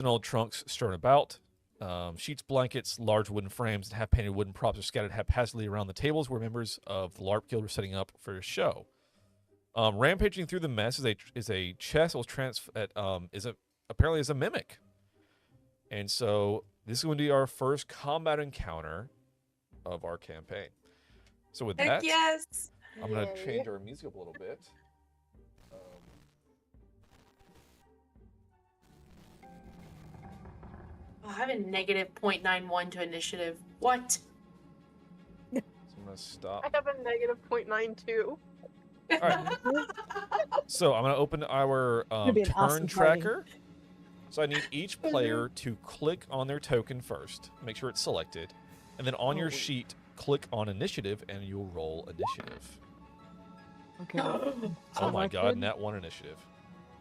old trunks strewn about. Sheets, blankets, large wooden frames, and half-painted wooden props are scattered haphazardly around the tables where members of the LARP Guild are setting up for a show. Rampaging through the mess is a chest that apparently is a mimic, and so this is going to be our first combat encounter of our campaign. So with Heck that, yes! I'm going to change our music up a little bit. I have a negative 0.91 to initiative. What? So I'm going to stop. I have a negative 0.92. All right. So I'm going to open our be an turn awesome tracker. So I need each player to click on their token first, make sure it's selected, and then on your sheet, click on initiative, and you'll roll initiative. Okay. Oh my god, Selected? nat 1 initiative.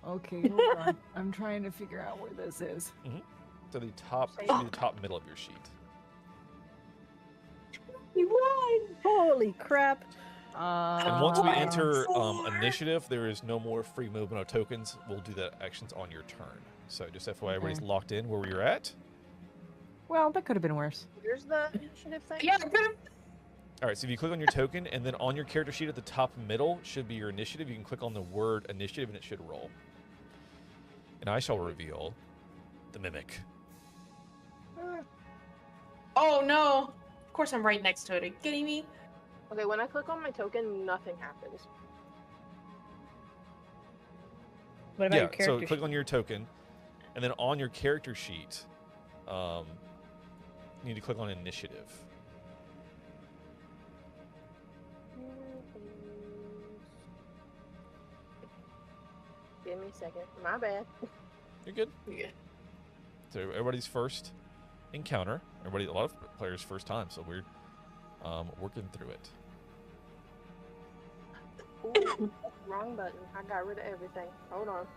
Okay, hold on. I'm trying to figure out where this is. To the top, should be the top middle of your sheet. You won! Holy crap! And once we enter initiative, there is no more free movement of tokens. We'll do the actions on your turn. So just FYI, everybody's locked in where you're at. Well, that could have been worse. Here's the initiative thing. Yeah, I could have. All right, so if you click on your token, and then on your character sheet at the top middle should be your initiative. You can click on the word initiative, and it should roll. And I shall reveal the mimic. Oh no! Of course I'm right next to it. Are you kidding me? Okay, when I click on my token, nothing happens. What about Yeah, your so character click sheet? on your token, and then on your character sheet, you need to click on initiative. Give me a second. My bad. You're good. Yeah. So everybody's first encounter. A lot of players' first time, so we're working through it. Ooh, wrong button. I got rid of everything. Hold on.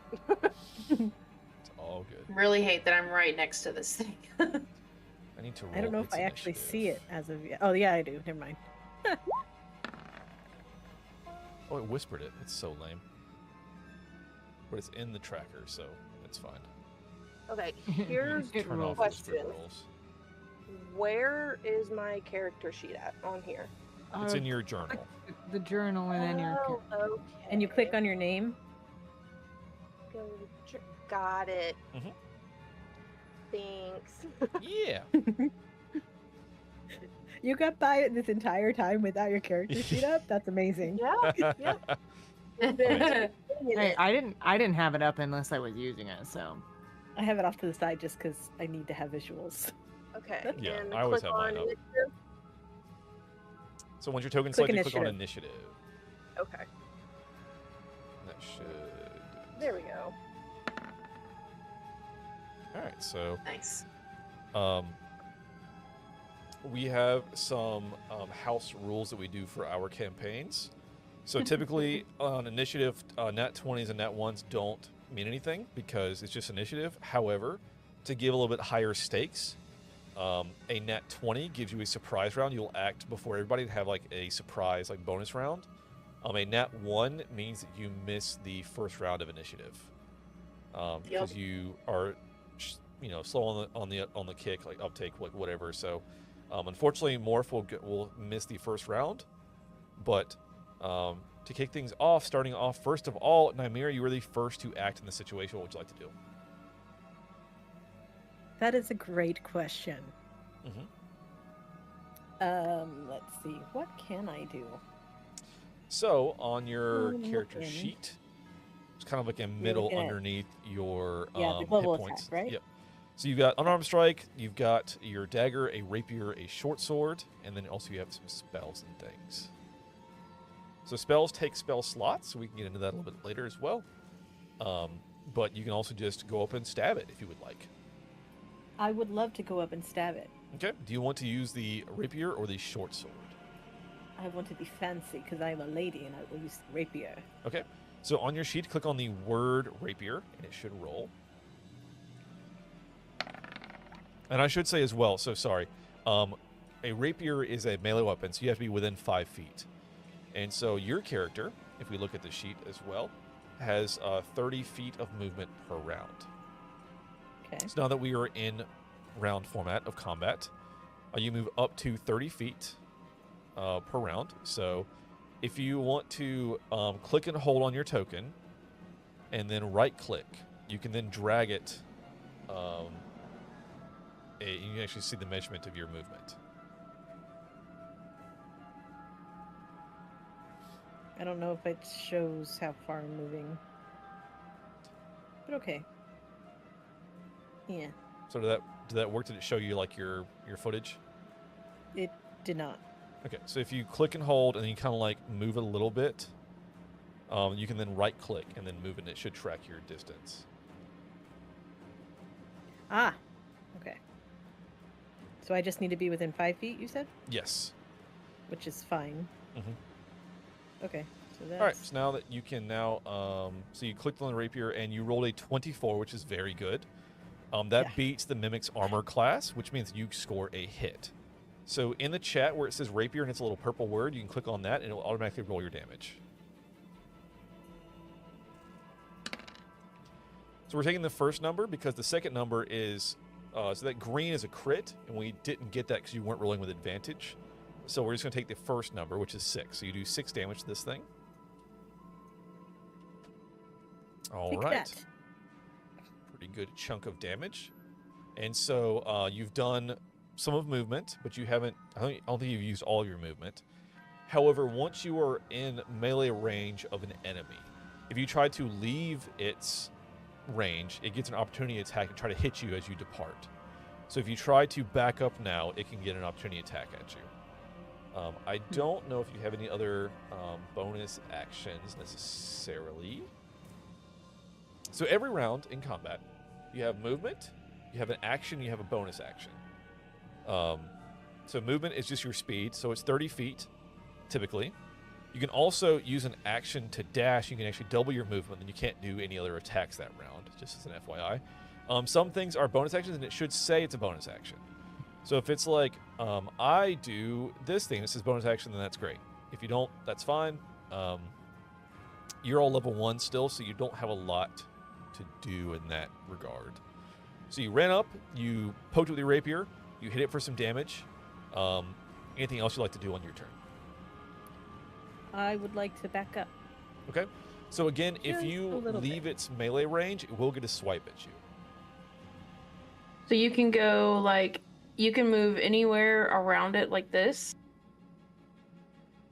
It's all good. Really hate that I'm right next to this thing. I need to roll I don't know if its I actually initiative. see it as of yet. Oh, yeah, I do. Never mind. Oh, it whispered it. It's so lame. But it's in the tracker, so it's fine. Okay, here's It Turn the off question. whisper rolls. Where is my character sheet at on here? It's in your journal. The journal and then your. Oh, okay. And you click on your name. Go to got it. Mhm. Thanks. Yeah. You got by it this entire time without your character sheet up? That's amazing. Yeah, yeah. Hey, I didn't have it up unless I was using it, so. I have it off to the side just because I need to have visuals. Okay. Yeah, and I always click have mine on up. initiative. So once your token's Click selected, click on initiative. Okay. That should. There we go. All right, so Nice. we have some house rules that we do for our campaigns. So typically on initiative, nat 20s and nat 1s don't mean anything because it's just initiative. However, to give a little bit higher stakes, a nat 20 gives you a surprise round. You'll act before everybody to have like a surprise like bonus round. A nat 1 means that you miss the first round of initiative because you are slow on the kick, like uptake, like whatever. So unfortunately, Morph will miss the first round, but to kick things off, starting off first of all, Nymeria, you were the first to act in the situation. What would you like to do? That is a great question. Let's see. What can I do? So on your I'm character looking. sheet, it's kind of like a middle looking at- underneath your Yeah, the hit global points. attack, right? Yep. So you've got unarmed strike, you've got your dagger, a rapier, a short sword, and then also you have some spells and things. So spells take spell slots, so we can get into that a little bit later as well. But you can also just go up and stab it if you would like. I would love to go up and stab it. Okay. Do you want to use the rapier or the short sword? I want to be fancy because I'm a lady and I will use the rapier. Okay. So on your sheet, click on the word rapier, and it should roll. And I should say as well, so sorry, a rapier is a melee weapon, so you have to be within 5 feet. And so your character, if we look at the sheet as well, has 30 feet of movement per round. Okay. So now that we are in round format of combat, you move up to 30 feet per round. So if you want to click and hold on your token and then right click, you can then drag it. You can actually see the measurement of your movement. I don't know if it shows how far I'm moving. But okay. Yeah, So did that work? Did it show you like your footage? it did not. Okay, so if you click and hold and then you kind of like move it a little bit, you can then right click and then move it and it should track your distance. Ah, okay. So I just need to be within 5 feet, you said? Yes. Which is fine. Mm-hmm. Okay, so that's... All right, so now that you can now, so you clicked on the rapier and you rolled a 24, which is very good. That Yeah. beats the Mimic's armor class, which means you score a hit. So in the chat where it says rapier and it's a little purple word, you can click on that and it will automatically roll your damage. So we're taking the first number because the second number is, so that green is a crit, and we didn't get that because you weren't rolling with advantage. So we're just going to take the first number, which is 6. So you do 6 damage to this thing. All Take right. that. Pretty good chunk of damage. And so you've done some of movement, but you haven't, I don't think you've used all of your movement. However, once you are in melee range of an enemy, if you try to leave its range, it gets an opportunity attack and try to hit you as you depart. So if you try to back up now, it can get an opportunity attack at you. I don't know if you have any other bonus actions necessarily. So every round in combat, you have movement, you have an action, you have a bonus action. So movement is just your speed, so it's 30 feet, typically. You can also use an action to dash. You can actually double your movement, and you can't do any other attacks that round, just as an FYI. Some things are bonus actions, and it should say it's a bonus action. So if it's like, I do this thing, this is bonus action, then that's great. If you don't, that's fine. You're all level 1 still, so you don't have a lot to do in that regard. So you ran up, you poked it with your rapier, you hit it for some damage. Anything else you'd like to do on your turn? I would like to back up. Okay. So again, if Just you a little leave bit. its melee range, it will get a swipe at you. So you can go like you can move anywhere around it like this.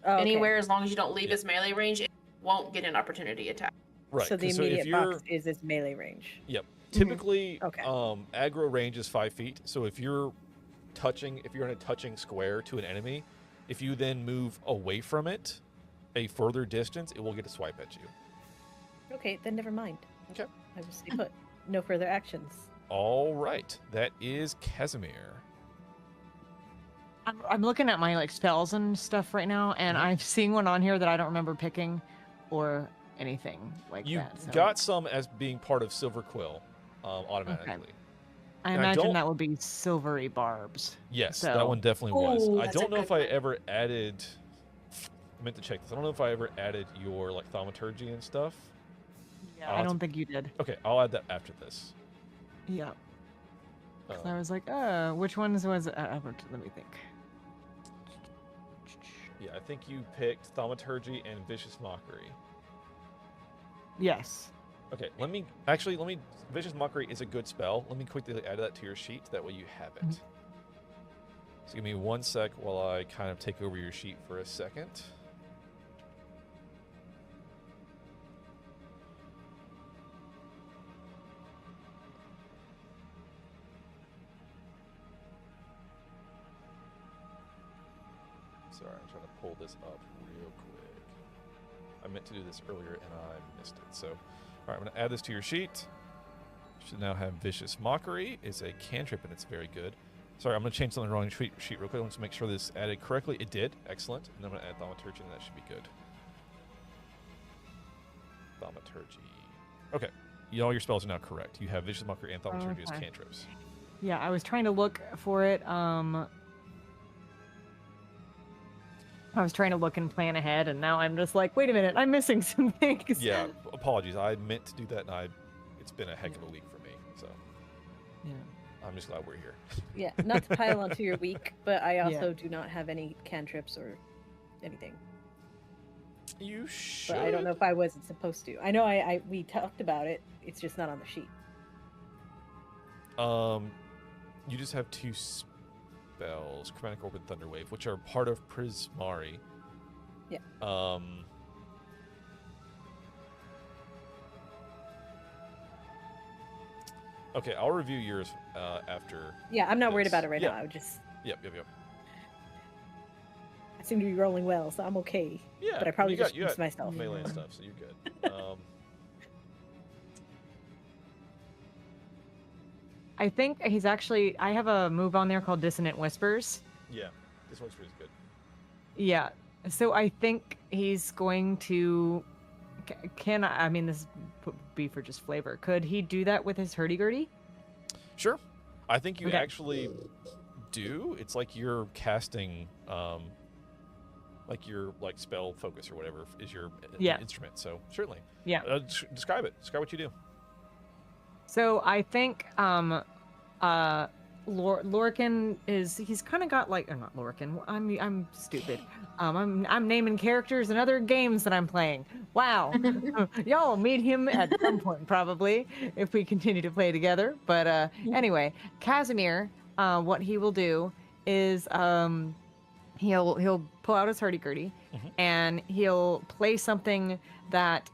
Oh, okay. Anywhere as long as you don't leave Yeah. its melee range, it won't get an opportunity attack. Right. So the 'cause immediate if you're, box is its melee range. Yep. Typically, Okay. aggro range is 5 feet. So if you're in a touching square to an enemy, if you then move away from it a further distance, it will get a swipe at you. Okay, then never mind. Okay. I will stay put. No further actions. All right. That is Casimir. I'm looking at my like spells and stuff right now, and Mhm. I'm seeing one on here that I don't remember picking or anything like You that. So got some as being part of Silver Quill automatically. I and I imagine don't- that would be silvery barbs. Yes, that So- one definitely was. Ooh, I that's a don't know good if I one. ever added. I meant to check this. I don't know if I ever added your like thaumaturgy and stuff. Yeah, I don't think you did. Okay, I'll add that after this. Yeah. 'Cause I Um, was like, which ones was it? Let me think. yeah, I think you picked thaumaturgy and vicious mockery. Yes. Okay, vicious mockery is a good spell. Let me quickly add that to your sheet. That way you have it. Mhm. So give me 1 sec while I kind of take over your sheet for a second. Sorry, I'm trying to pull this up real quick. I meant to do this earlier and I missed it. So, all right, I'm going to add this to your sheet. Should now have Vicious Mockery. It's a cantrip and it's very good. Sorry, I'm going to change something wrong in the sheet real quick. I want to make sure this added correctly. It did. Excellent. And then I'm going to add Thaumaturgy and that should be good. Thaumaturgy. Okay. All your spells are now correct. You have Vicious Mockery and Thaumaturgy as Okay. cantrips. Yeah, I was trying to look for it. I was trying to look and plan ahead, and now I'm just like, wait a minute, I'm missing some things. Yeah, apologies. I meant to do that, and it's been a heck of a week for me. So, Yeah. I'm just glad we're here. Yeah, not to pile onto your week, but I also do not have any cantrips or anything. You should. But I don't know if I wasn't supposed to. I know we talked about it. It's just not on the sheet. You just have 2 spells, Chromatic Orb and Thunderwave, which are part of Prismari. Yeah. Okay, I'll review yours after. Yeah, I'm not worried this. about it right Yep. now. I just Yep. I seem to be rolling well, so I'm okay. Yeah, But I probably you got, just you jinxed got myself. melee and stuff, so you're good. I think he's actually. I have a move on there called Dissonant Whispers. Yeah, this one's pretty good. Yeah. So I think he's going to. Can I mean, this would be for just flavor. Could he do that with his hurdy-gurdy? Sure. I think you Okay. actually do. It's like you're casting, like your spell focus or whatever is your instrument. So certainly. Yeah. Describe it. Describe what you do. So I think Lorcan he's kind of got like, or not Lorcan. I'm stupid. I'm naming characters in other games that I'm playing. Wow. Y'all will meet him at some point probably if we continue to play together. But anyway, Casimir, what he will do is he'll pull out his hurdy-gurdy and he'll play something that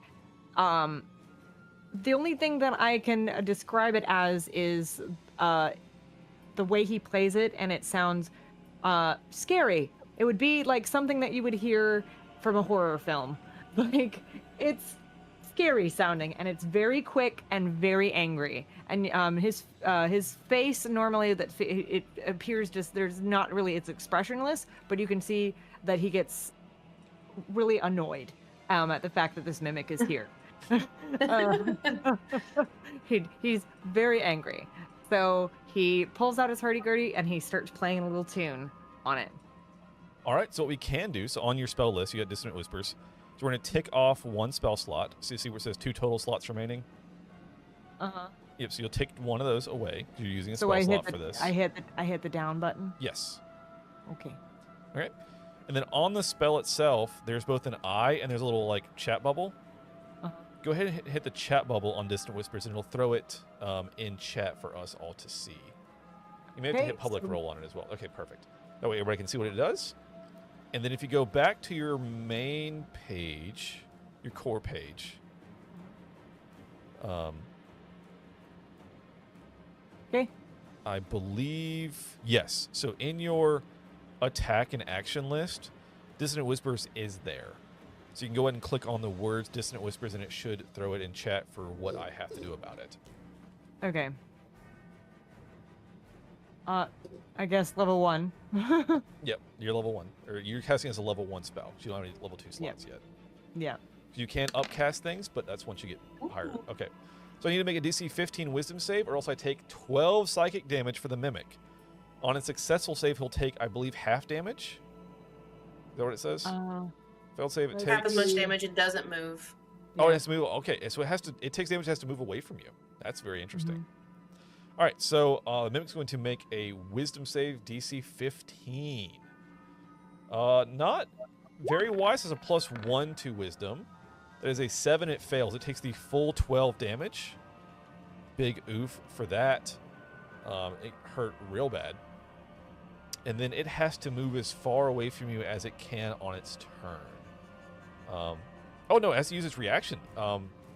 the only thing that I can describe it as is the way he plays it, and it sounds scary. It would be like something that you would hear from a horror film. Like, it's scary sounding, and it's very quick and very angry. And his face normally it appears just there's not really, it's expressionless, but you can see that he gets really annoyed at the fact that this mimic is here. He's very angry. So he pulls out his hurdy-gurdy and he starts playing a little tune on it. All right. So what we can do. So on your spell list, you got Dissonant Whispers. So we're going to tick off 1 spell slot. So you see where it says 2 total slots remaining? Uh-huh. Yep. So you'll take one of those away. You're using a So spell slot for this. I hit the down button. Yes. Okay. All right. And then on the spell itself, there's both an eye and there's a little chat bubble. Go ahead and hit the chat bubble on Distant Whispers, and it'll throw it in chat for us all to see. You may have to hit public roll on it as well. Okay, perfect. That way everybody can see what it does. And then if you go back to your main page, your core page. Okay. I believe, yes. So in your attack and action list, Dissonant Whispers is there. So you can go ahead and click on the words Dissonant Whispers, and it should throw it in chat for what I have to do about it. Okay. I guess level 1. Yep, you're level 1. Or you're casting as a level 1 spell. You don't have any level 2 slots yet. Yeah. You can upcast things, but that's once you get higher. Okay. So I need to make a DC 15 Wisdom save, or else I take 12 psychic damage for the Mimic. On a successful save, he'll take, I believe, half damage. Is that what it says? Failed save, it takes... Half as much damage, it doesn't move. Oh, it has to move. Okay, so it takes damage, it has to move away from you. That's very interesting. All right, so the Mimic's going to make a Wisdom save, DC 15. Not very wise, has a +1 to Wisdom. That is a 7, it fails. It takes the full 12 damage. Big oof for that. It hurt real bad. And then it has to move as far away from you as it can on its turn. Oh no, it has to use its reaction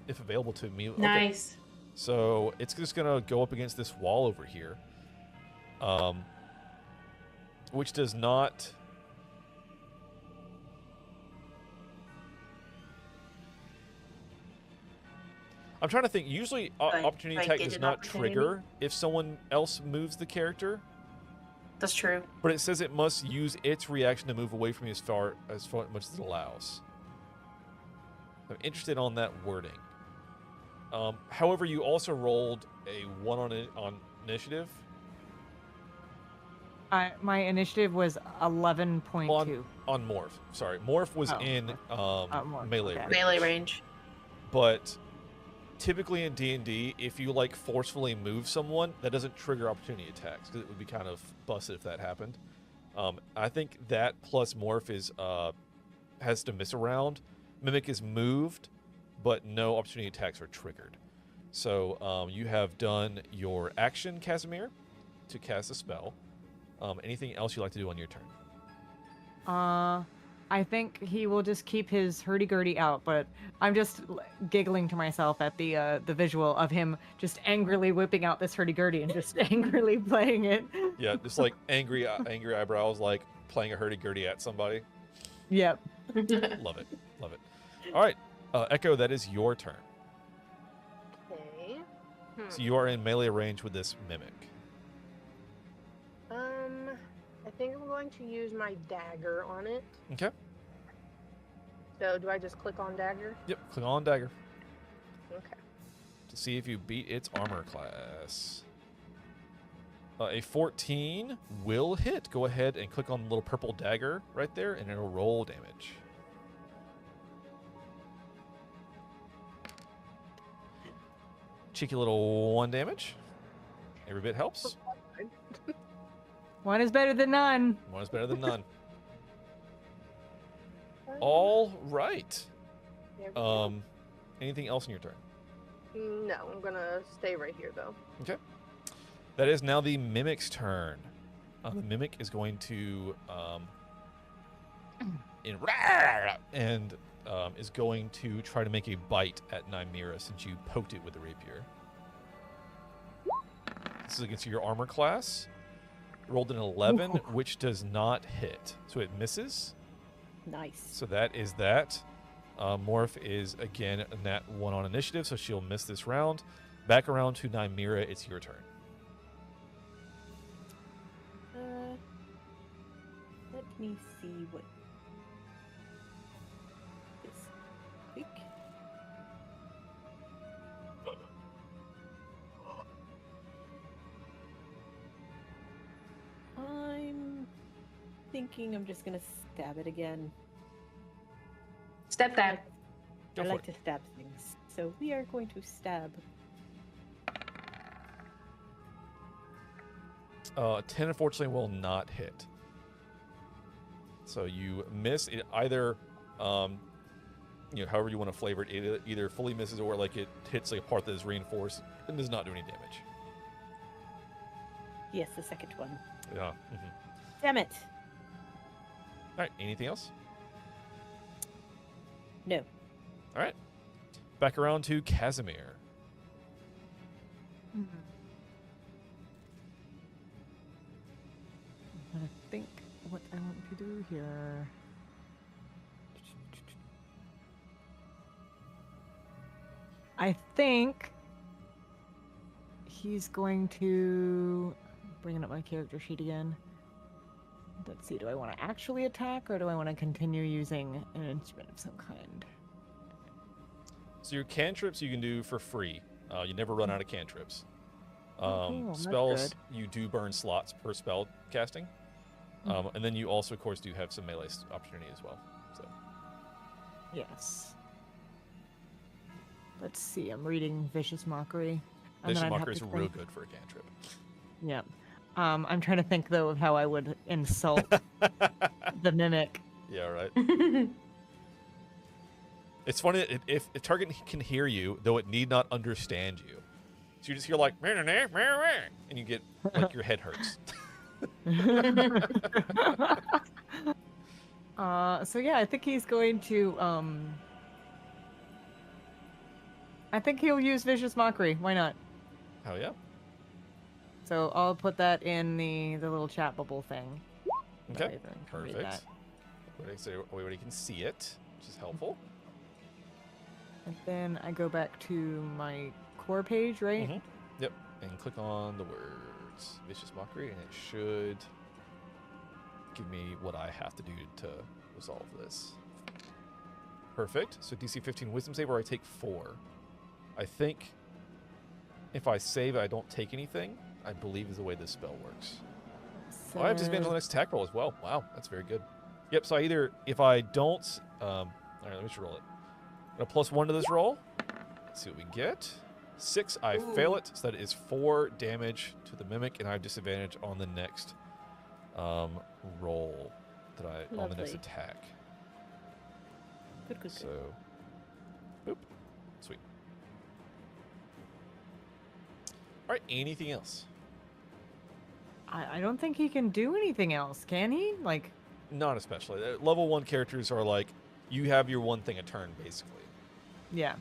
if available to me. Okay. Nice. So it's just gonna go up against this wall over here, which does not. I'm trying to think. Usually, opportunity attack does not trigger if someone else moves the character. That's true. But it says it must use its reaction to move away from you as far much as it allows. I'm interested on that wording. However, you also rolled a 1 on initiative. My initiative was 11.2. On Morph. Sorry. Morph was in melee range. Melee range. But typically in D&D, if you like forcefully move someone, that doesn't trigger opportunity attacks because it would be kind of busted if that happened. I think that plus Morph is has to miss a round. Mimic is moved, but no opportunity attacks are triggered. So you have done your action, Casimir, to cast a spell. Anything else you'd like to do on your turn? I think he will just keep his hurdy-gurdy out, but I'm just giggling to myself at the visual of him just angrily whipping out this hurdy-gurdy and just angrily playing it. Yeah, just like angry eyebrows, like playing a hurdy-gurdy at somebody. Yep. Love it. Love it. All right, Echo, that is your turn. Okay. So you are in melee range with this mimic. I think I'm going to use my dagger on it. Okay. So do I just click on dagger? Yep, click on dagger Okay. to see if you beat its armor class. A 14 will hit. Go ahead and click on the little purple dagger right there, and it'll roll damage. Cheeky little 1 damage. Every bit helps. One is better than none. 1 is better than none. All right. There we go. Anything else in your turn? No, I'm gonna stay right here though. Okay. That is now the mimic's turn. The mimic is going to and is going to try to make a bite at Nymira since you poked it with the rapier. This is against your armor class. Rolled an 11, which does not hit, so it misses. Nice. So that is that. Morph is again a nat 1 on initiative, so she'll miss this round. Back around to Nymira, it's your turn. Let me see what this week. I'm thinking I'm just gonna stab it again. Step that. Go I for like it. to stab things, so we are going to stab. 10 unfortunately will not hit. So you miss it either, however you want to flavor it. It either fully misses or like it hits like a part that is reinforced and does not do any damage. Yes, the second one. Yeah. Damn it! All right. Anything else? No. All right. Back around to Casimir. I think what I want to do here. I think he's going to bringing up my character sheet again. Let's see, do I want to actually attack or do I want to continue using an instrument of some kind? So your cantrips you can do for free. You never run out of cantrips. cool, that's Spells, good. you do burn slots per spell casting. And then you also, of course, do have some melee opportunity as well. So Yes. Let's see, I'm reading Vicious Mockery. and Vicious then I'd have Mockery is to real think- good for a cantrip. Yep. I'm trying to think though of how I would insult the mimic. Yeah, right. It's funny that if a target can hear you, though it need not understand you. So you just hear like, "Meh, meh, meh, meh," and you get like your head hurts. So yeah, I think he's going to I think he'll use Vicious Mockery. Why not? Oh yeah. So I'll put that in the little chat bubble thing. That Okay. way everyone can read Perfect. that. So everybody can see it, which is helpful. And then I go back to my core page, right? Mhm. Yep. And click on the words Vicious Mockery, and it should give me what I have to do to resolve this. Perfect. So DC 15 Wisdom save, where I take 4. I think if I save, I don't take anything. I believe is the way this spell works. Oh, I have disadvantage on the next attack roll as well. Wow, that's very good. Yep. So I either if I don't, all right, let me just roll it. Got a +1 to this roll. Let's see what we get. 6, I fail it, so that is 4 damage to the mimic, and I have disadvantage on the next roll on the next Lovely. attack. Good. So, boop, sweet. All right, anything else? I don't think he can do anything else, can he? Like, Not especially. Level 1 characters are like, you have your one thing a turn, basically. yeah.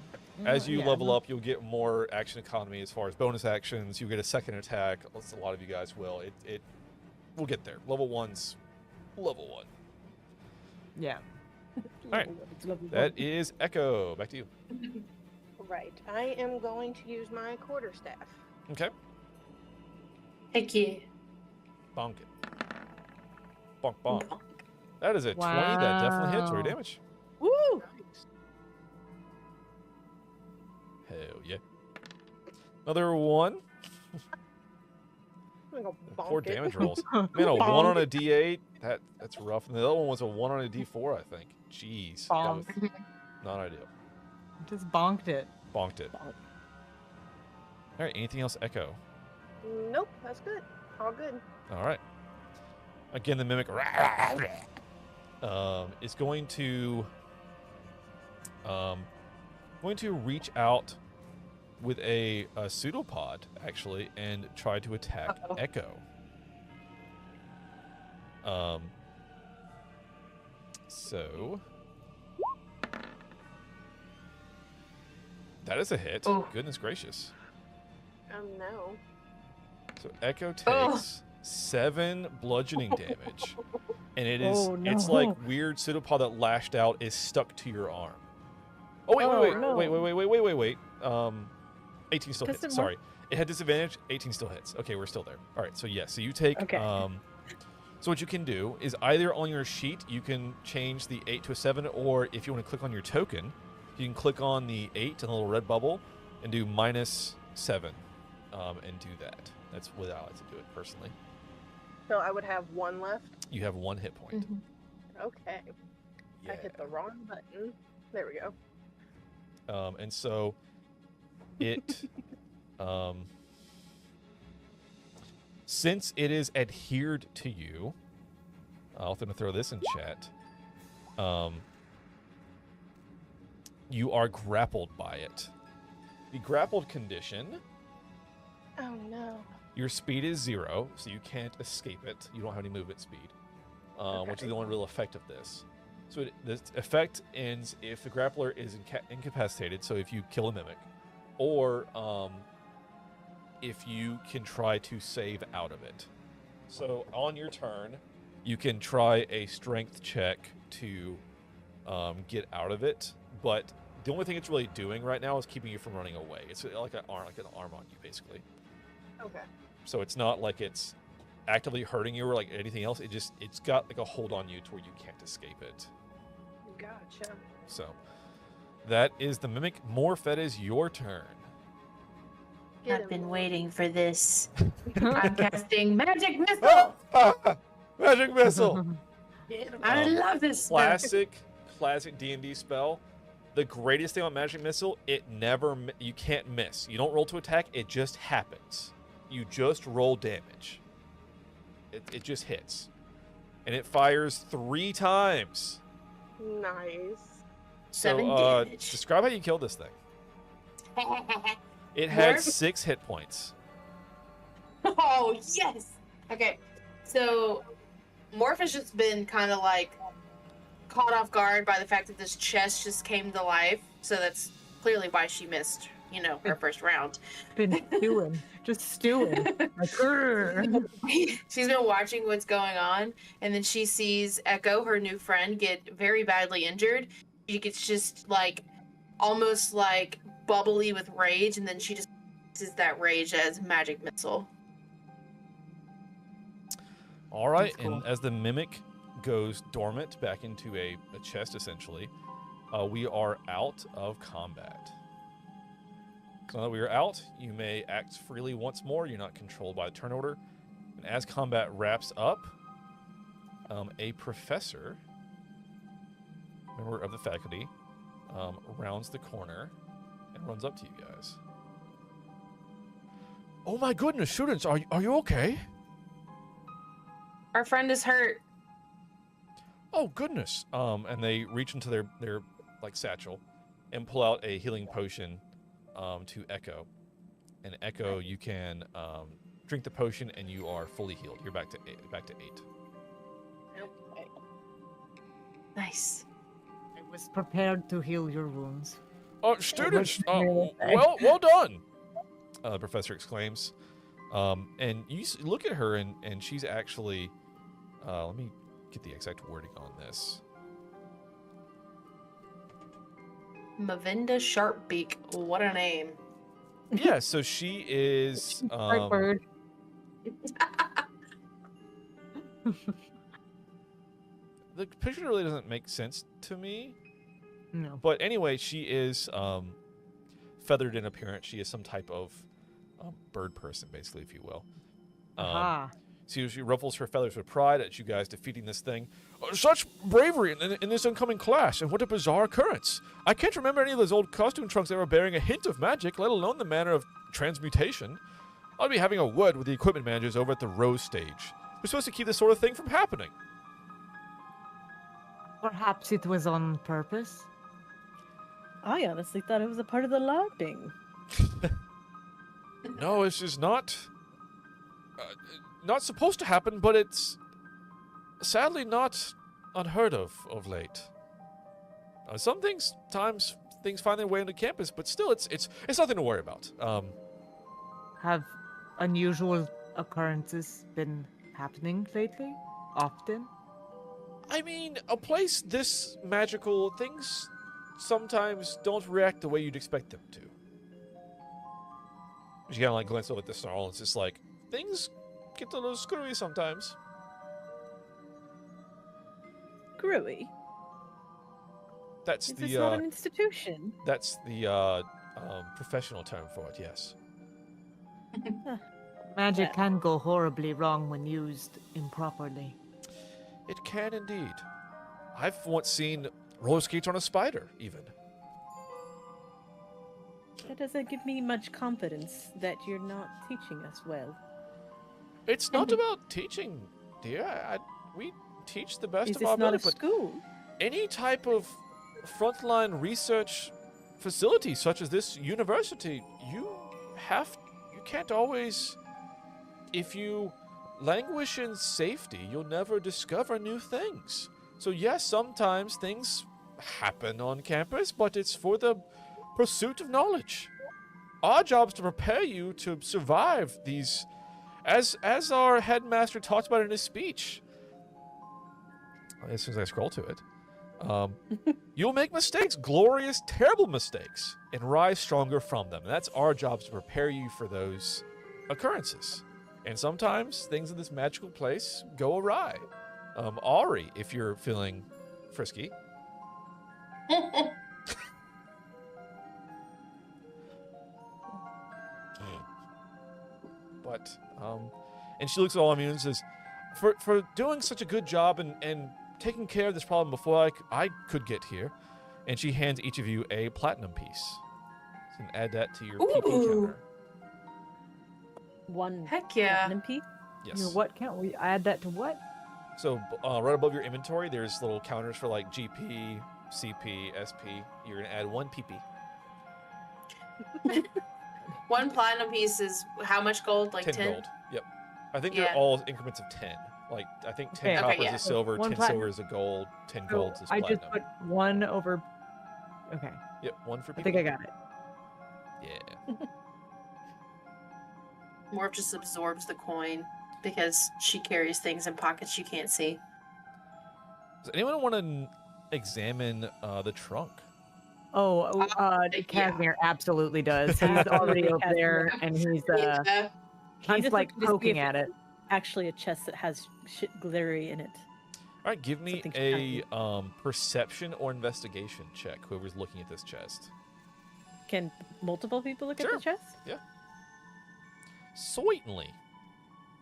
As you Yeah, level up, you'll get more action economy as far as bonus actions. You'll get a second attack. A lot of you guys will. We'll get there. Level 1's level 1. Yeah. All right. That is Echo. Back to you. Right. I am going to use my quarterstaff. Okay. Thank you. Bonk it. Bonk, bonk. That is a 20. That definitely hits. Roll your Wow. damage. Woo! Hell yeah. Another 1. I'm gonna go Poor bonk it. damage rolls. Man, a 1 on a D8. That's rough. And the other one was a 1 on a D4, I think. Jeez. That was Bonk. not ideal. Just bonked it. Bonked it. Bonk. All right. Anything else, Echo? Nope, that's good. All good. All right. Again, the mimic is going to reach out with a pseudopod actually and try to attack Uh-oh. Echo. So that is a hit. Oh. Goodness gracious. Oh no. So Echo Oh. takes 7 bludgeoning damage, and it's Oh, no. like weird pseudopod that lashed out is stuck to your arm. Oh wait, Oh, wait, no. wait. 18 still Does hits. it Sorry, it had disadvantage. 18 still hits. Okay, we're still there. All right, so yes, so you take. Okay. So what you can do is either on your sheet you can change the 8 to a 7, or if you want to click on your token, you can click on the 8 and the little red bubble and do -7, and do that. That's what I like to do it personally. So I would have 1 left. You have 1 hit point. Okay. I hit the wrong button. There we go. And so it, since it is adhered to you, I'll going to throw this in chat. You are grappled by it. The grappled condition, Oh no. your speed is 0, so you can't escape it. You don't have any movement speed, which is the only real effect of this. So the effect ends if the grappler is incapacitated, so if you kill a mimic, or if you can try to save out of it. So on your turn, you can try a strength check to get out of it, but the only thing it's really doing right now is keeping you from running away. It's like an arm on you, basically. Okay. So it's not like it's actively hurting you or like anything else. It's got like a hold on you to where you can't escape it. Gotcha. So that is the mimic. Morph, that is your turn. Get I've him. been waiting for this. I'm casting magic missile. Magic missile. Get him. I Um, love this spell. Classic D&D spell. The greatest thing about magic missile, you can't miss. You don't roll to attack, it just happens. You just roll damage. It just hits. And it fires 3 times. Nice. 7 So, damage. describe how you killed this thing. It had Morph? 6 hit points. Oh, yes. Okay. So Morph has just been kind of like caught off guard by the fact that this chest just came to life. So that's clearly why she missed, her first round. Been stewing. Just stewing. Like, "Grr." She's been watching what's going on, and then she sees Echo, her new friend, get very badly injured. She gets just like almost like bubbly with rage, and then she just uses that rage as magic missile. All right, That's cool. and as the mimic goes dormant back into a chest, essentially, we are out of combat. So now that we are out, you may act freely once more. You're not controlled by the turn order. And as combat wraps up, a professor, member of the faculty, rounds the corner and runs up to you guys. Oh my goodness, students, are you okay? Our friend is hurt. Oh goodness. And they reach into their like satchel and pull out a healing potion to Echo. And Echo, you can drink the potion and you are fully healed. You're back to 8. Okay. Nice. I was prepared to heal your wounds. Students, really say? well done. The professor exclaims. And you look at her and she's actually, let me get the exact wording on this. Mavinda Sharpbeak. What a name. Yeah, so she is, Right bird. the picture really doesn't make sense to me. No. But anyway, she is feathered in appearance. She is some type of bird person, basically, if you will. Aha. She ruffles her feathers with pride at you guys defeating this thing. Such bravery in this incoming clash, and what a bizarre occurrence. I can't remember any of those old costume trunks ever bearing a hint of magic, let alone the manner of transmutation. I'll be having a word with the equipment managers over at the Rose stage. We're supposed to keep this sort of thing from happening. Perhaps it was on purpose. I honestly thought it was a part of the logging. No, this is not supposed to happen, but it's sadly not unheard of late. Sometimes things find their way into campus, but still, it's nothing to worry about. Have unusual occurrences been happening lately? Often? I mean, a place this magical, things sometimes don't react the way you'd expect them to. She kind of like glances over at the snarl, and it's just like, things get a little screwy sometimes. Screwy. That's Is this not an institution? that's the professional term for it, yes. Magic can go horribly wrong when used improperly. It can indeed. I've once seen roller skates on a spider, even. That doesn't give me much confidence that you're not teaching us well. It's not about teaching, dear. We teach the best Is of this our not a ability, but school? any type of frontline research facility such as this university, you can't always, if you languish in safety, you'll never discover new things. So yes, sometimes things happen on campus, but it's for the pursuit of knowledge. Our job is to prepare you to survive these, as our headmaster talked about in his speech. As soon as I scroll to it, you'll make mistakes, glorious, terrible mistakes, and rise stronger from them. And that's our job, to prepare you for those occurrences. And sometimes things in this magical place go awry. Ari, if you're feeling frisky. But, and she looks at all of you and says, for doing such a good job and taking care of this problem before I could get here. And she hands each of you a platinum piece. So you can add that to your PP counter. One Heck yeah. platinum piece? Yes. Your what count? We add that to what? So right above your inventory, there's little counters for like GP, CP, SP. You're going to add 1 PP. One platinum piece is how much gold? Like 10? Gold. Yep. I think Yeah. they're all increments of 10. Like, I think 10 Okay. copper Okay, is yeah. a silver, One 10 platinum. silver is a gold, 10 So gold is I platinum. just put 1 over. Okay. Yep, 1 for I people. think I got it. Yeah. Morph just absorbs the coin because she carries things in pockets you can't see. Does anyone want to examine the trunk? Oh, yeah. Casimir absolutely does. He's already up there, and he's Yeah. he's just like looking to see poking if at it. Actually, a chest that has shit glittery in it. All right, give me Something a perception or investigation check, whoever's looking at this chest. Can multiple people look Sure. at the chest? Certainly.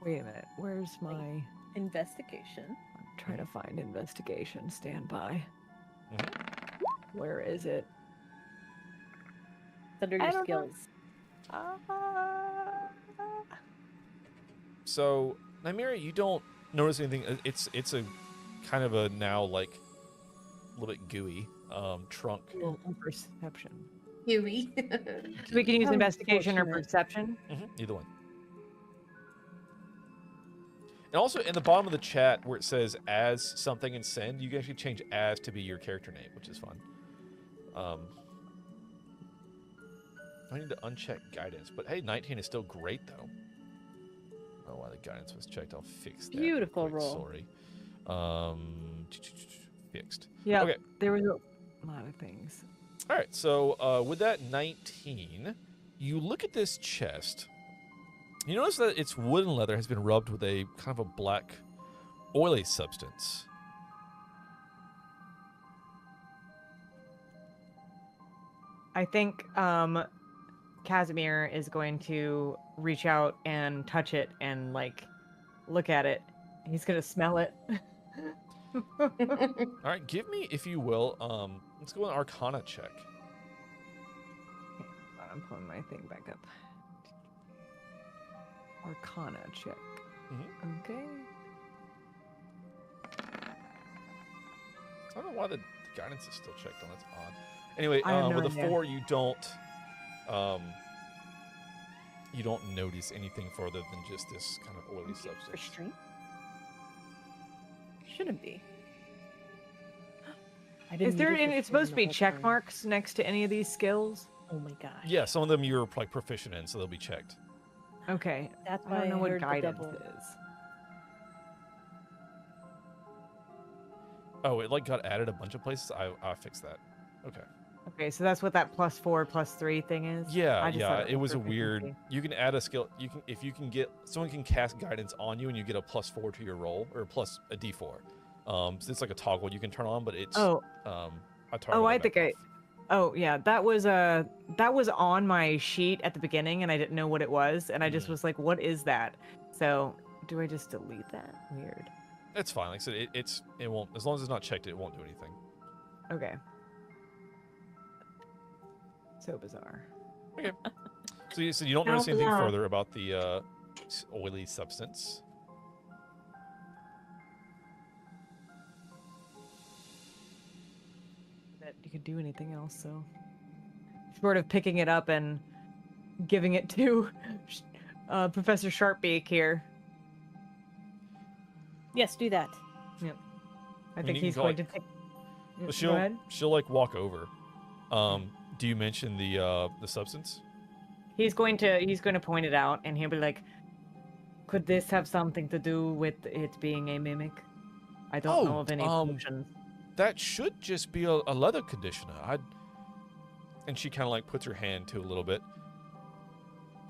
Wait a minute. Where's my? Investigation. I'm trying to find investigation. Stand by. Mhm. Where is it? It's under I your don't know. skills. So, Nymeria, you don't notice anything. It's a kind of a now like a little bit gooey trunk. Roll perception. Huey. We can use How investigation or unfortunate. perception. Either one. And also in the bottom of the chat where it says as something and send, you can actually change as to be your character name, which is fun. I need to uncheck guidance, but hey, 19 is still great though. I don't know why the guidance was checked. I'll fix that. real Beautiful quick, roll. Sorry. Fixed. Yeah. Okay. There was a lot of things. All right. So with that 19, you look at this chest. You notice that its wood and leather has been rubbed with a kind of a black, oily substance. I think Casimir is going to reach out and touch it and like look at it. He's gonna smell it. All right, give me, if you will, let's go an Arcana check. I'm pulling my thing back up. Arcana check. Okay. I don't know why the guidance is still checked on. That's odd. Anyway, I have no with a idea. 4, you don't notice anything further than just this kind of oily substance. Restraint? Shouldn't be. I Is didn't there need any? to It's supposed to be restrain the check whole time. marks next to any of these skills. Oh my gosh. Yeah, some of them you're like proficient in, so they'll be checked. Okay. That's I why don't know what heard the guidance double. is. Oh, it like got added a bunch of places. I fixed that. Okay. Okay, so that's what that +4, +3 thing is. Yeah, I just yeah. thought It was a proficiency. weird. You can add a skill. You can if you can get someone can cast guidance on you, and you get a +4 to your roll, or plus a D4. So it's like a toggle you can turn on, but it's Oh, I toggled oh, I it think back oh yeah, that was on my sheet at the beginning, and I didn't know what it was, and I just Mhm. was like, "What is that?" So, do I just delete that? Weird. off. It's fine. Like I said, it won't as long as it's not checked. It won't do anything. Okay. So bizarre. So you don't How notice anything bizarre. further about the oily substance. That you could do anything else, so short of picking it up and giving it to Professor Sharpbeak here. Yes, do that. I mean, think you can he's go, going like- to take. But Go ahead. she'll like walk over. Do you mention the substance? He's going to point it out, and he'll be like, "Could this have something to do with it being a mimic? I don't know Oh, of any potions." That should just be a leather conditioner. And she kind of like puts her hand to it a little bit.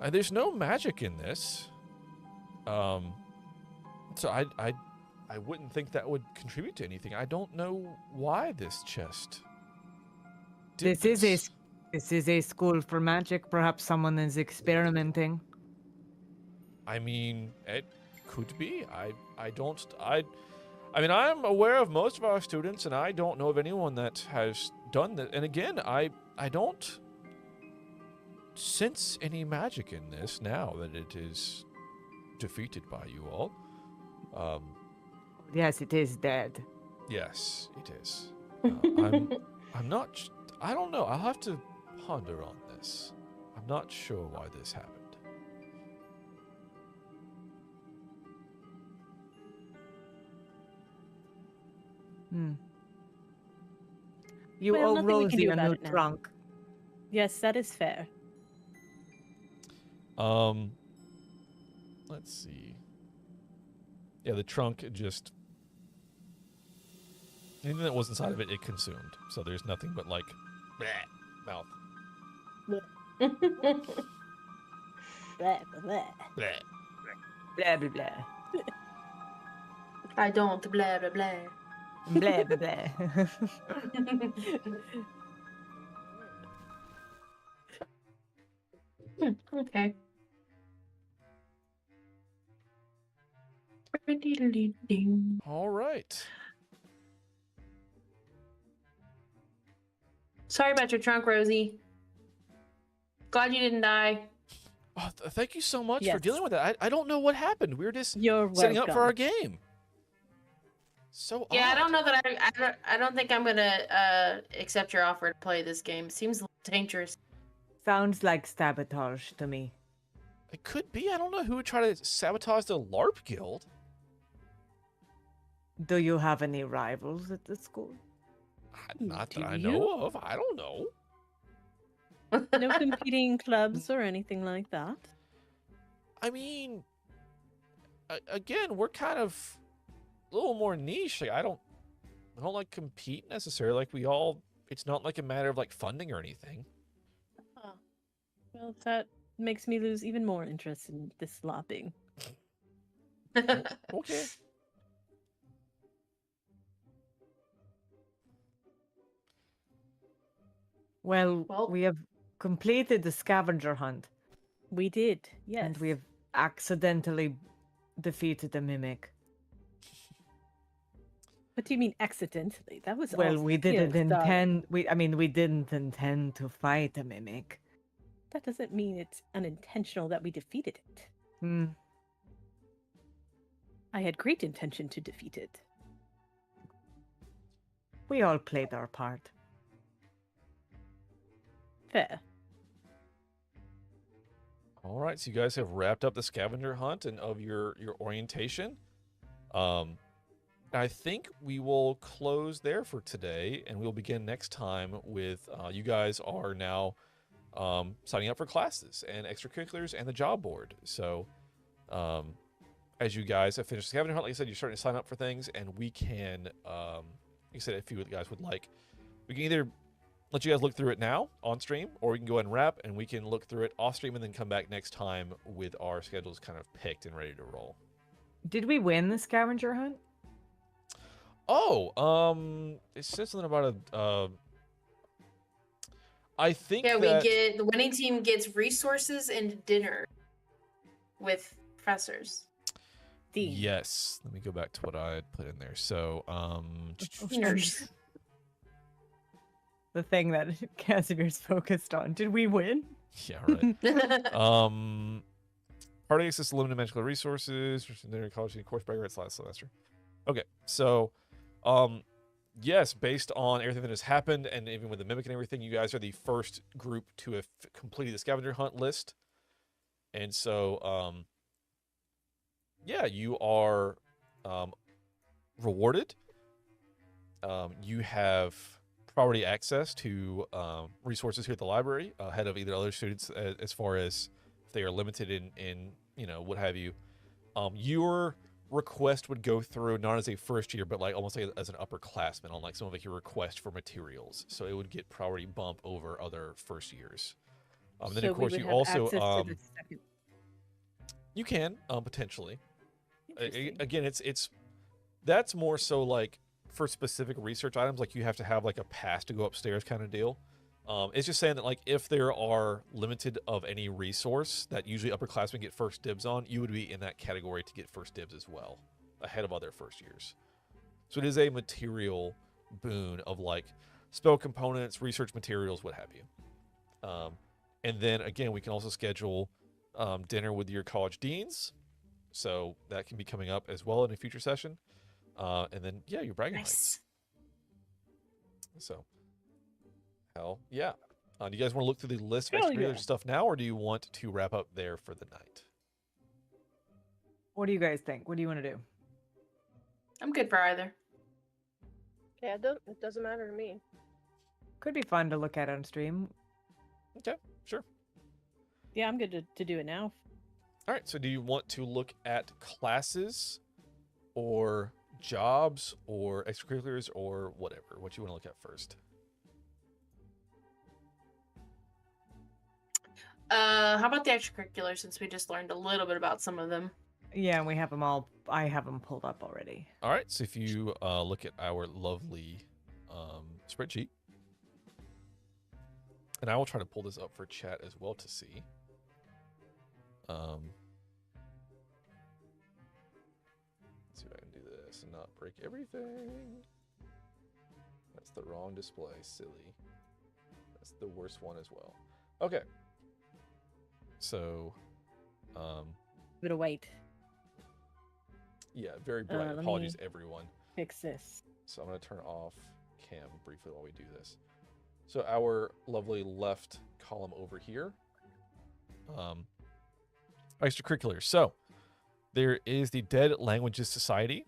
There's no magic in this. So I wouldn't think that would contribute to anything. I don't know why this chest. did This is a school for magic. Perhaps someone is experimenting. I mean, it could be. I mean, I'm aware of most of our students, and I don't know of anyone that has done that. And again, I don't sense any magic in this now that it is defeated by you all. Yes, it is dead. Yes, it is. I'm not. I don't know. I'll have to ponder on this. I'm not sure why this happened. You Well, owe nothing we can Rosie do a about new it now. trunk. Yes, that is fair. Let's see. Yeah, the trunk just anything that was inside of it, it consumed. So there's nothing but like bleh, mouth. Blah, blah, blah. Bleh. Blah blah blah. I don't blah blah blah. Blah blah blah. Okay. All right. Sorry about your trunk, Rosie. Glad you didn't die. Oh, thank you so much for Yes. dealing with that. I don't know what happened. We were just You're setting up for our welcome. game. So Yeah, I odd. don't know that I don't think I'm gonna accept your offer to play this game. Seems a little dangerous. Sounds like sabotage to me. It could be. I don't know who would try to sabotage the LARP guild. Do you have any rivals at the school? Not that Do I you? know of. I don't know. No competing clubs or anything like that? I mean, again, we're kind of a little more niche. Like, I don't like compete necessarily. Like we all, it's not like a matter of like funding or anything. Oh. Well, that makes me lose even more interest in this lopping. Okay. Well, Well- we have completed the scavenger hunt, We did, yes. and we have accidentally defeated the mimic. What do you mean accidentally? That was Well, all we didn't skills, darling. intend. We didn't intend to fight a mimic. That doesn't mean it's unintentional that we defeated it. Hmm. I had great intention to defeat it. We all played our part. Fair. All right, so you guys have wrapped up the scavenger hunt and of your orientation. I think we will close there for today, and we'll begin next time with you guys are now signing up for classes and extracurriculars and the job board. So as you guys have finished the scavenger hunt, like I said, you're starting to sign up for things, and we can, like I said, if you guys would like, we can either let you guys look through it now on stream, or we can go ahead and wrap, and we can look through it off stream and then come back next time with our schedules kind of picked and ready to roll. Did we win the scavenger hunt? Oh, it says something about a. I think Yeah, that, we get the winning team gets resources and dinner with professors. Dean. Yes. Let me go back to what I had put in there. So, Nurse. The thing that Casimir's focused on. Did we win? yeah, right. Party access to limited magical resources. College course by grants last semester. Okay, so, yes, based on everything that has happened, and even with the mimic and everything, you guys are the first group to have completed the scavenger hunt list, and so, yeah, you are rewarded. You have priority access to resources here at the library ahead of either other students as far as if they are limited in what have you. Your request would go through not as a first year, but like almost like as an upperclassman on like some of like your request for materials. So it would get priority bump over other first years. Then So of course we would you have also access to the second. you can potentially. Interesting. Again, it's that's more so like for specific research items, like you have to have like a pass to go upstairs kind of deal. It's just saying that like if there are limited of any resource that usually upperclassmen get first dibs on, you would be in that category to get first dibs as well, ahead of other first years. So it is a material boon of like spell components, research materials, what have you. And then again, we can also schedule dinner with your college deans. So that can be coming up as well in a future session. And then, yeah, your bragging rights. So, hell yeah. Do you guys want to look through the list of Hell extracurricular yeah. stuff now, or do you want to wrap up there for the night? What do you guys think? What do you want to do? I'm good for either. Yeah, it doesn't matter to me. Could be fun to look at on stream. Okay, sure. Yeah, I'm good to do it now. All right, so do you want to look at classes or jobs or extracurriculars or whatever? What you want to look at first? How about the extracurriculars, since we just learned a little bit about some of them? Yeah, and we have them all. I have them pulled up already. All right, so if you look at our lovely spreadsheet, and I will try to pull this up for chat as well to see. Let's see if I can do this and not break everything. That's the wrong display, silly. That's the worst one as well. Okay, So, Bit of white. yeah, very bright. let Apologies, me- everyone. Fix this. So I'm going to turn off cam briefly while we do this. So our lovely left column over here, extracurriculars. So there is the Dead Languages Society.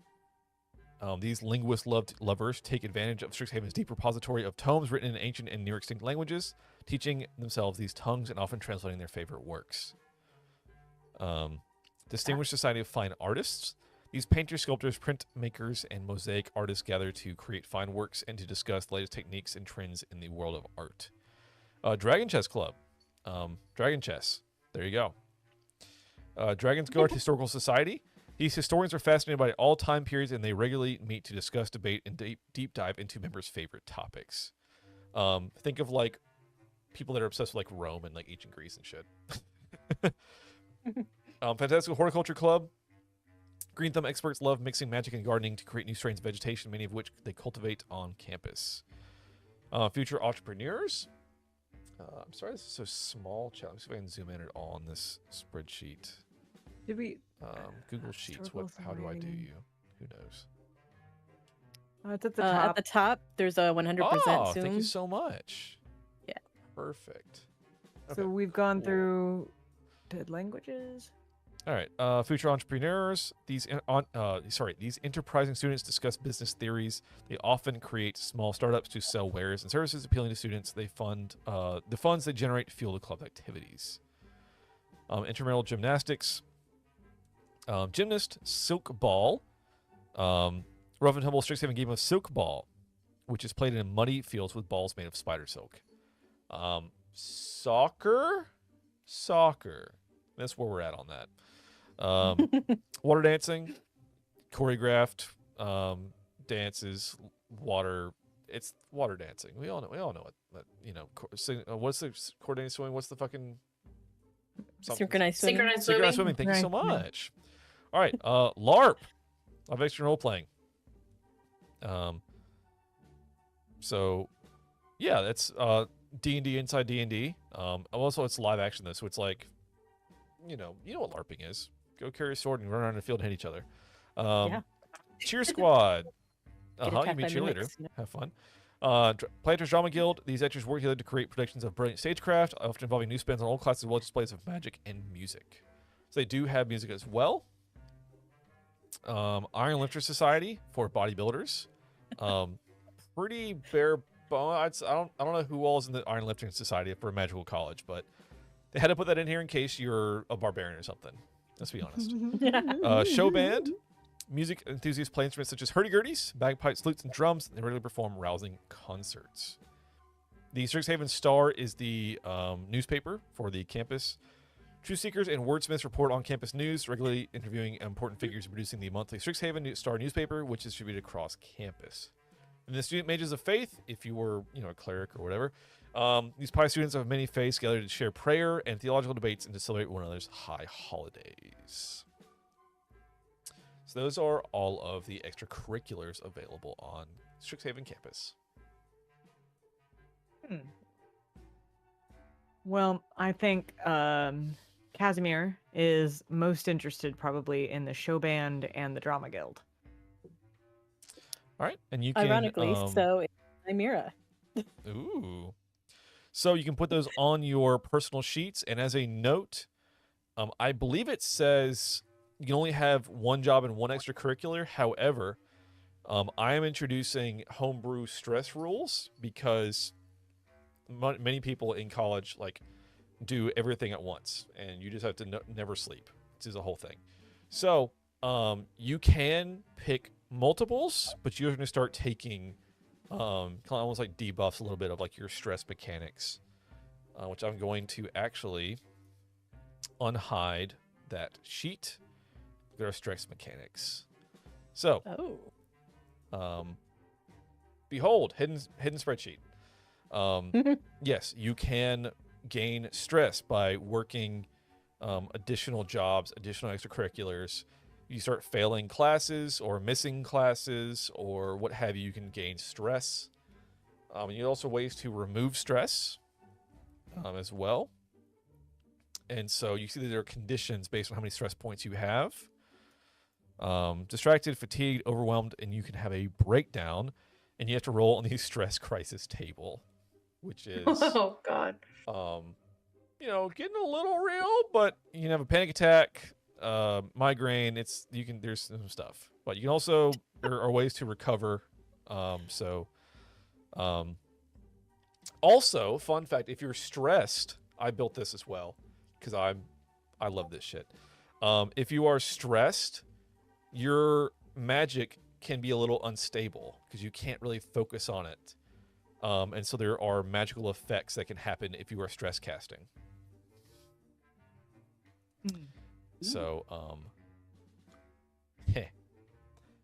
These lovers take advantage of Strixhaven's deep repository of tomes written in ancient and near extinct languages, teaching themselves these tongues and often translating their favorite works. Distinguished Society of Fine Artists. These painters, sculptors, printmakers, and mosaic artists gather to create fine works and to discuss the latest techniques and trends in the world of art. Dragon Chess Club. Dragon Chess. There you go. Dragon's Guard Historical Society. These historians are fascinated by all time periods, and they regularly meet to discuss, debate, and deep dive into members' favorite topics. Think of like people that are obsessed with like Rome and like ancient Greece and shit. Fantastical Horticulture Club. Green Thumb experts love mixing magic and gardening to create new strains of vegetation, many of which they cultivate on campus. Future entrepreneurs. I'm sorry this is so small, chat. Let me see if I can zoom in at all on this spreadsheet. Did we? Google Sheets. How do I do you? Who knows? It's at the At top. the top, there's a 100% Oh, Zoom. thank you so much. Yeah. Perfect. So we've gone through Dead Languages. All right. Future entrepreneurs. These enterprising students discuss business theories. They often create small startups to sell wares and services appealing to students. They fund the funds they generate fuel the club activities. Intramural gymnastics. Gymnast Silk Ball. Rough and tumble Strixhaven game of Silk Ball, which is played in muddy fields with balls made of spider silk. Soccer. That's where we're at on that. Water dancing, choreographed dances, water. It's water dancing. We all know what you know. What's the coordinated swimming? What's the fucking Synchronized swimming. synchronized swimming? Thank you so much. All right, LARP, live action role playing. So yeah, that's D&D inside D&D. Also it's live action though, so it's like, you know what LARPing is. Go carry a sword and run around the field and hit each other. Yeah. Cheer Squad. You attacked mean by cheerleader. mimics, you know? Have fun. Planters Drama Guild. These actors work together to create productions of brilliant stagecraft, often involving new spins on old classes as well as displays of magic and music. So they do have music as well. Iron Lifter Society for bodybuilders. Pretty bare bones. I don't know who all is in the Iron Lifting Society for a magical college, but they had to put that in here in case you're a barbarian or something. Let's be honest. Show band. Music enthusiasts play instruments such as hurdy-gurdies, bagpipes, flutes, and drums. And they regularly perform rousing concerts. The Strixhaven Star is the newspaper for the campus. Truth Seekers and Wordsmiths report on campus news, regularly interviewing important figures and producing the monthly Strixhaven Star newspaper, which is distributed across campus. And the Student Mages of Faith, if you were, a cleric or whatever, these pious students of many faiths gather to share prayer and theological debates and to celebrate one another's high holidays. So those are all of the extracurriculars available on Strixhaven campus. Well, I think Casimir is most interested probably in the show band and the drama guild. All right, and you can Ironically, so it's Chimera. Ooh. So you can put those on your personal sheets, and as a note, I believe it says you can only have one job and one extracurricular. However, I am introducing homebrew stress rules because many people in college do everything at once, and you just have to never sleep. This is a whole thing. So you can pick multiples, but you're going to start taking almost like debuffs a little bit of like your stress mechanics, which I'm going to actually unhide that sheet. There are stress mechanics. So, behold, hidden spreadsheet. Yes, you can gain stress by working additional jobs, additional extracurriculars. You start failing classes or missing classes or what have you, you can gain stress. And you also ways to remove stress as well. And so you see that there are conditions based on how many stress points you have. Distracted, fatigued, overwhelmed, and you can have a breakdown, and you have to roll on the stress crisis table, which is, Oh God. getting a little real. But you can have a panic attack, migraine. There's some stuff, but you can also there are ways to recover. Also, fun fact: if you're stressed, I built this as well because I love this shit. If you are stressed, your magic can be a little unstable because you can't really focus on it. And so there are magical effects that can happen if you are stress casting. So,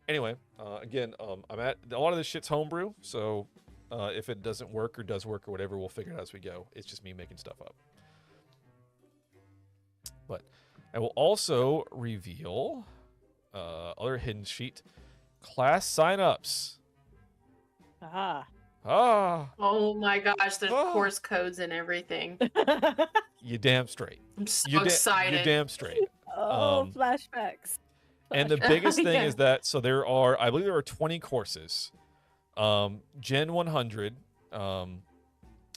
anyway, again, I'm at a lot of this shit's homebrew. So, if it doesn't work or does work or whatever, we'll figure it out as we go. It's just me making stuff up. But I will also reveal other hidden sheet class signups. Ah. Oh my gosh, there's Ah. course codes and everything. You damn straight. I'm so You're excited. damn straight. Oh, flashbacks. And the biggest thing is that, so I believe there are 20 courses. Gen 100,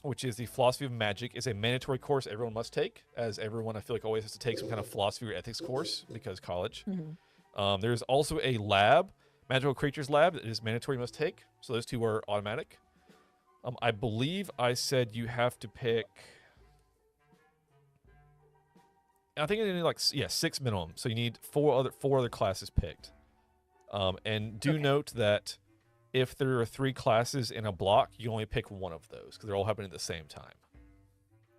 which is the Philosophy of Magic, is a mandatory course everyone must take, as everyone, I feel like, always has to take some kind of philosophy or ethics course because college. Mm-hmm. There's also a lab, Magical Creatures Lab, that is mandatory you must take. So those two are automatic. I believe I said you have to pick, I think you need 6 minimum. So you need four other classes picked. And do note that if there are 3 classes in a block, you only pick one of those because they're all happening at the same time.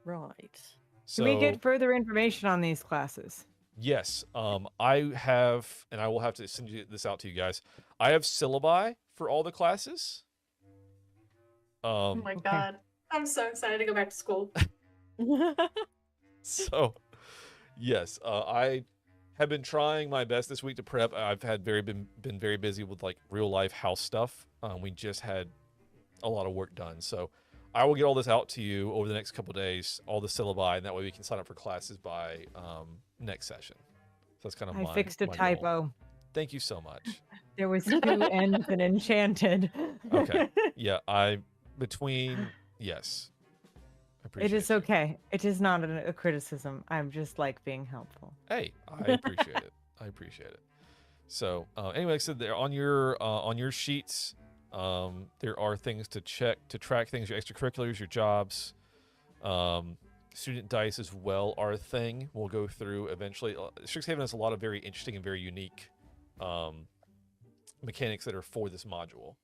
Right. So, Can we get further information on these classes? Yes. I have, and I will have to send this out to you guys. I have syllabi for all the classes. Oh my God. I'm so excited to go back to school. So, yes, I have been trying my best this week to prep. I've had been very busy with like real life house stuff. We just had a lot of work done, so I will get all this out to you over the next couple of days, all the syllabi, and that way we can sign up for classes by next session. So that's kind of I fixed a my goal. typo. Thank you so much. There was 2 N's in enchanted. Okay. Yeah, yes. I appreciate It is okay. It is not a criticism. I'm just like being helpful. Hey, I appreciate it. I appreciate it. So, anyway, like I said, there on your sheets, there are things to track things, your extracurriculars, your jobs, student dice as well are a thing. We'll go through eventually. Strixhaven has a lot of very interesting and very unique mechanics that are for this module.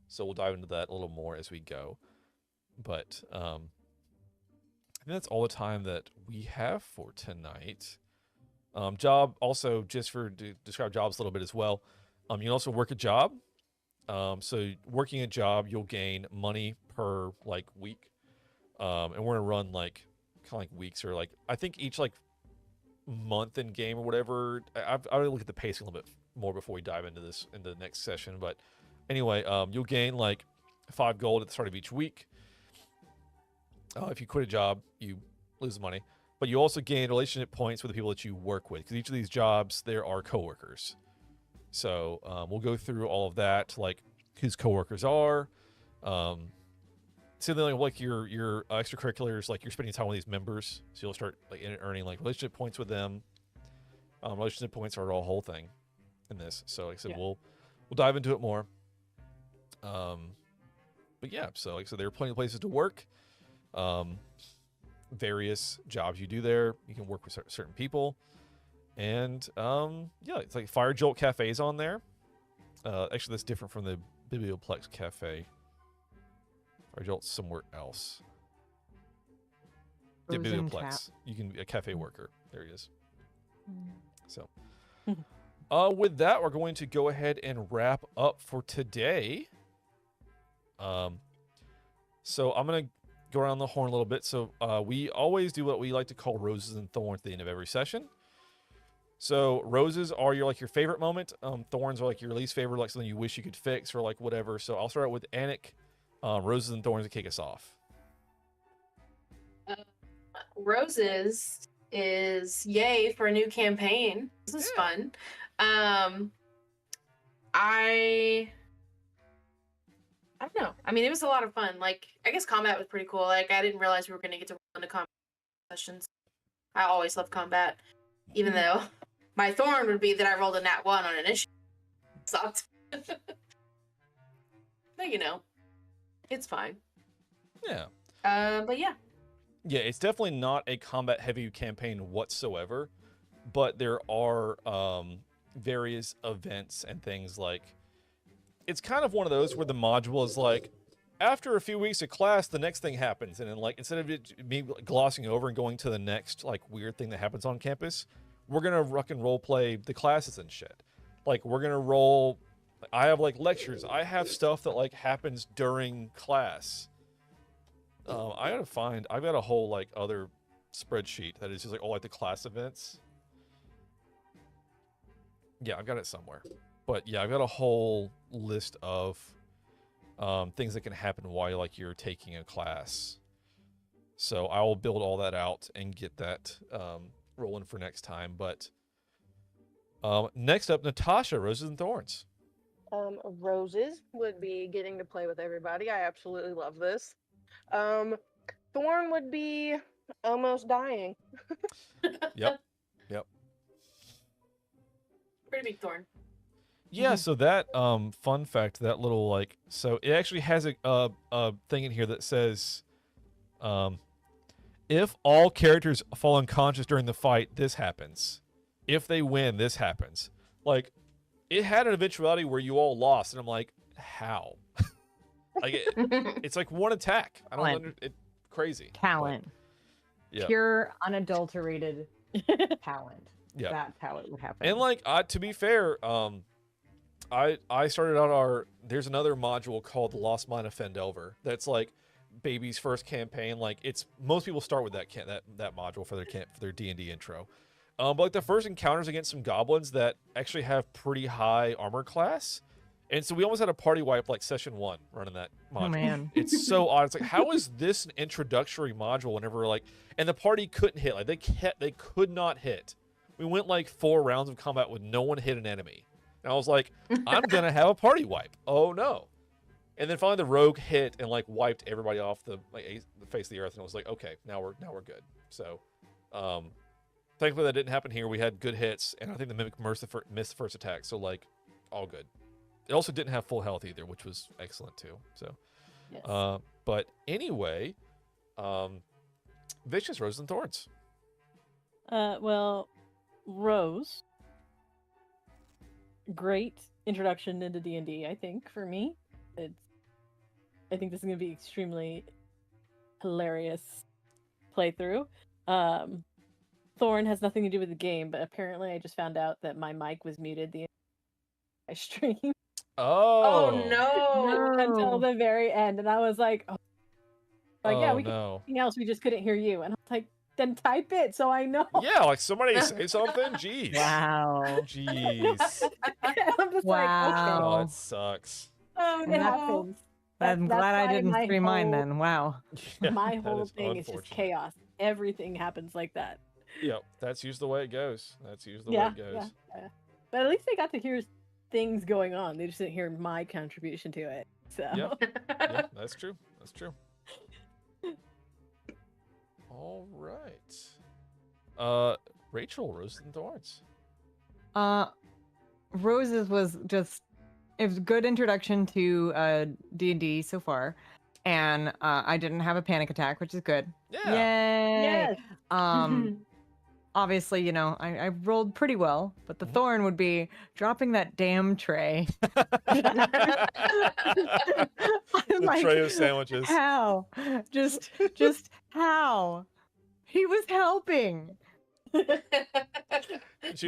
So we'll dive into that a little more as we go. But I think that's all the time that we have for tonight. Job, also, just to describe jobs a little bit as well. You can also work a job. So working a job, you'll gain money per week. And we're gonna run kind of like weeks, or I think each month in game or whatever. I'll look at the pacing a little bit more before we dive into the next session. But anyway, you'll gain 5 gold at the start of each week. If you quit a job, you lose money. But you also gain relationship points with the people that you work with, because each of these jobs, there are coworkers. So we'll go through all of that, whose coworkers are. Something like your extracurriculars, you're spending time with these members, so you'll start earning relationship points with them. Relationship points are a whole thing in this. So like I said, we'll dive into it more. But yeah, so like I said, there are plenty of places to work. Various jobs you do there, you can work with certain people, and it's like Fire Jolt Cafe's on there. Actually, that's different from the Biblioplex Cafe. Fire Jolt's somewhere else. Yeah, Biblioplex. You can be a cafe worker. There he is. So, with that, we're going to go ahead and wrap up for today. So I'm gonna go around the horn a little bit. So we always do what we like to call roses and thorns at the end of every session. So roses are your favorite moment. Thorns are your least favorite, something you wish you could fix or whatever. So I'll start out with Anik. Roses and thorns to kick us off. Roses is yay for a new campaign. This is fun. I don't know. I mean, it was a lot of fun. Like, I guess combat was pretty cool. Like, I didn't realize we were going to get to roll into combat sessions. I always love combat, even though my thorn would be that I rolled a nat 1 on initiative. Sucked. But, you know, it's fine. Yeah. But yeah. Yeah, it's definitely not a combat-heavy campaign whatsoever, but there are various events and things like... It's kind of one of those where the module is like, after a few weeks of class, the next thing happens. And then, like, instead of me glossing over and going to the next, like, weird thing that happens on campus, we're going to rock and role play the classes and shit. Like, we're going to roll... I have, like, lectures. I have stuff that, like, happens during class. I've got a whole, like, other spreadsheet that is just, like, all, like, the class events. Yeah, I've got it somewhere. But, yeah, I've got a whole list of things that can happen while, like, you're taking a class. So I will build all that out and get that rolling for next time. But next up, Natasha, Roses and Thorns. Roses would be getting to play with everybody. I absolutely love this. Thorn would be almost dying. Yep. Pretty big thorn. Yeah, so that fun fact, that little like, so it actually has a thing in here that says, if all characters fall unconscious during the fight, this happens. If they win, this happens. Like, it had an eventuality where you all lost, and I'm like, how? Like, it's like one attack. I don't it crazy. Talent. But, yeah. Pure, unadulterated talent. Yeah. That's how it would happen. And like, to be fair, I started out there's another module called The Lost Mine of Fendelver. That's like baby's first campaign. Like, it's most people start with that module for their D&D intro. But like the first encounters against some goblins that actually have pretty high armor class. And so we almost had a party wipe like session 1 running that module. Oh man. It's so odd. It's like, how is this an introductory module whenever like, and the party couldn't hit, like they could not hit. We went like 4 rounds of combat with no one hit an enemy. And I was like, I'm going to have a party wipe. Oh no. And then finally the rogue hit and like wiped everybody off the face of the earth. And I was like, okay, now we're good. So, thankfully that didn't happen here. We had good hits, and I think the Mimic missed the first attack. So like, all good. It also didn't have full health either, which was excellent too. So, Yes. but anyway, Vicious, Roses and Thorns. Well, Rose. Great introduction into D&D, I think, for me. I think this is going to be extremely hilarious playthrough. Thorn has nothing to do with the game, but apparently I just found out that my mic was muted the entire stream. Oh no. Until the very end, and I was like, yeah, we can no. anything else, we just couldn't hear you. And I was like, then type it so I know. Yeah, like somebody say something. Jeez. Wow. Jeez. I'm just Wow. Oh, it sucks. like, okay. It happens. I'm That's glad I why didn't my stream mine whole- then. Wow. Yeah, My that whole is thing is just unfortunate. chaos. Everything happens like that. Yep, that's usually the way it goes. That's usually the Yeah, way it goes. yeah. But at least they got to hear things going on. They just didn't hear my contribution to it. So Yep, that's true. That's true. All right. Rachel, Roses and Thorns. Roses was just it was a good introduction to D&D so far, and I didn't have a panic attack, which is good. Yeah. Yay! yes. Obviously, you know, I rolled pretty well, but the thorn would be dropping that damn tray. The Like, tray of sandwiches. How? Just how? He was helping. She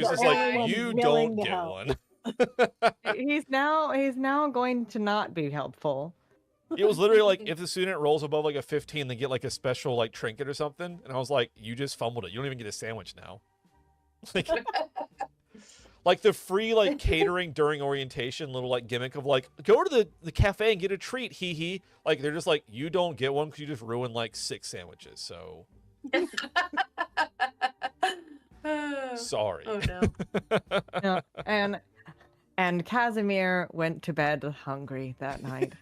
was just The like, only one you willing don't to get help." one. He's now going to not be helpful. It was literally like, if the student rolls above like a 15, they get like a special like trinket or something. And I was like, you just fumbled it. You don't even get a sandwich now. Like the free like catering during orientation little like gimmick of like, go to the cafe and get a treat, hee hee. Like they're just like, you don't get one because you just ruined like 6 sandwiches. So Sorry. Oh no. Yeah, and Casimir went to bed hungry that night.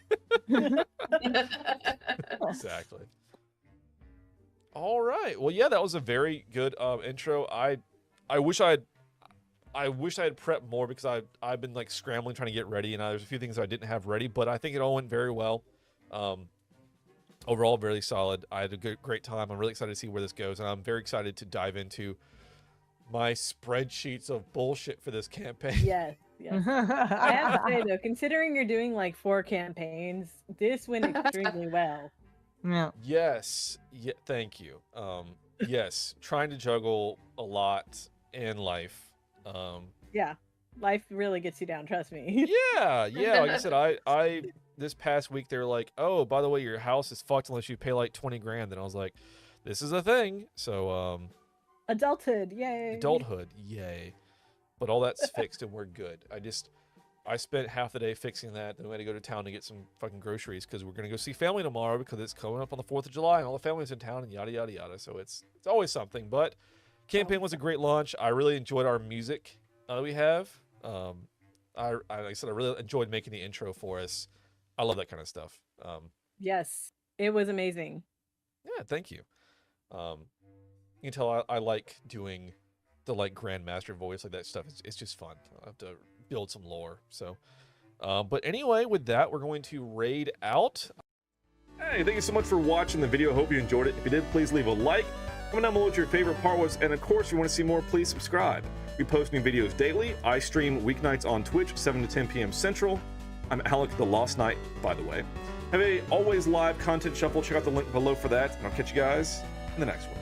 Exactly. All right. Well, yeah, that was a very good intro. I wish I had prepped more because I've been like scrambling trying to get ready, and there's a few things I didn't have ready, but I think it all went very well. Overall, very solid. I had a great time. I'm really excited to see where this goes, and I'm very excited to dive into my spreadsheets of bullshit for this campaign. Yes, yes. I have to say though, considering you're doing like 4 campaigns, this went extremely well. Yeah. Yes. Yeah. Thank you. Yes. Trying to juggle a lot in life. Yeah, life really gets you down. Trust me. Yeah. Yeah. Like I said, I this past week they were like, oh, by the way, your house is fucked unless you pay like 20 grand. And I was like, this is a thing. So Adulthood, yay! adulthood, yay. But all that's fixed and we're good. I spent half the day fixing that. Then we had to go to town to get some fucking groceries because we're gonna go see family tomorrow because it's coming up on the 4th of July and all the family's in town and yada yada yada. So it's always something. But campaign was a great launch. I really enjoyed our music that we have. Like I said, I really enjoyed making the intro for us. I love that kind of stuff. Yes, it was amazing. Yeah, thank you. You can tell I like doing the like Grandmaster voice, like that stuff. It's just fun. I have to build some lore. So, but anyway, with that, we're going to raid out. Hey, thank you so much for watching the video. Hope you enjoyed it. If you did, please leave a like. Comment down below what your favorite part was, and of course, if you want to see more, please subscribe. We post new videos daily. I stream weeknights on Twitch, 7 to 10 p.m. Central. I'm Alec the Lost Knight, by the way. Have a always live content shuffle. Check out the link below for that, and I'll catch you guys in the next one.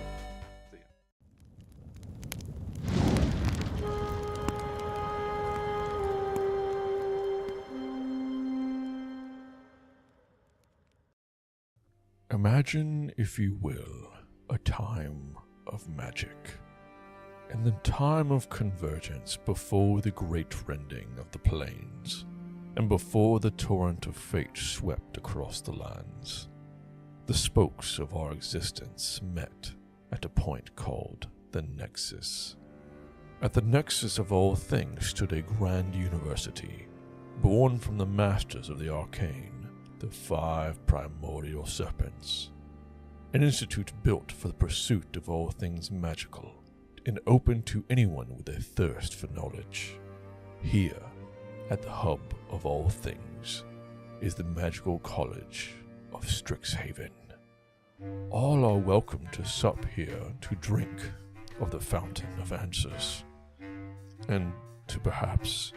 Imagine, if you will, a time of magic. In the time of convergence before the great rending of the plains, and before the torrent of fate swept across the lands, the spokes of our existence met at a point called the Nexus. At the nexus of all things stood a grand university, born from the masters of the arcane, the 5 primordial serpents. An institute built for the pursuit of all things magical, and open to anyone with a thirst for knowledge. Here, at the hub of all things, is the magical college of Strixhaven. All are welcome to sup here to drink of the fountain of answers, and to perhaps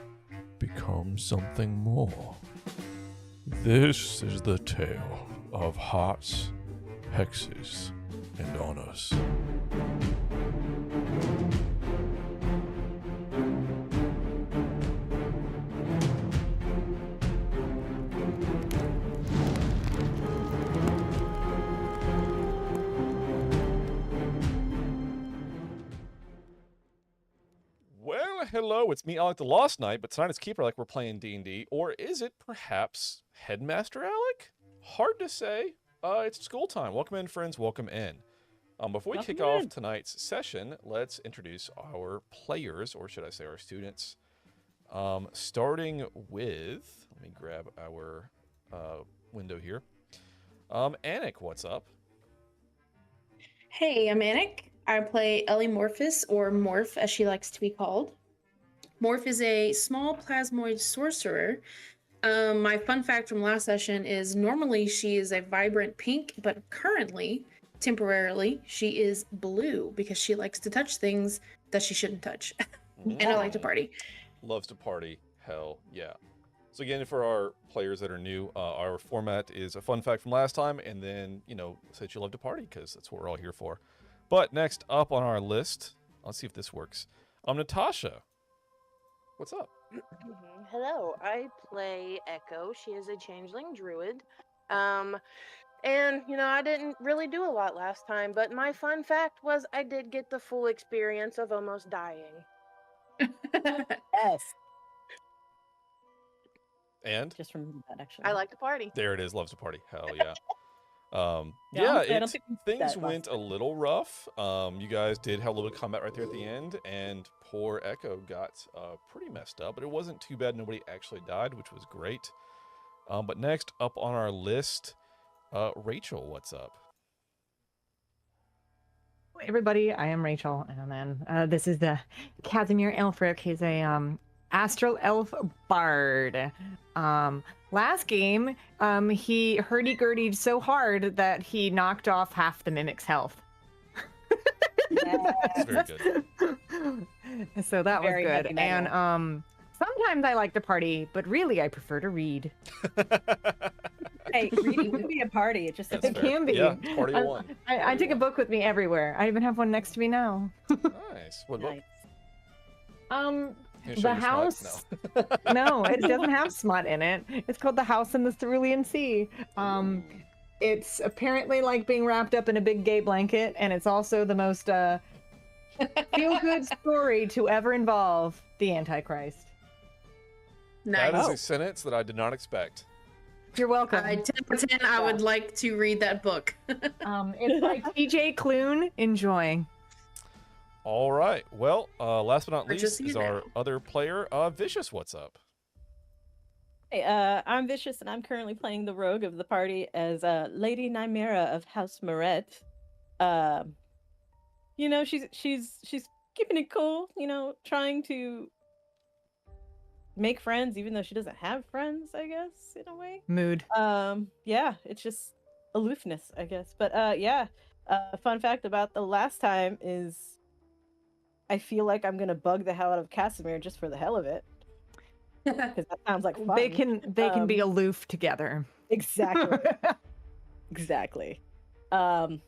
become something more. This is the tale of hearts, hexes, and honors. Well, hello, it's me, Alec the Lost Knight, but tonight it's Keeper like we're playing D&D, or is it perhaps Headmaster Alec? Hard to say. It's school time. Welcome in, friends, welcome in. Before we kick off tonight's session, let's introduce our players, or should I say our students. Starting with, let me grab our window here. Anik, what's up? Hey, I'm Anik. I play Ellie Morphus, or Morph as she likes to be called. Morph is a small plasmoid sorcerer. My fun fact from last session is normally she is a vibrant pink, but currently, temporarily, she is blue because she likes to touch things that she shouldn't touch. And I like to party. Loves to party. Hell yeah. So again, for our players that are new, our format is a fun fact from last time, and then, you know, say that you love to party, because that's what we're all here for. But next up on our list, let's see if this works. Natasha. What's up? Hello, I play Echo. She is a changeling druid. And, you know, I didn't really do a lot last time, but my fun fact was I did get the full experience of almost dying. Yes. And? Just remember that, actually. I like to party. There it is. Loves to party. Hell yeah. Yeah, honestly, I don't think we did things that went last a little rough. You guys did have a little bit of combat right there at the end, and poor Echo got pretty messed up, but it wasn't too bad. Nobody actually died, which was great. But next up on our list, Rachel, what's up? Hey, everybody, I am Rachel, and then this is the Casimir Elfric. He's a astral elf bard. Last game, he hurdy-gurdied so hard that he knocked off half the mimic's health. That's very good. So that was Very good. heavy metal. And sometimes I like to party, but really I prefer to read. Hey, reading can be a party. It just That's It fair. can be. Yeah, party of one. I take a book with me everywhere. I even have one next to me now. Nice. What book? Nice. Can you show The your smut? house. No. No, it doesn't have smut in it. It's called The House in the Cerulean Sea. It's apparently like being wrapped up in a big gay blanket, and it's also the most feel-good story to ever involve the Antichrist. That Nice. is a sentence that I did not expect. You're welcome. 10 for 10, I would like to read that book. It's by T.J. Clune. Enjoy. All right. Well, last but not Or just least is you our now. other player, Vicious. What's up? Hey, I'm Vicious, and I'm currently playing the rogue of the party as Lady Nymera of House Moret. You know, she's keeping it cool. You know, trying to make friends, even though she doesn't have friends. I guess in a way. Mood. Yeah, it's just aloofness, I guess. But yeah, fun fact about the last time is, I feel like I'm gonna bug the hell out of Casimir just for the hell of it. Because that sounds like fun. They can be aloof together. Exactly. Exactly. And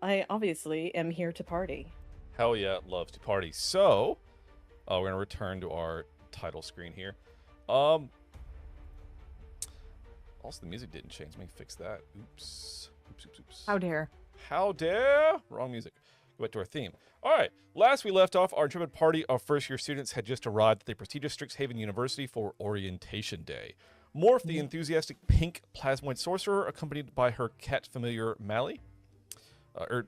I obviously am here to party. Hell yeah, loves to party. So, we're gonna return to our title screen here. Also, the music didn't change. Let me fix that. Oops. How dare. How dare? Wrong music. Go back to our theme. All right. Last we left off, our intrepid party of first-year students had just arrived at the prestigious Strixhaven University for Orientation Day. Morph, the enthusiastic pink plasmoid sorcerer, accompanied by her cat familiar Mally. Or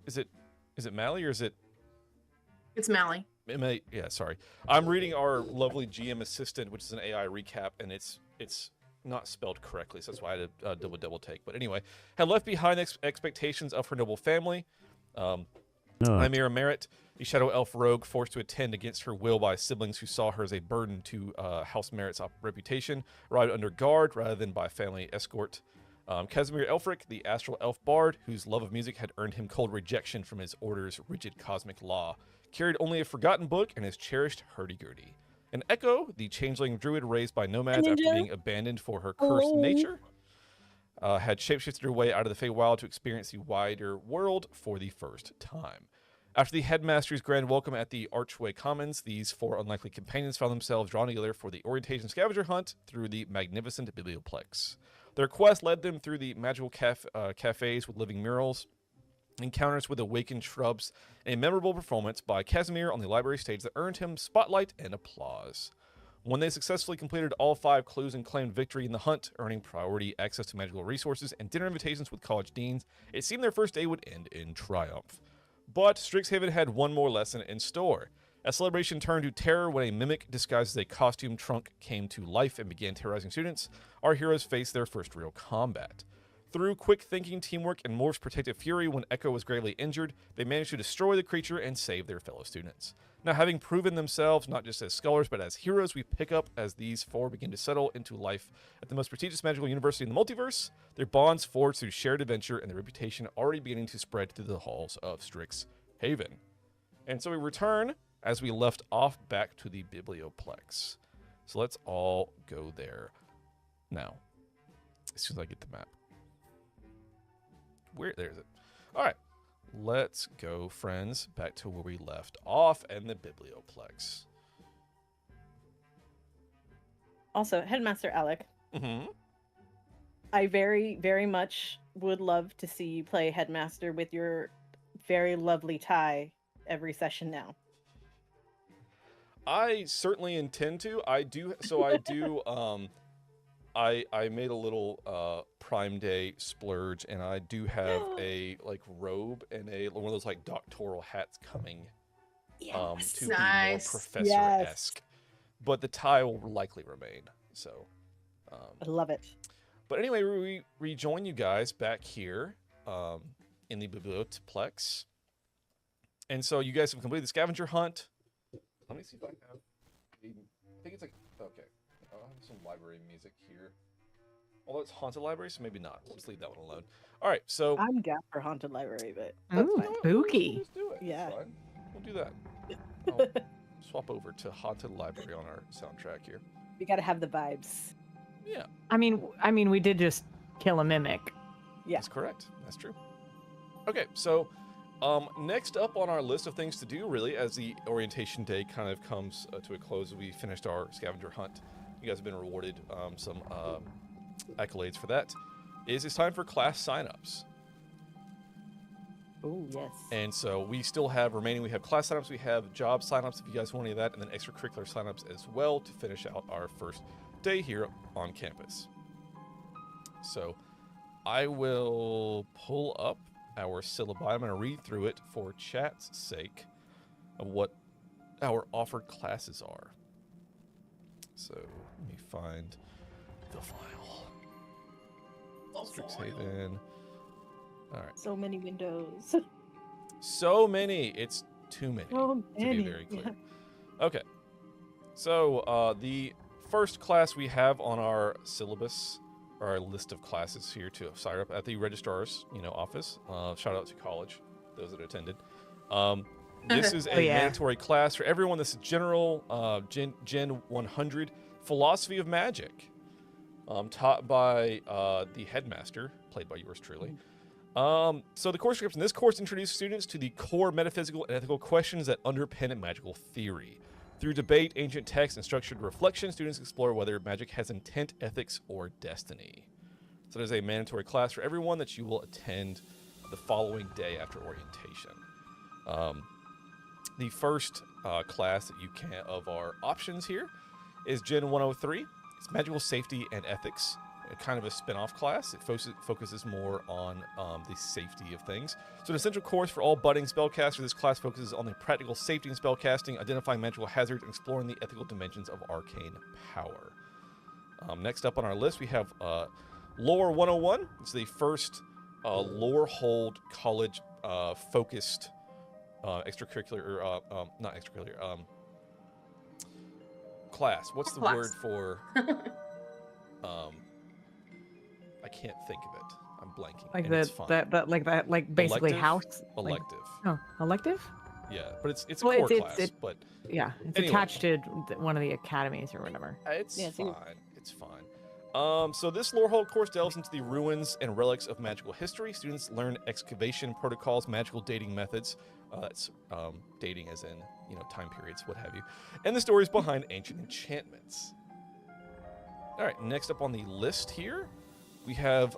is it Mally or is it? It's Mally. Yeah, sorry. I'm reading our lovely GM assistant, which is an AI recap, and it's not spelled correctly, so that's why I had to double take. But anyway, had left behind expectations of her noble family. Nymera Merritt, the Shadow Elf rogue forced to attend against her will by siblings who saw her as a burden to House Merritt's reputation, arrived under guard rather than by family escort. Casimir Elfric, the Astral Elf Bard, whose love of music had earned him cold rejection from his order's rigid cosmic law, carried only a forgotten book and his cherished hurdy-gurdy. And Echo, the changeling druid raised by nomads after being abandoned for her cursed nature, had shapeshifted her way out of the Feywild to experience the wider world for the first time. After the headmaster's grand welcome at the Archway Commons, these four unlikely companions found themselves drawn together for the orientation scavenger hunt through the magnificent Biblioplex. Their quest led them through the magical cafes with living murals, encounters with awakened shrubs, and a memorable performance by Casimir on the library stage that earned him spotlight and applause. When they successfully completed all 5 clues and claimed victory in the hunt, earning priority access to magical resources and dinner invitations with college deans, it seemed their first day would end in triumph. But Strixhaven had one more lesson in store. As celebration turned to terror when a mimic disguised as a costume trunk came to life and began terrorizing students, our heroes faced their first real combat. Through quick thinking, teamwork, and Morph's protective fury when Echo was gravely injured, they managed to destroy the creature and save their fellow students. Now, having proven themselves not just as scholars but as heroes, we pick up as these 4 begin to settle into life at the most prestigious magical university in the multiverse, their bonds forged through shared adventure and their reputation already beginning to spread through the halls of Strixhaven. And so we return, as we left off, back to the Biblioplex. So let's all go there now, as soon as I get the map. There's it. All right. Let's go, friends, back to where we left off and the Biblioplex. Also, Headmaster Alec, Mm-hmm. I very, very much would love to see you play Headmaster with your very lovely tie every session now. I certainly intend to. I do. I made a little Prime Day splurge, and I do have a like robe and one of those like doctoral hats coming. To be more Nice. professor-esque, but the tie will likely remain. So, I love it. but anyway, we rejoin you guys back here in the biblioteplex, and so you guys have completed the scavenger hunt. Let me see if I have. I think it's like okay. I'll have some library music here. Although it's haunted library, so maybe not. We'll just leave that one alone. All right, so I'm down for haunted library, but Ooh, you know what? spooky. We'll just do it. Yeah. It's fine. We'll do that. I'll swap over to haunted library on our soundtrack here. we gotta have the vibes. Yeah, I mean, we did just kill a mimic. Yeah. that's correct. That's true. Okay, so next up on our list of things to do, really, as the orientation day kind of comes to a close, we finished our scavenger hunt. You guys have been rewarded some accolades for that. It's time for class signups. Oh yes. And so we still have remaining, we have class signups, we have job signups if you guys want any of that, and then extracurricular signups as well to finish out our first day here on campus. So I will pull up our syllabi. I'm going to read through it for chat's sake of what our offered classes are. So let me find the file. Strixhaven. All right. So many windows. So many. It's too many, So to be many, very clear. yeah. Okay. So the first class we have on our syllabus, or our list of classes here to sign up at the registrar's, office. Shout out to college, those that attended. This is a yeah. mandatory class for everyone. This is general Gen 100 philosophy of magic, taught by the headmaster, played by yours truly. So the course description: this course introduces students to the core metaphysical and ethical questions that underpin magical theory. Through debate, ancient texts, and structured reflection, students explore whether magic has intent, ethics, or destiny. So there's a mandatory class for everyone that you will attend the following day after orientation. The first class that you can of our options here is Gen 103. It's magical safety and ethics, kind of a spin-off class. It focuses more on the safety of things. So an essential course for all budding spellcasters, this class focuses on the practical safety in spellcasting, identifying magical hazards, and exploring the ethical dimensions of arcane power. Next up on our list, we have Lore 101. It's the first lore hold college focused extracurricular, or not extracurricular, class. What's the word for... I can't think of it. I'm blanking. Like and it's fine. like basically Elective? house. Elective. Oh, elective? Yeah, but it's a Well, core it's- class. But Yeah, it's Anyway. attached to one of the academies or whatever. it's Yeah, fine. so- It's fine. So this lore hold course delves into the ruins and relics of magical history. Students learn excavation protocols, magical dating methods. That's dating as in time periods, what have you, and the stories behind ancient enchantments. All right, next up on the list here, we have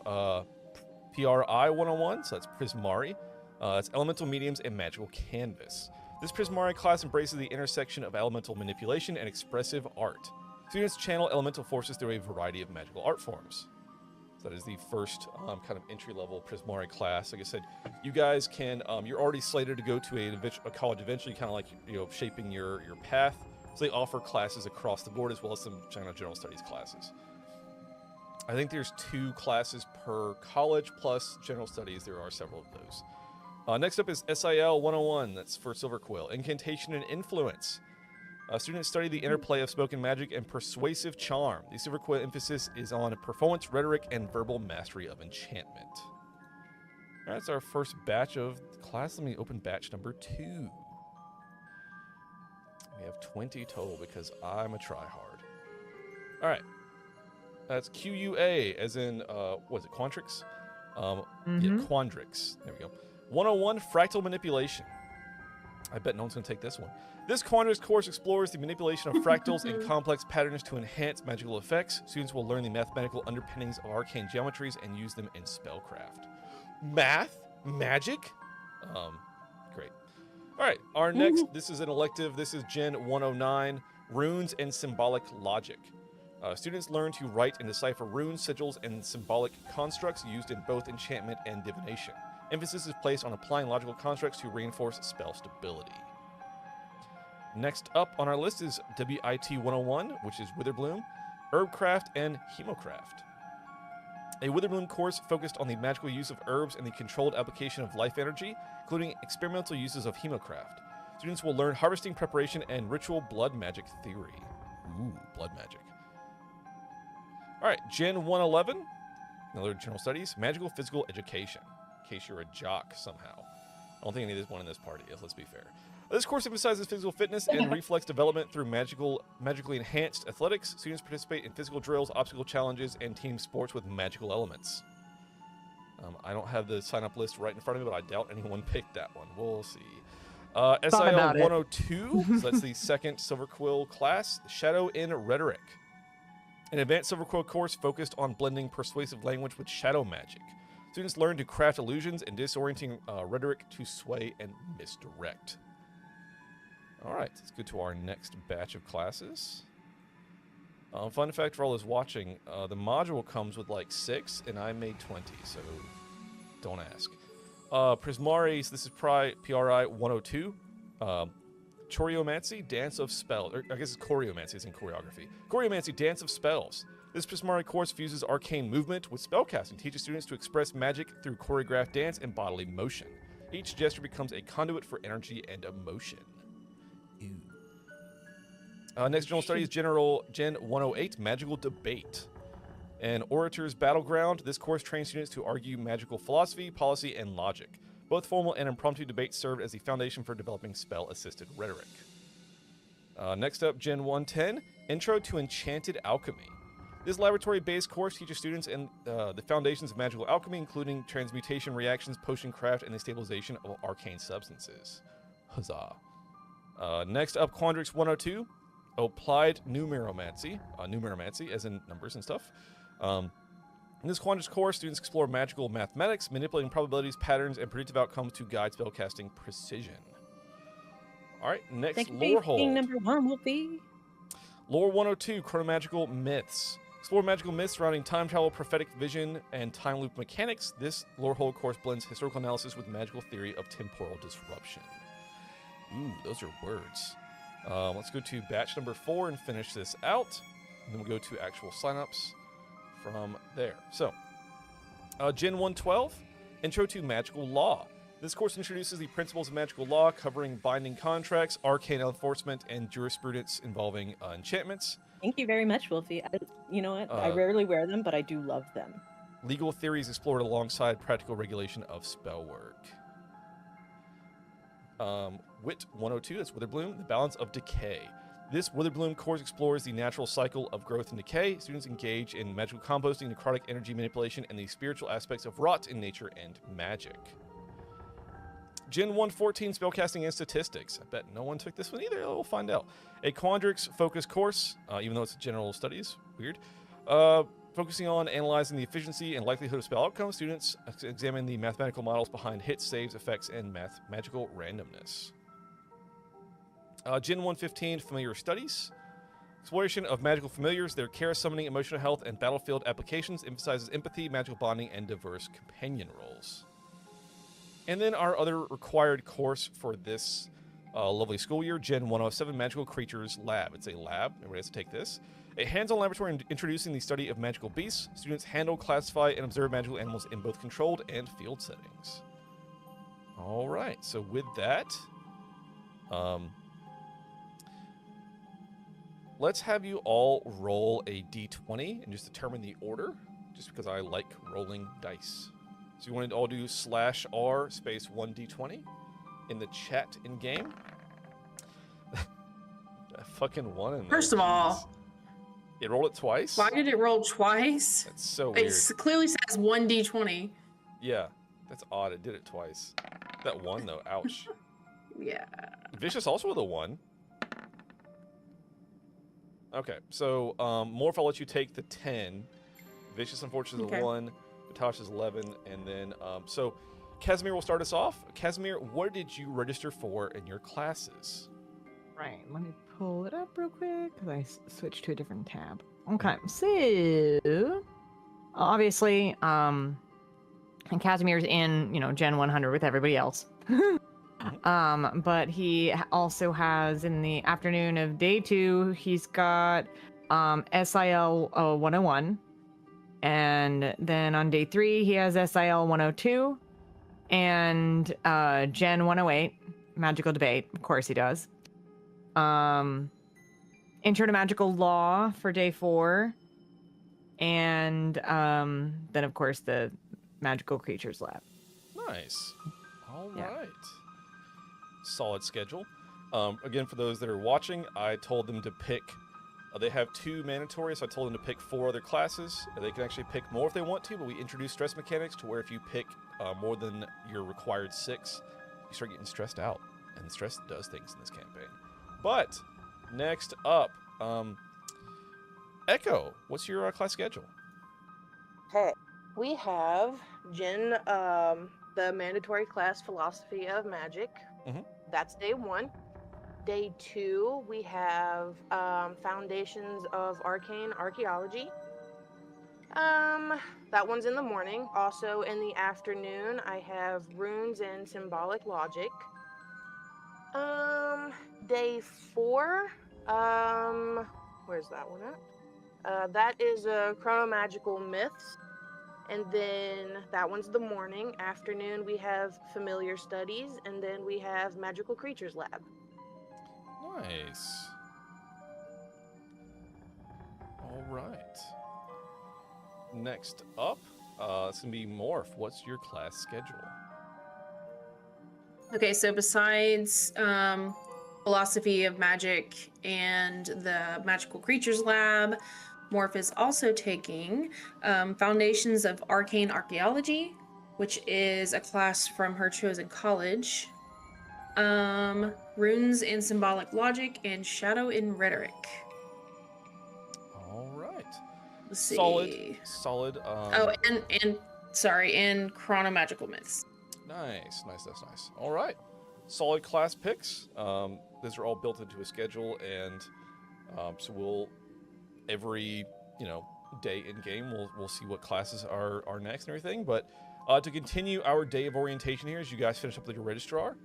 PRI 101, so that's Prismari. It's Elemental Mediums and Magical Canvas. This Prismari class embraces the intersection of elemental manipulation and expressive art. Students channel elemental forces through a variety of magical art forms. So that is the first kind of entry-level Prismari class. Like I said, you guys can, you're already slated to go to a college eventually, kind of like, shaping your path. So they offer classes across the board as well as some general studies classes. I think there's 2 classes per college plus general studies. There are several of those. Next up is SIL 101. That's for Silver Quill. Incantation and Influence. Students study the interplay of spoken magic and persuasive charm. The Silver Quill emphasis is on performance, rhetoric, and verbal mastery of enchantment. That's our first batch of the class. Let me open batch number 2. We have 20 total because I'm a tryhard. All right. That's QUA, as in, what is it, Quandrix? Yeah, Quandrix. There we go. 101, Fractal Manipulation. I bet no one's going to take this one. This Quandrix course explores the manipulation of fractals and complex patterns to enhance magical effects. Students will learn the mathematical underpinnings of arcane geometries and use them in spellcraft. Math? Magic? Great. All right, our next, this is an elective. This is Gen 109, Runes and Symbolic Logic. Students learn to write and decipher runes, sigils, and symbolic constructs used in both enchantment and divination. Emphasis is placed on applying logical constructs to reinforce spell stability. Next up on our list is WIT 101, which is Witherbloom, Herbcraft, and Hemocraft. A Witherbloom course focused on the magical use of herbs and the controlled application of life energy, including experimental uses of Hemocraft. Students will learn harvesting preparation and ritual blood magic theory. Ooh, blood magic. All right, Gen 111, another general studies, magical physical education, in case you're a jock somehow. I don't think any of this one in this party is, let's be fair. This course emphasizes physical fitness and reflex development through magically enhanced athletics. Students participate in physical drills, obstacle challenges, and team sports with magical elements. I don't have the sign-up list right in front of me, but I doubt anyone picked that one. We'll see. SIL 102, so that's the second Silver Quill class, Shadow in Rhetoric. An advanced Silver Quill course focused on blending persuasive language with shadow magic. Students learn to craft illusions and disorienting rhetoric to sway and misdirect. All right, let's go to our next batch of classes. Fun fact for all those watching, the module comes with like 6, and I made 20, so don't ask. Prismaris, this is PRI 102. Choriomancy, Dance of Spells. Or I guess it's Choreomancy, it's in choreography. Choreomancy, Dance of Spells. This Prismari course fuses arcane movement with spellcasting, teaches students to express magic through choreographed dance and bodily motion. Each gesture becomes a conduit for energy and emotion. Next general studies, Gen 108, Magical Debate. An orator's battleground, this course trains students to argue magical philosophy, policy, and logic. Both formal and impromptu debates serve as the foundation for developing spell-assisted rhetoric. Next up, Gen 110, Intro to Enchanted Alchemy. This laboratory-based course teaches students the foundations of magical alchemy, including transmutation reactions, potion craft, and the stabilization of arcane substances. Huzzah. Next up, Quandrix 102, Applied Numeromancy. Numeromancy, as in numbers and stuff. In this Quandrix course, students explore magical mathematics, manipulating probabilities, patterns, and predictive outcomes to guide spellcasting precision. All right, next, Lore Hold. Number 1 will be Lore 102, Chronomagical Myths. Explore magical myths surrounding time travel, prophetic vision, and time loop mechanics. This Lore Hold course blends historical analysis with magical theory of temporal disruption. Ooh, those are words. Let's go to batch number 4 and finish this out. And then we'll go to actual signups from there. So, Gen 112, Intro to Magical Law. This course introduces the principles of magical law, covering binding contracts, arcane enforcement, and jurisprudence involving enchantments. Thank you very much, Wolfie. You know what? I rarely wear them, but I do love them. Legal theories explored alongside practical regulation of spell work. Wit 102, that's Witherbloom, the balance of decay. This Witherbloom course explores the natural cycle of growth and decay. Students engage in magical composting, necrotic energy manipulation, and the spiritual aspects of rot in nature and magic. Gen 114, Spellcasting and Statistics. I bet no one took this one either. We'll find out. A Quandrix-focused course, even though it's general studies. Weird. Focusing on analyzing the efficiency and likelihood of spell outcomes, students examine the mathematical models behind hits, saves, effects, and magical randomness. Gen 115, Familiar Studies. Exploration of magical familiars, their care, summoning, emotional health, and battlefield applications, emphasizes empathy, magical bonding, and diverse companion roles. And then our other required course for this lovely school year, Gen 107, Magical Creatures Lab. It's a lab. Everybody has to take this. A hands-on laboratory introducing the study of magical beasts. Students handle, classify, and observe magical animals in both controlled and field settings. All right. So with that, let's have you all roll a d20 and just determine the order, just because I like rolling dice. So you want to all do /R space 1d20 in the chat in-game. I fucking won in there. First of all, it rolled it twice? why did it roll twice? That's so weird. It clearly says 1d20. Yeah, that's odd. It did it twice. That one, though, ouch. Yeah. Vicious also with a 1. Okay, so Morph, I'll let you take the 10. Vicious, unfortunately, is a 1. Natasha's 11. And then, so Casimir will start us off. Casimir, what did you register for in your classes? Right, let me pull it up real quick because I switched to a different tab. Okay, so obviously, and Casimir's in, Gen 100 with everybody else. But he also has in the afternoon of day 2, he's got SIL 101, and then on day 3 he has SIL 102 and Gen 108, magical debate. Of course he does. Intro to magical law for day 4, and then of course the magical creatures lab. Nice. All Yeah. right. Solid schedule. Again, for those that are watching, I told them to pick. They have 2 mandatory, so I told them to pick 4 other classes. They can actually pick more if they want to, but we introduced stress mechanics to where if you pick more than your required 6, you start getting stressed out, and stress does things in this campaign. But next up, Echo, what's your class schedule? Okay, we have the mandatory class Philosophy of Magic. Mhm. That's day 1. Day 2, we have Foundations of Arcane Archaeology. That one's in the morning. Also in the afternoon, I have Runes and Symbolic Logic. Day 4, where's that one at? That is Chronomagical Myths. And then that one's the morning. Afternoon, we have Familiar Studies, and then we have Magical Creatures Lab. Nice. All right. Next up, it's going to be Morph. What's your class schedule? Okay, so besides Philosophy of Magic and the Magical Creatures Lab, Morph is also taking Foundations of Arcane Archaeology, which is a class from her chosen college, Runes and Symbolic Logic, and Shadow in Rhetoric. All right. Let's see. Solid. Oh, and Chronomagical Myths. Nice. All right. Solid class picks. Those are all built into a schedule, and so we'll every day in game we'll see what classes are next and everything. But to continue our day of orientation here, as you guys finish up with your registrar,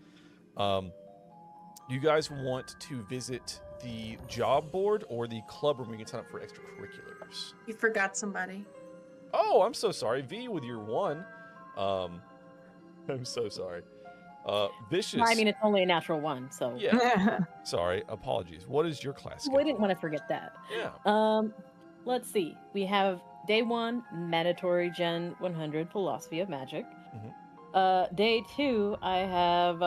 you guys want to visit the job board or the club room where you can sign up for extracurriculars. You forgot somebody. Oh, I'm so sorry. V with your 1. I'm so sorry. Vicious. I mean, it's only a natural 1, so. Yeah. Sorry. Apologies. What is your class schedule? We didn't want to forget that. Yeah. Let's see. We have day 1, mandatory Gen 100 Philosophy of Magic. Day 2, I have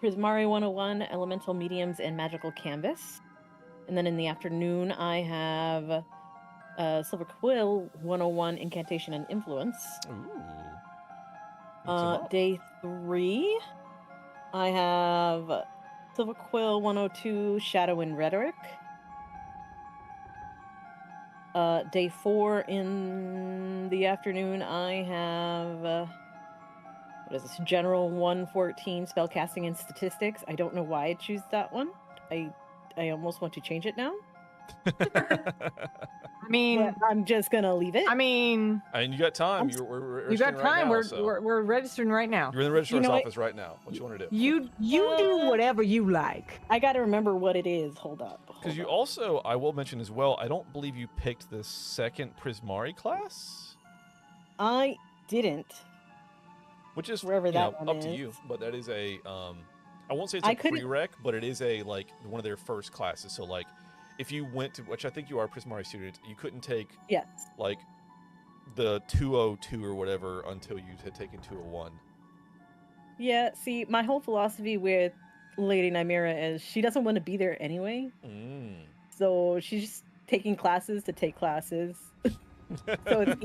Prismari 101 Elemental Mediums and Magical Canvas. And then in the afternoon, I have Silver Quill 101 Incantation and Influence. Ooh. Day 3, I have Silver Quill 102 Shadow in Rhetoric. Day 4 in the afternoon, I have what is this? General 114 Spellcasting and Statistics. I don't know why I choose that one. I almost want to change it now. I mean, But I'm just gonna leave it. I mean, you got time. you got time. Right now, We're registering right now. You're in the registrar's You know what? office right now. What you want to do? You do whatever you like. I gotta remember what it is. Hold up. Because you also, I will mention as well, I don't believe you picked the second Prismari class, I didn't. which is Wherever that up one to you. is. But that is a, I won't say it's I a couldn't- prereq, but it is a one of their first classes. So like, if you went to, which I think you are a Prismari student, you couldn't take Yes. like the 202 or whatever until you had taken 201. Yeah. See, my whole philosophy with Lady Nymeria is she doesn't want to be there anyway, so she's just taking classes to take classes. So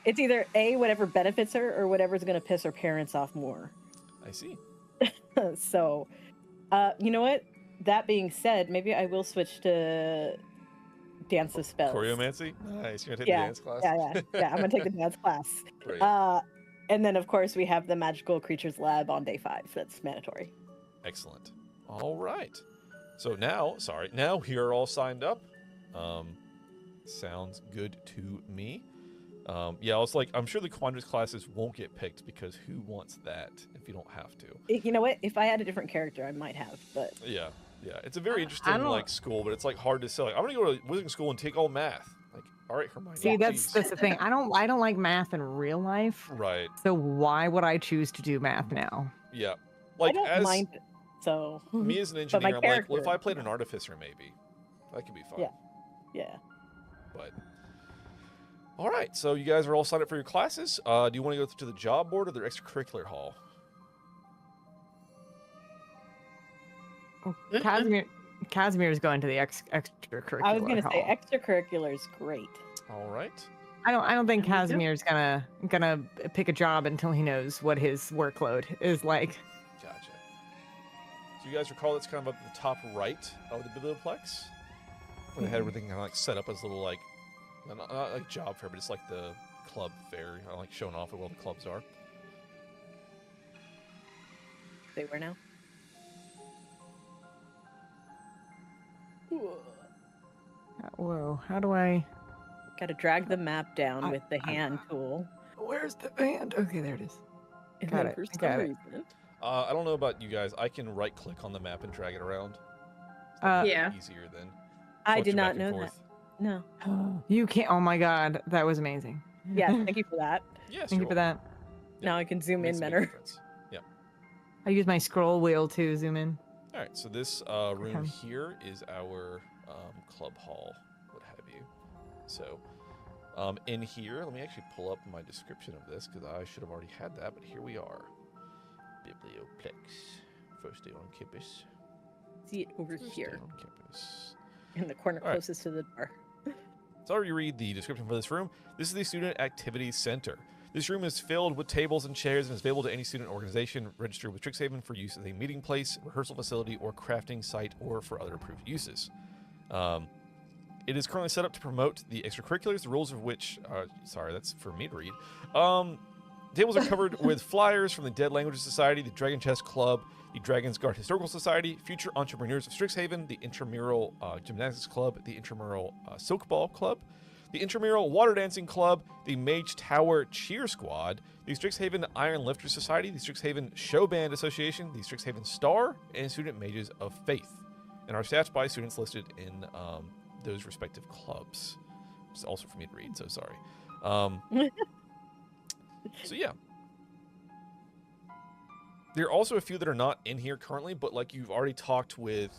it's either A, whatever benefits her, or whatever's gonna piss her parents off more. I see. So, you know what? That being said, maybe I will switch to Dance of Spells. Choreomancy? Nice. You're going to take Yeah, the dance class? yeah. I'm gonna take the dance class. Brilliant. And then of course we have the Magical Creatures Lab on day 5. That's mandatory. Excellent. All right. So now, now you're all signed up. Sounds good to me. Yeah, I was like, I'm sure the Quandrix classes won't get picked because who wants that if you don't have to? You know what? If I had a different character, I might have, but Yeah, it's a very I interesting don't- like school, but it's like hard to sell. Like, I'm gonna go to wizarding school and take all math. Like, all right, Hermione. See, geez. that's the thing. I don't like math in real life. Right. So why would I choose to do math now? Yeah. I Like don't as mind it. So me as an But my engineer, I'm like, well, if character, I played an artificer, maybe that could be fun. Yeah. yeah. But all right, so you guys are all signed up for your classes. Do you want to go to the job board or the extracurricular hall? Casimir's going to the extracurricular. I was gonna say hall. extracurricular is great. All right. I don't think Me too. Casimir's gonna pick a job until he knows what his workload is like. Gotcha. So you guys recall that's kind of up at the top right of the biblioplex, where they had everything kind of like set up as a little like, not like job fair, but it's like the club fair, you know, like showing off where all the clubs are. They were now. Whoa, how do I? Got to drag the map down with the I- hand tool. Where's the band? Okay, there it is. And Got then it, for I some got it. reason, I don't know about you guys. I can right click on the map and drag it around. It's Yeah. easier than. I flipping did not back and know that. forth. No. You can't. Oh my god, that was amazing. Yes, thank you for that. Yes. Thank you for that. Now I can zoom in better. I use my scroll wheel to zoom in. All right, so this room Okay. here is our club hall, what have you. So in here, let me actually pull up my description of this because I should have already had that, but here we are. Biblioplex. First day on campus. See it over First here day on campus. in the corner All right. closest to the door. So I'll reread the description for this room. This is the Student Activities Center. This room is filled with tables and chairs and is available to any student organization registered with Strixhaven for use as a meeting place, rehearsal facility, or crafting site, or for other approved uses. It is currently set up to promote the extracurriculars, the rules of which, sorry, that's for me to read. Tables are covered with flyers from the Dead Languages Society, the Dragon Chess Club, the Dragon's Guard Historical Society, Future Entrepreneurs of Strixhaven, the Intramural Gymnastics Club, the Intramural Silk Ball Club, the Intramural Water Dancing Club, the Mage Tower Cheer Squad, the Strixhaven Iron Lifter Society, the Strixhaven Show Band Association, the Strixhaven Star, and Student Mages of Faith, and are staffed by students listed in those respective clubs. It's also for me to read, so sorry. So yeah. There are also a few that are not in here currently, but like you've already talked with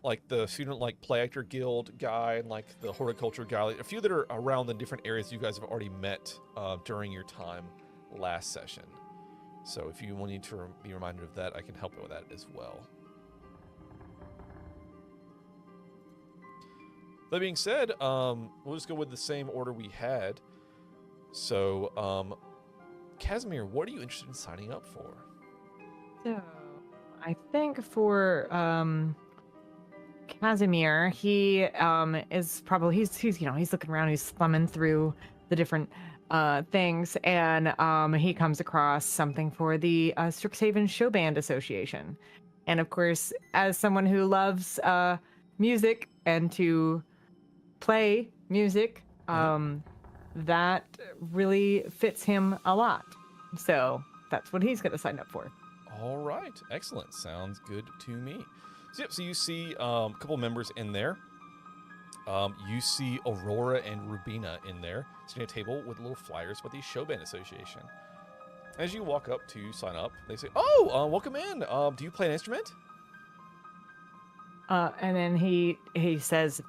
like the student like play actor guild guy and like the horticulture guy, like, a few that are around in different areas you guys have already met during your time last session. So if you need to be reminded of that, I can help you with that as well. That being said, we'll just go with the same order we had. So, Casimir, what are you interested in signing up for? So, I think for Casimir, he is probably he's looking around, he's thumbing through the different things, and he comes across something for the Strixhaven Show Band Association, and of course, as someone who loves music and to play music, that really fits him a lot. So that's what he's going to sign up for. All right, excellent. Sounds good to me. So, yep, so you see a couple members in there. You see Aurora and Rubina in there, sitting at a table with little flyers with the Show Band Association. As you walk up to sign up, they say, "Oh, welcome in. Do you play an instrument?" And then he says,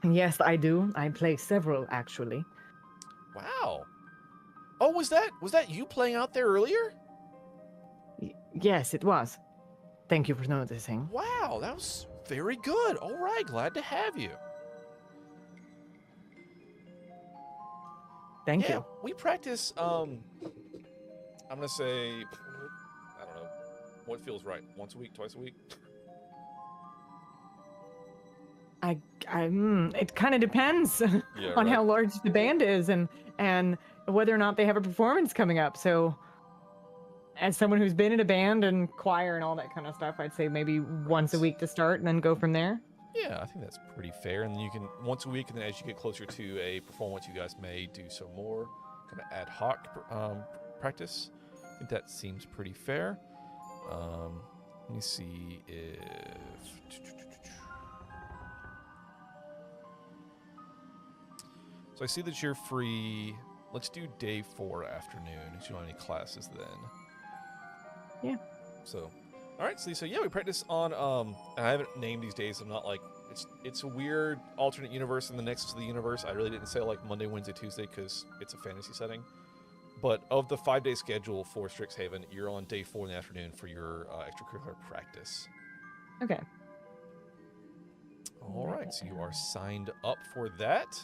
"Yes, I do. I play several, actually." Wow. Oh, was that you playing out there earlier? Yes, it was. Thank you for noticing. Wow, that was very good. All right, glad to have you. Thank Yeah, you. we practice, I'm gonna say, I don't know, what feels right? Once a week, twice a week? It kind of depends Yeah, on right. how large the band is and whether or not they have a performance coming up. So, as someone who's been in a band and choir and all that kind of stuff, I'd say maybe once a week to start and then go from there. Yeah, I think that's pretty fair. And then you can once a week, and then as you get closer to a performance, you guys may do some more kind of ad hoc practice. I think that seems pretty fair. Let me see if. So I see that you're free. Let's do day 4 afternoon. If you don't have any classes then. Yeah. So, all right. So yeah, we practice on. I haven't named these days. I'm not like it's a weird alternate universe in the next to the universe. I really didn't say like Monday, Wednesday, Tuesday because it's a fantasy setting. But of the 5-day schedule for Strixhaven, you're on day 4 in the afternoon for your extracurricular practice. Okay. All right. So you are signed up for that.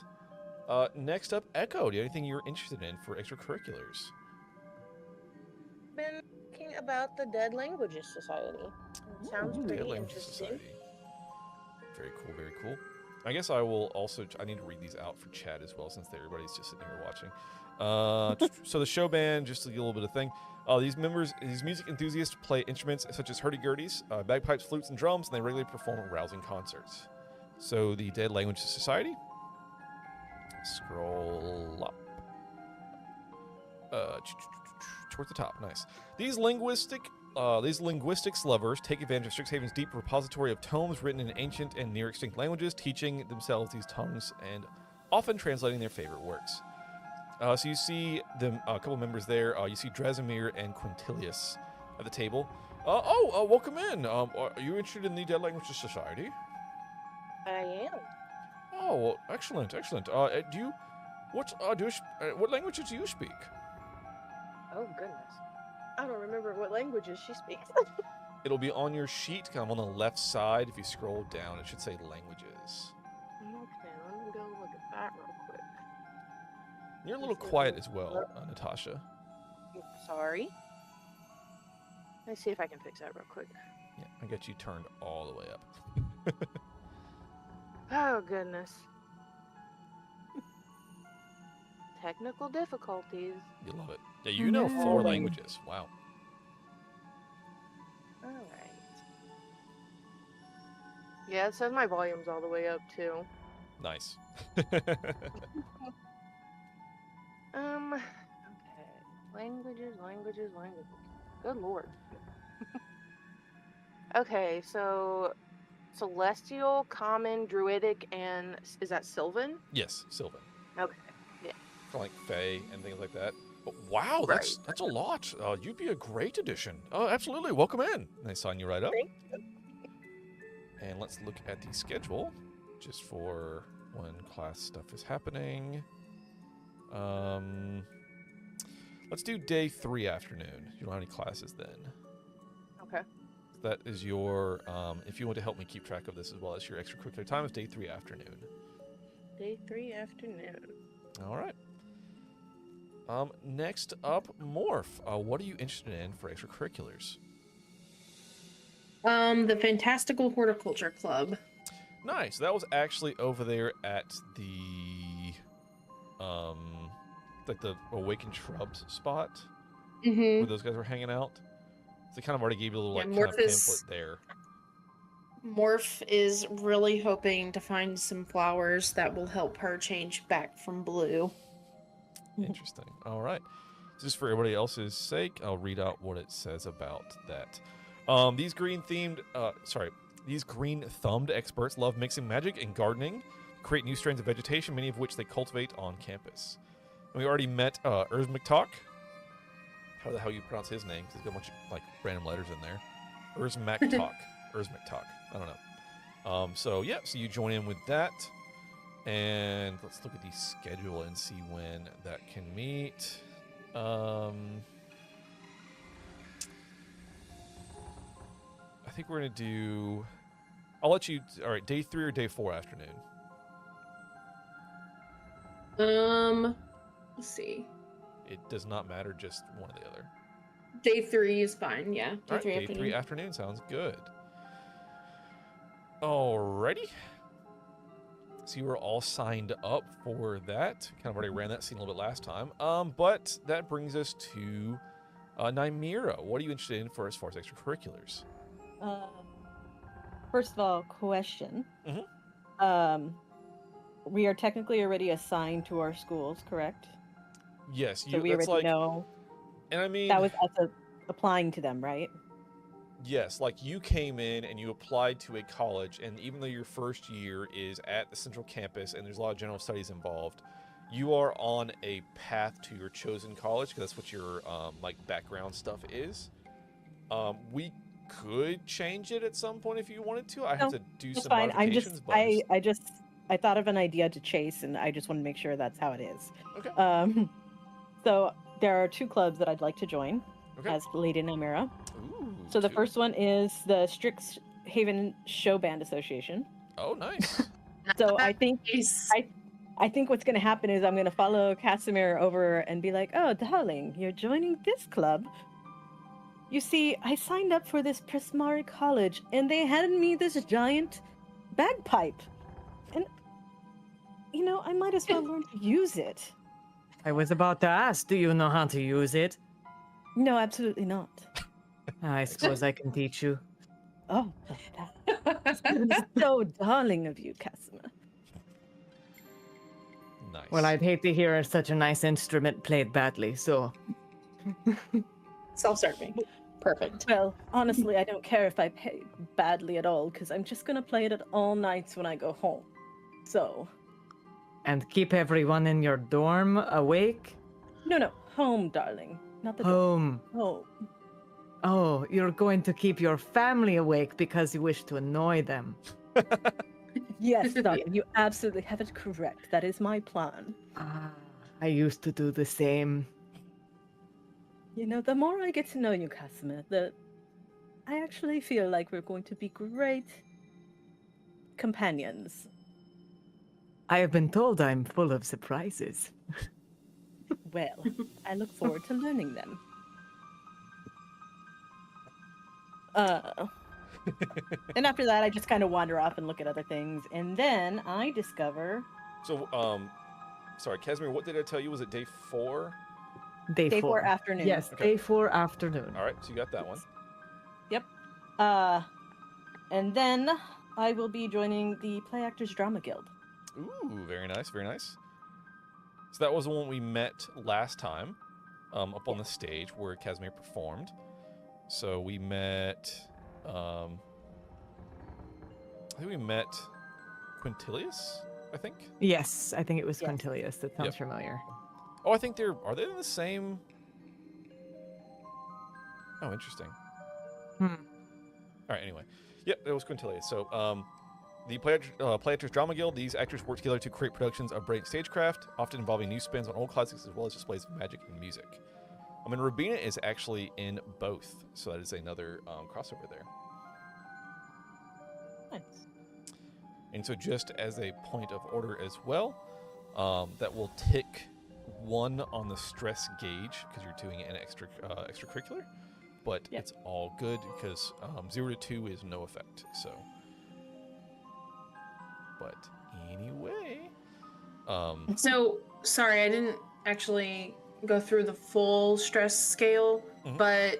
Next up, Echo. Do you have anything you're interested in for extracurriculars? Been thinking about the Dead Languages Society. It sounds Ooh, pretty Dead Languages interesting. Society. Very cool, very cool. I guess I will also. I need to read these out for chat as well, since everybody's just sitting here watching. So the show band, just to get a little bit of thing. These music enthusiasts play instruments such as hurdy-gurdies, bagpipes, flutes, and drums, and they regularly perform at rousing concerts. So the Dead Languages Society. Scroll up. Towards the top. Nice. These linguistics lovers take advantage of Strixhaven's deep repository of tomes written in ancient and near extinct languages, teaching themselves these tongues and often translating their favorite works. So you see them, a couple members there. You see Drasimir and Quintilius at the table. Welcome in. Are you interested in the Dead Languages Society? I am. Oh, well, excellent. What languages do you speak? Oh, goodness. I don't remember what languages she speaks. It'll be on your sheet, kind of on the left side. If you scroll down, it should say languages. Okay, let me go look at that real quick. You're a little quiet as well, Natasha. Sorry. Let's see if I can fix that real quick. Yeah, I got you turned all the way up. Oh, goodness. Technical difficulties. You love it. Yeah, you know 4 languages. Wow. All right. Yeah, it says my volume's all the way up, too. Nice. Okay. Languages. Good lord. Okay, so Celestial, Common, Druidic, and is that Sylvan? Yes, Sylvan. Okay. Yeah. For like Fae and things like that. But wow, Right. that's a lot. You'd be a great addition. Oh, absolutely. Welcome in. And they sign you right up. Thank you. And let's look at the schedule, just for when class stuff is happening. Let's do day 3 afternoon. You don't have any classes then. Okay. That is your, if you want to help me keep track of this as well, as your extracurricular time is day 3 afternoon. Day 3 afternoon. All right. Next up, Morph. What are you interested in for extracurriculars? The Fantastical Horticulture Club. Nice. That was actually over there at the, like the Awakened Shrubs spot where those guys were hanging out. So they kind of already gave you a little Yeah, like kind of Morph pamphlet there. Morph is really hoping to find some flowers that will help her change back from blue. Interesting. All right. Just for everybody else's sake, I'll read out what it says about that. These green-thumbed experts love mixing magic and gardening, create new strains of vegetation, many of which they cultivate on campus. And we already met Erzmiktok. How the hell you pronounce his name? Because there's got a bunch of like random letters in there. Erzmiktok. I don't know. So yeah, so you join in with that. And let's look at the schedule and see when that can meet. I think we're going to do... I'll let you... All right, day 3 or day 4 afternoon? Let's see. It does not matter, just one or the other. Day 3 is fine, yeah. All right, day 3 afternoon sounds good. Alrighty. So you were all signed up for that. Kind of already ran that scene a little bit last time. But that brings us to Nymira. What are you interested in for as far as extracurriculars? First of all, question. Mhm. We are technically already assigned to our schools, correct? Yes, So we that's already like, know and I mean, that was us applying to them, right? yes, like you came in and you applied to a college, and even though your first year is at the central campus and there's a lot of general studies involved, you are on a path to your chosen college because that's what your like background stuff is. We could change it at some point if you wanted to. I have No, to do It's some fine. modifications, but I thought of an idea to chase, and I just want to make sure that's how it is. okay. So there are 2 clubs that I'd like to join Okay. as Lady Namira. Ooh, So the 2. first one is the Strixhaven Show Band Association. Oh, nice. So I think Nice. I think what's going to happen is I'm going to follow Casimir over and be like, "Oh, darling, you're joining this club. You see, I signed up for this Prismari College, and they handed me this giant bagpipe, and I might as well learn to use it." I was about to ask, do you know how to use it? No, absolutely not. I suppose I can teach you. Oh, that's so darling of you, Casimir. Nice. Well, I'd hate to hear such a nice instrument played badly, so Self-serving. Perfect. Well, honestly, I don't care if I pay badly at all, because I'm just gonna play it all nights when I go home. So, and keep everyone in your dorm awake. no, home, darling, not the dorm. Home. Home. Oh, you're going to keep your family awake because you wish to annoy them. Yes, darling, you absolutely have it correct. That is my plan. Ah, I used to do the same. The more I get to know you, Casimir, I actually feel like we're going to be great companions. I have been told I'm full of surprises. Well, I look forward to learning them. And after that, I just kind of wander off and look at other things, and then I discover So, sorry, Casimir, what did I tell you? Was it day 4? Day 4 afternoon. Yes, Okay. day 4 afternoon. All right, so you got that one. Yep. And then I will be joining the Play Actors Drama Guild. Ooh, very nice, very nice. So that was the one we met last time, up on the stage where Casimir performed. So we met, I think we met Quintilius, I think? Yes, I think it was Yes. Quintilius. That sounds Yep. familiar. Oh, I think are they in the same? Oh, interesting. Hmm. All right, anyway. Yep, it was Quintilius. So, the Play Actors Drama Guild, these actors work together to create productions of brilliant stagecraft, often involving new spins on old classics as well as displays of magic and music. And Rabina is actually in both, so that is another crossover there. Nice. And so just as a point of order as well, that will tick 1 on the stress gauge because you're doing an extracurricular, but Yep. it's all good because 0 to 2 is no effect. So, but anyway, So, sorry, I didn't actually go through the full stress scale, Mhm. but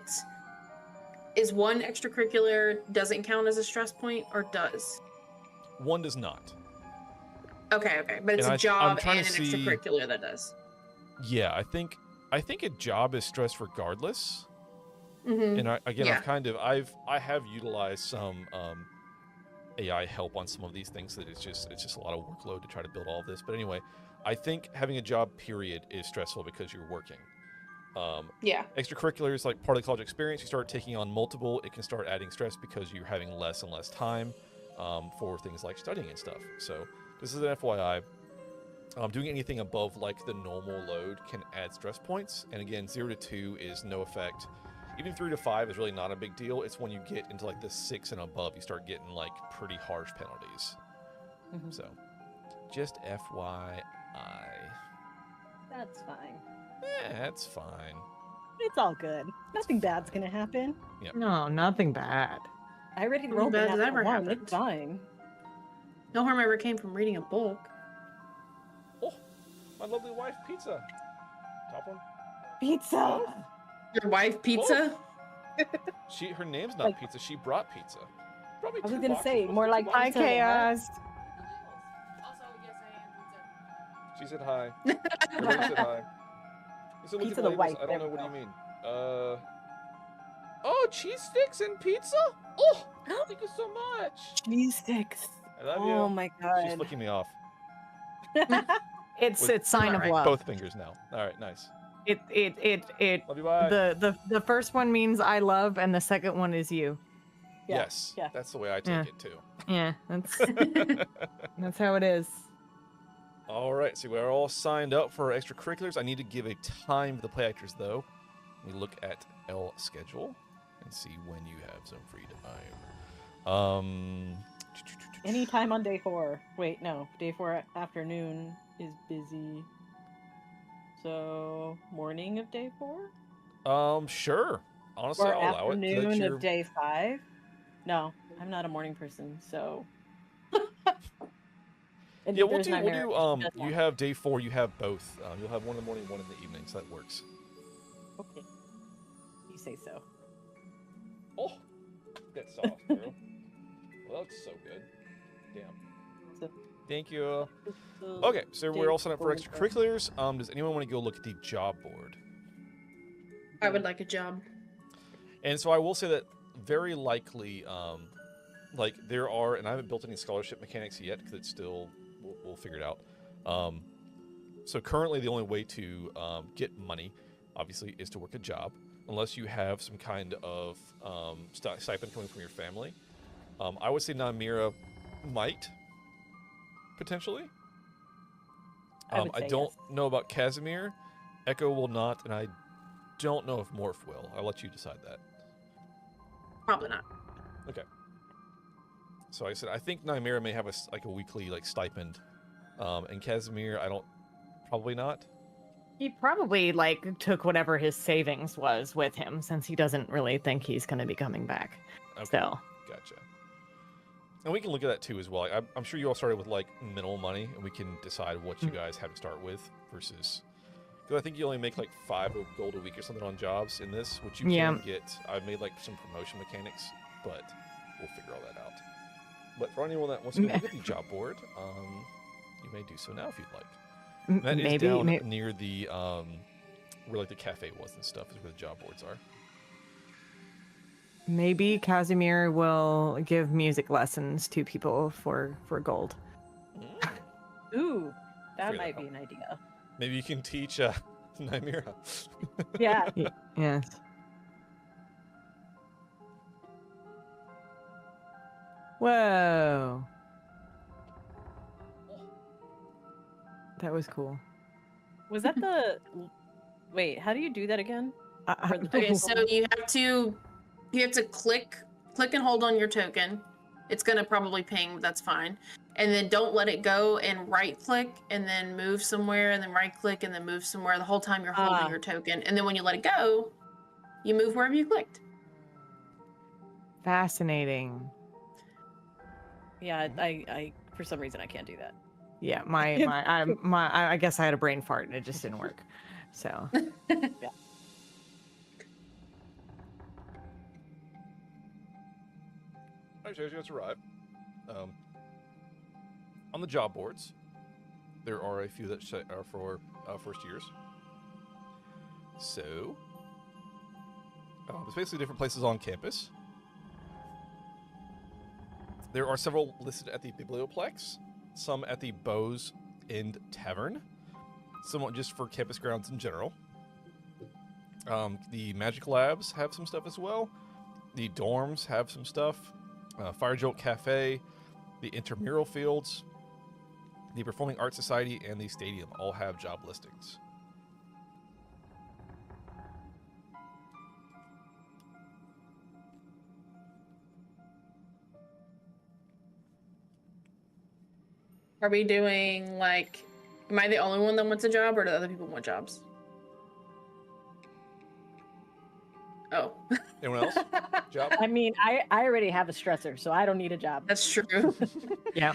is one extracurricular doesn't count as a stress point or does? 1 does not. Okay, but it's And a job I'm trying and an to see- extracurricular that does. Yeah, I think a job is stress regardless. Mm-hmm. And Yeah. I have utilized some AI help on some of these things that it's just a lot of workload to try to build all of this. But anyway, I think having a job period is stressful because you're working. Yeah. Extracurriculars, like part of the college experience, you start taking on multiple, it can start adding stress because you're having less and less time for things like studying and stuff. So this is an FYI. Doing anything above like the normal load can add stress points. And again, 0 to 2 is no effect. Even 3 to 5 is really not a big deal. It's when you get into like the 6 and above, you start getting like pretty harsh penalties. Mhm. So just FYI. That's fine. That's fine. It's all good. Nothing bad's gonna happen. No, nothing bad. I already Nothing rolled bad the has ever natural one. happened. It's fine. No harm ever came from reading a book. Oh, my lovely wife, pizza. Top one. Pizza. Your wife pizza? Her name's not Like- pizza. She brought pizza. Probably I was 2 gonna boxes say was more the like 2 Hi, boxes. pizza than that. Chaos. Also, yes, I am. She said hi. Everybody said hi. You said look at Pizza the the labels. white, I there don't know. we What do go. you mean? Oh, cheese sticks and pizza? Oh, thank you so much. Cheese sticks. I love Oh you. my She's god. flicking me off. It's With sign of Alright. love. both fingers now. All right, nice. It Love you, bye. the first one means I love, and the second one is you. Yeah, Yes, yeah. that's the way I take Yeah. it too. Yeah, that's how it is. All right, so we're all signed up for our extracurriculars. I need to give a time to the play actors, though. Let me look at L schedule and see when you have some free time. Anytime on day 4. Wait, no. Day 4 afternoon is busy. So morning of day 4? Sure. Honestly, Or I'll allow it. So afternoon that of day 5? No, I'm not a morning person, so. And yeah, neither is we'll Nightmare, do. she does You not. have day 4. You have both. You'll have one in the morning, one in the evening. So that works. Okay. You say so. Oh, that's soft, bro. Well, that's so good. Damn. So- Thank you. So Okay, so we're day all signed up for 4 then. extracurriculars. Does anyone want to go look at the job board? I would like a job. And so I will say that very likely, like there are, and I haven't built any scholarship mechanics yet because it's still, we'll figure it out. So currently the only way to get money, obviously, is to work a job, unless you have some kind of stipend coming from your family. I would say Namira might, potentially. I would I say don't yes. know about Casimir. Echo will not, and I don't know if Morph will. I'll let you decide that. Probably not. Okay. So I said I think Nymera may have a weekly stipend, and Casimir probably not. He probably took whatever his savings was with him, since he doesn't really think he's going to be coming back. Okay. So Gotcha. And we can look at that too as well. I'm sure you all started with minimal money, and we can decide what you guys have to start with versus. Because I think you only make 5 gold a week or something on jobs in this, which you can get. I've made some promotion mechanics, but we'll figure all that out. But for anyone that wants to look at the job board, you may do so now if you'd like. That is down near the where the cafe was and stuff is where the job boards are. Maybe Casimir will give music lessons to people for gold. Ooh, that Figure might that be an idea. Maybe you can teach Nymera. Yeah. Yes. Whoa. That was cool. Was that the? Wait, how do you do that again? For the Okay, total- so you have to click and hold on your token. It's gonna probably ping, but that's fine. And then don't let it go and right click and then move somewhere and then right click and then move somewhere the whole time you're holding your token. And then when you let it go, you move wherever you clicked. Fascinating. Yeah, I for some reason I can't do that. Yeah, I guess I had a brain fart and it just didn't work. So Yeah. Alright, so as you guys arrive, on the job boards, there are a few that are for first years. So, there's basically different places on campus. There are several listed at the Biblioplex, some at the Bow's End Tavern, somewhat just for campus grounds in general. The Magic Labs have some stuff as well. The dorms have some stuff. Fire Jolt Cafe, the Intramural Fields, the Performing Arts Society, and the Stadium all have job listings. Are we doing am I the only one that wants a job or do other people want jobs? Oh. Anyone else? Job? I mean, I already have a stressor, so I don't need a job. That's true. yeah,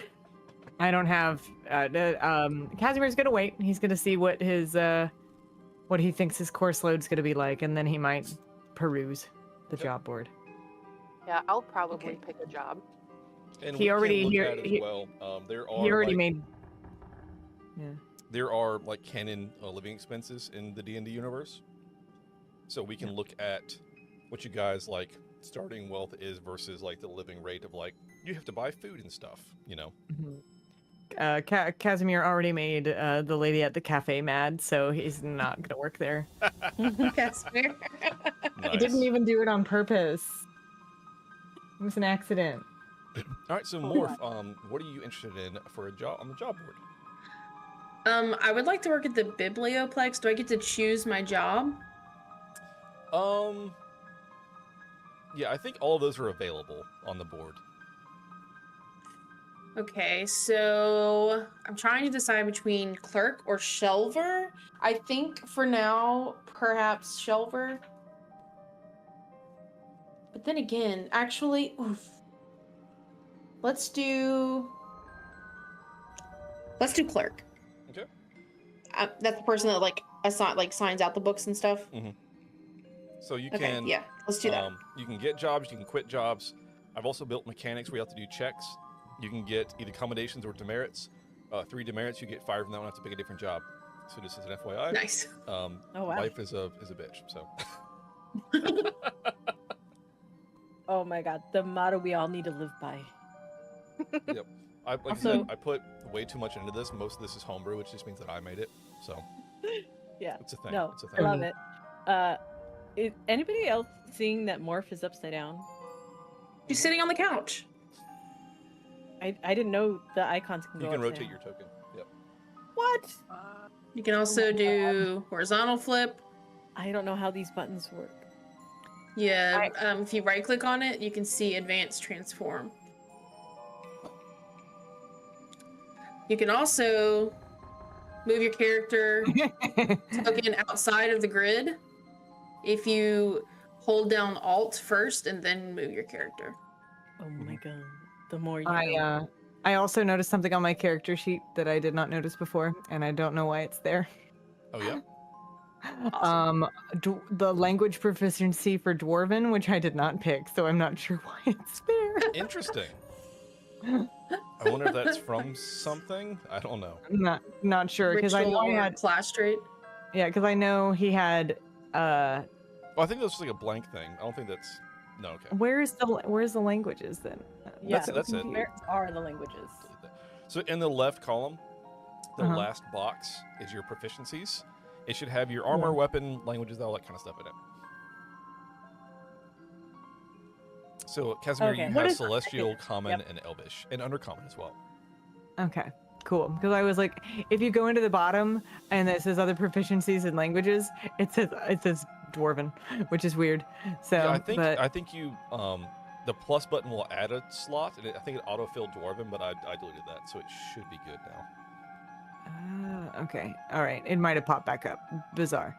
I don't have. Casimir's gonna wait. He's gonna see what what he thinks his course load's gonna be like, and then he might peruse the job board. Yeah, I'll probably Okay. pick a job. And He we already- can look he- at as he- well. There He are already like, made. Yeah. there are like canon living expenses in the D&D universe, so we can look at what you guys like starting wealth is versus like the living rate of like you have to buy food and stuff. You know. Casimir already made the lady at the cafe mad, so he's not gonna work there. Casimir. He didn't Nice. even do it on purpose. It was an accident. All right, so Morph, what are you interested in for a job on the job board? I would like to work at the Biblioplex. Do I get to choose my job? Yeah, I think all of those are available on the board. Okay, so I'm trying to decide between clerk or shelver. I think for now, perhaps shelver. But then again, actually, let's do clerk. Okay. That's the person that like signs out the books and stuff. So you Okay, can, yeah, let's do that. You can get jobs, you can quit jobs. I've also built mechanics where you have to do checks. You can get either commendations or demerits. 3 demerits, you get fired from that one, have to pick a different job. So just as an FYI. Nice. Oh, wow. Life is a bitch. So. Oh my god, the motto we all need to live by. Yep. Like I said, I put way too much into this. Most of this is homebrew, which just means that I made it. So. Yeah. It's a thing. No, It's a I thing. love it. Is anybody else seeing that Morph is upside down? She's sitting on the couch. I didn't know the icons can go You can upside rotate down. your token. Yep. What? You can also do horizontal flip. I don't know how these buttons work. Yeah, if you right click on it, you can see advanced transform. You can also move your character token outside of the grid if you hold down Alt first and then move your character. Oh my god. The more you know. I also noticed something on my character sheet that I did not notice before, and I don't know why it's there. Oh yeah. Awesome. The language proficiency for Dwarven, which I did not pick, so I'm not sure why it's there. Interesting. I wonder if that's from something. I don't know. I'm not sure because I know Ritual he or had. class trait. Yeah, because I know he had. Well, I think that's just like a blank thing. I don't think that's. No, okay. Where's the languages then? Yeah, That's it. Where are the languages? So in the left column, the Uh-huh. last box is your proficiencies. It should have your armor, weapon, languages, all that kind of stuff in it. So Casimir, Okay. you What have is- Celestial, Common, Yep. and Elvish, and Undercommon as well. Okay, cool. Because I was like, if you go into the bottom and it says other proficiencies and languages, it says Dwarven, which is weird. So, Yeah, but I think you the plus button will add a slot, and I think it autofilled Dwarven, but I deleted that, so it should be good now. okay, all right. It might have popped back up. Bizarre.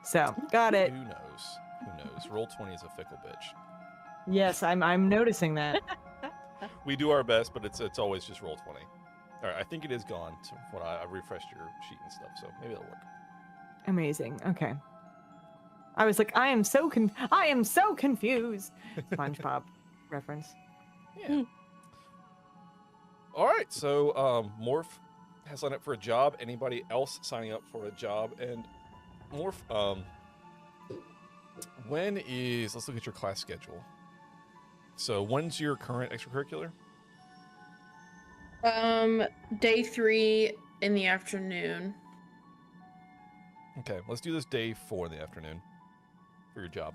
So, got it. Who knows? Who knows? Roll20 is a fickle bitch. Yes, I'm noticing that. We do our best, but it's always just Roll20. All right, I think it is gone. So when I refreshed your sheet and stuff, so maybe that'll work. Amazing. Okay. I was like, I am so confused. SpongeBob reference. Yeah. All right, so Morph has signed up for a job. Anybody else signing up for a job? And Morph, let's look at your class schedule. So when's your current extracurricular? Day 3 in the afternoon. Okay, let's do this day 4 in the afternoon for your job.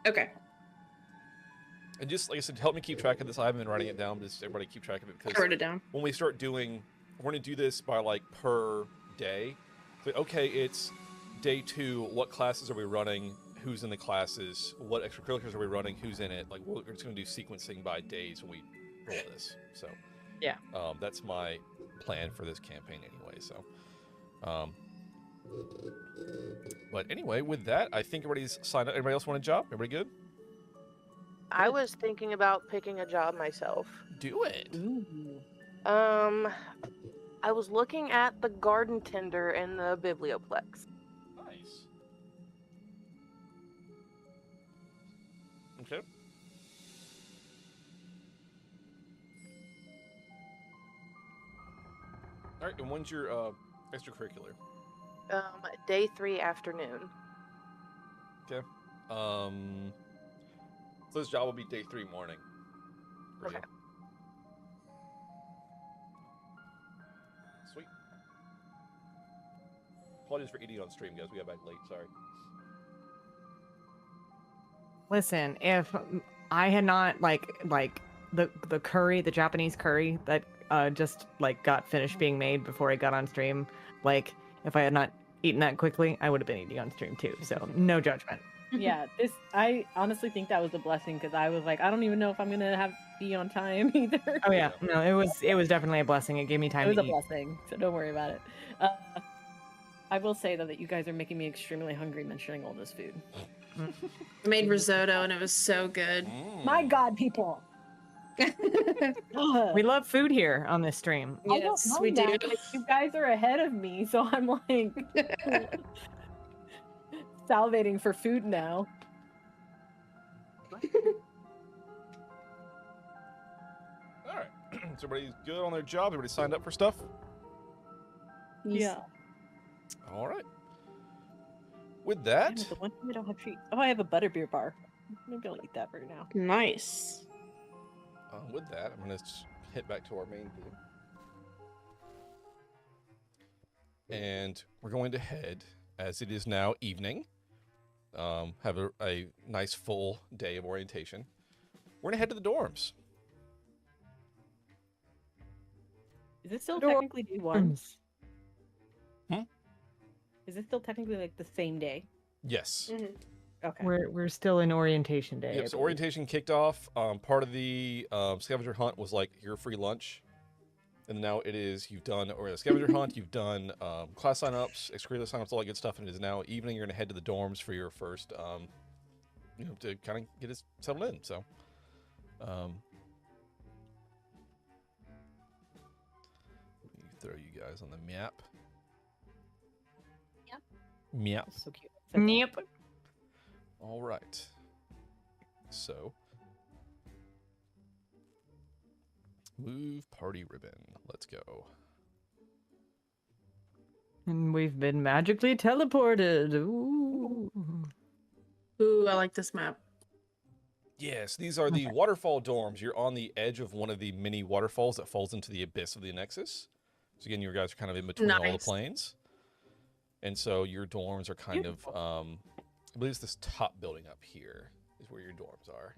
Okay. And just like I said, help me keep track of this. I haven't been writing it down, but just everybody keep track of it because I wrote it down. when we start doing, we're going to do this by like per day. So, okay, it's day 2. What classes are we running? Who's in the classes? What extracurriculars are we running? Who's in it? Like we're just going to do sequencing by days when we roll this. So Yeah. That's my plan for this campaign anyway. So, but anyway, with that, I think everybody's signed up. Everybody else want a job? Everybody good? I was thinking about picking a job myself. Do it. Ooh. I was looking at the garden tender in the Biblioplex. Nice. Okay. All right, and when's your extracurricular? Day 3 afternoon. Okay. So this job will be day 3 morning. For Okay. you. Sweet. Apologies for eating on stream, guys. We got back late. Sorry. Listen, if I had not like the curry, the Japanese curry that just like got finished being made before I got on stream, like if I had not eaten that quickly, I would have been eating on stream too. So no judgment. Yeah, I honestly think that was a blessing because I was like, I don't even know if I'm gonna be on time either. Oh yeah, no, it was definitely a blessing. It gave me time It was to a eat. blessing, so don't worry about it. I will say though that you guys are making me extremely hungry mentioning all this food. I made risotto and it was so good. My God, people! We love food here on this stream. I don't Yes, know we do. that, but you guys are ahead of me, so I'm like salivating for food now. All right. So everybody's good on their job. Everybody signed up for stuff. Yeah. All right. With Damn that, it, the one time I don't have treats. Oh, I have a butterbeer bar. Maybe I'll eat that right now. Nice. I'm gonna hit back to our main theme, and we're going to head, as it is now evening. Have a nice full day of orientation. We're gonna head to the dorms. Is it still technically day 1? Hmm? Is it still technically like the same day? Yes. Okay. We're still in orientation day. Yep, so orientation kicked off. Part of the scavenger hunt was like your free lunch, and now it is you've done or the scavenger hunt. You've done class signups, extracurricular signups, all that good stuff, and it is now evening. You're gonna head to the dorms for your first, to kind of get us settled in. So, let me throw you guys on the map. Map. So cute. Yep. All right. So, move party ribbon. Let's go. And we've been magically teleported. Ooh. Ooh, I like this map. Yes, these are the waterfall dorms. You're on the edge of one of the mini waterfalls that falls into the abyss of the Nexus. So again, you guys are kind of in between all the Nice. planes. And so your dorms are kind of, I believe it's this top building up here is where your dorms are.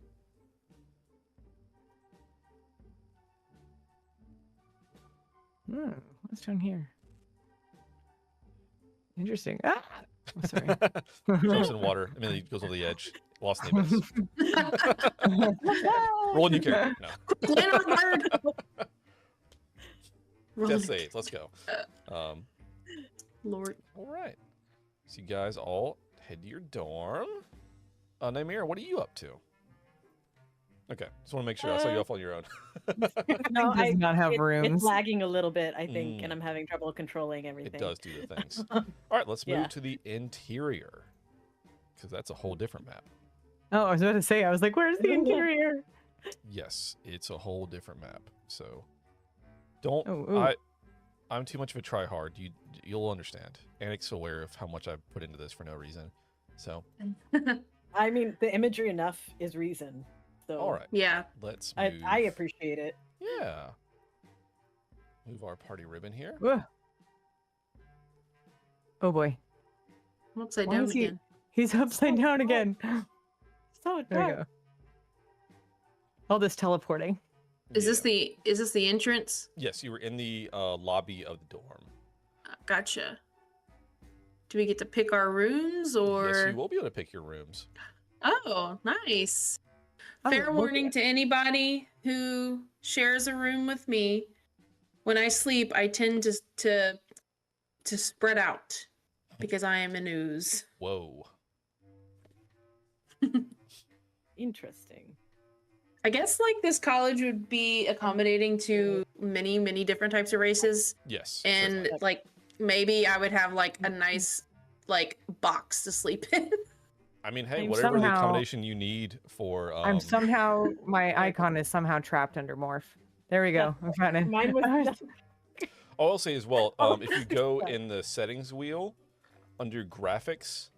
What's down here? Interesting. Ah! Oh, sorry. Jumps in water. I mean, he goes over the edge. Lost in the abyss. Roll a new character. No. Land on bird. Death save. Let's go. Lord. All right. So you guys all head to your dorm. Naimira, what are you up to? Okay, just want to make sure I saw you off on your own. No, does not have rooms. It's lagging a little bit, I think, and I'm having trouble controlling everything. It does do the things. All right, let's move to the interior, because that's a whole different map. Oh, I was about to say, I was like, where's the interior? Yes, it's a whole different map. So don't. Oh, I'm too much of a tryhard. You'll understand. Annick's aware of how much I put into this for no reason. So. I mean, the imagery enough is reason. So all right. Yeah. Let's move. I appreciate it. Yeah. Move our party ribbon here. Oh boy. I'm upside Why down is he- again. He's upside down again. So There we dark. go. All this teleporting. Is this the entrance? Yes, you were in the lobby of the dorm. Gotcha. Do we get to pick our rooms or? Yes, you will be able to pick your rooms. Oh, nice. Oh, Fair look warning at- to anybody who shares a room with me. When I sleep, I tend to spread out because I am an ooze. Whoa. Interesting. I guess like this college would be accommodating to many, many different types of races. Yes. And certainly. like maybe I would have like a nice like box to sleep in. I mean, hey, I'm whatever the somehow- accommodation you need for. I'm somehow, my icon is somehow trapped under morph. There we go. I found it. Mine was I'll say as well, if you go in the settings wheel under graphics,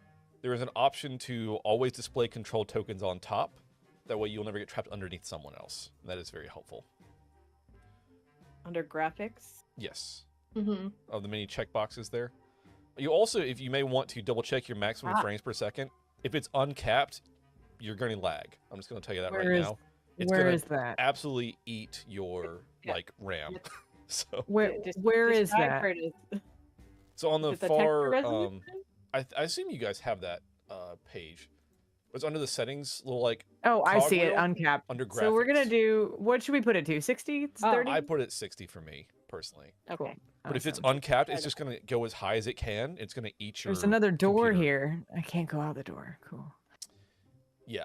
there is an option to always display control tokens on top. That way you'll never get trapped underneath someone else. That is very helpful. Under graphics. Yes. Mm-hmm. Of the many checkboxes there. You also, if you may want to double check your maximum frames per second, if it's uncapped, you're going to lag. I'm just going to tell you that right now. It's Where gonna is that? absolutely eat your like RAM. So Where is describe that? where it is. so on the Is it the texture far resolution? I assume you guys have that page. It's under the settings, little like Oh, I see it toggle uncapped. under graphics. So we're gonna do. What should we put it to? 60, 30? I put it 60 for me personally. Okay. But if it's uncapped, it's just gonna go as high as it can. It's gonna eat your. There's another door computer. here. I can't go out the door. Cool. Yeah,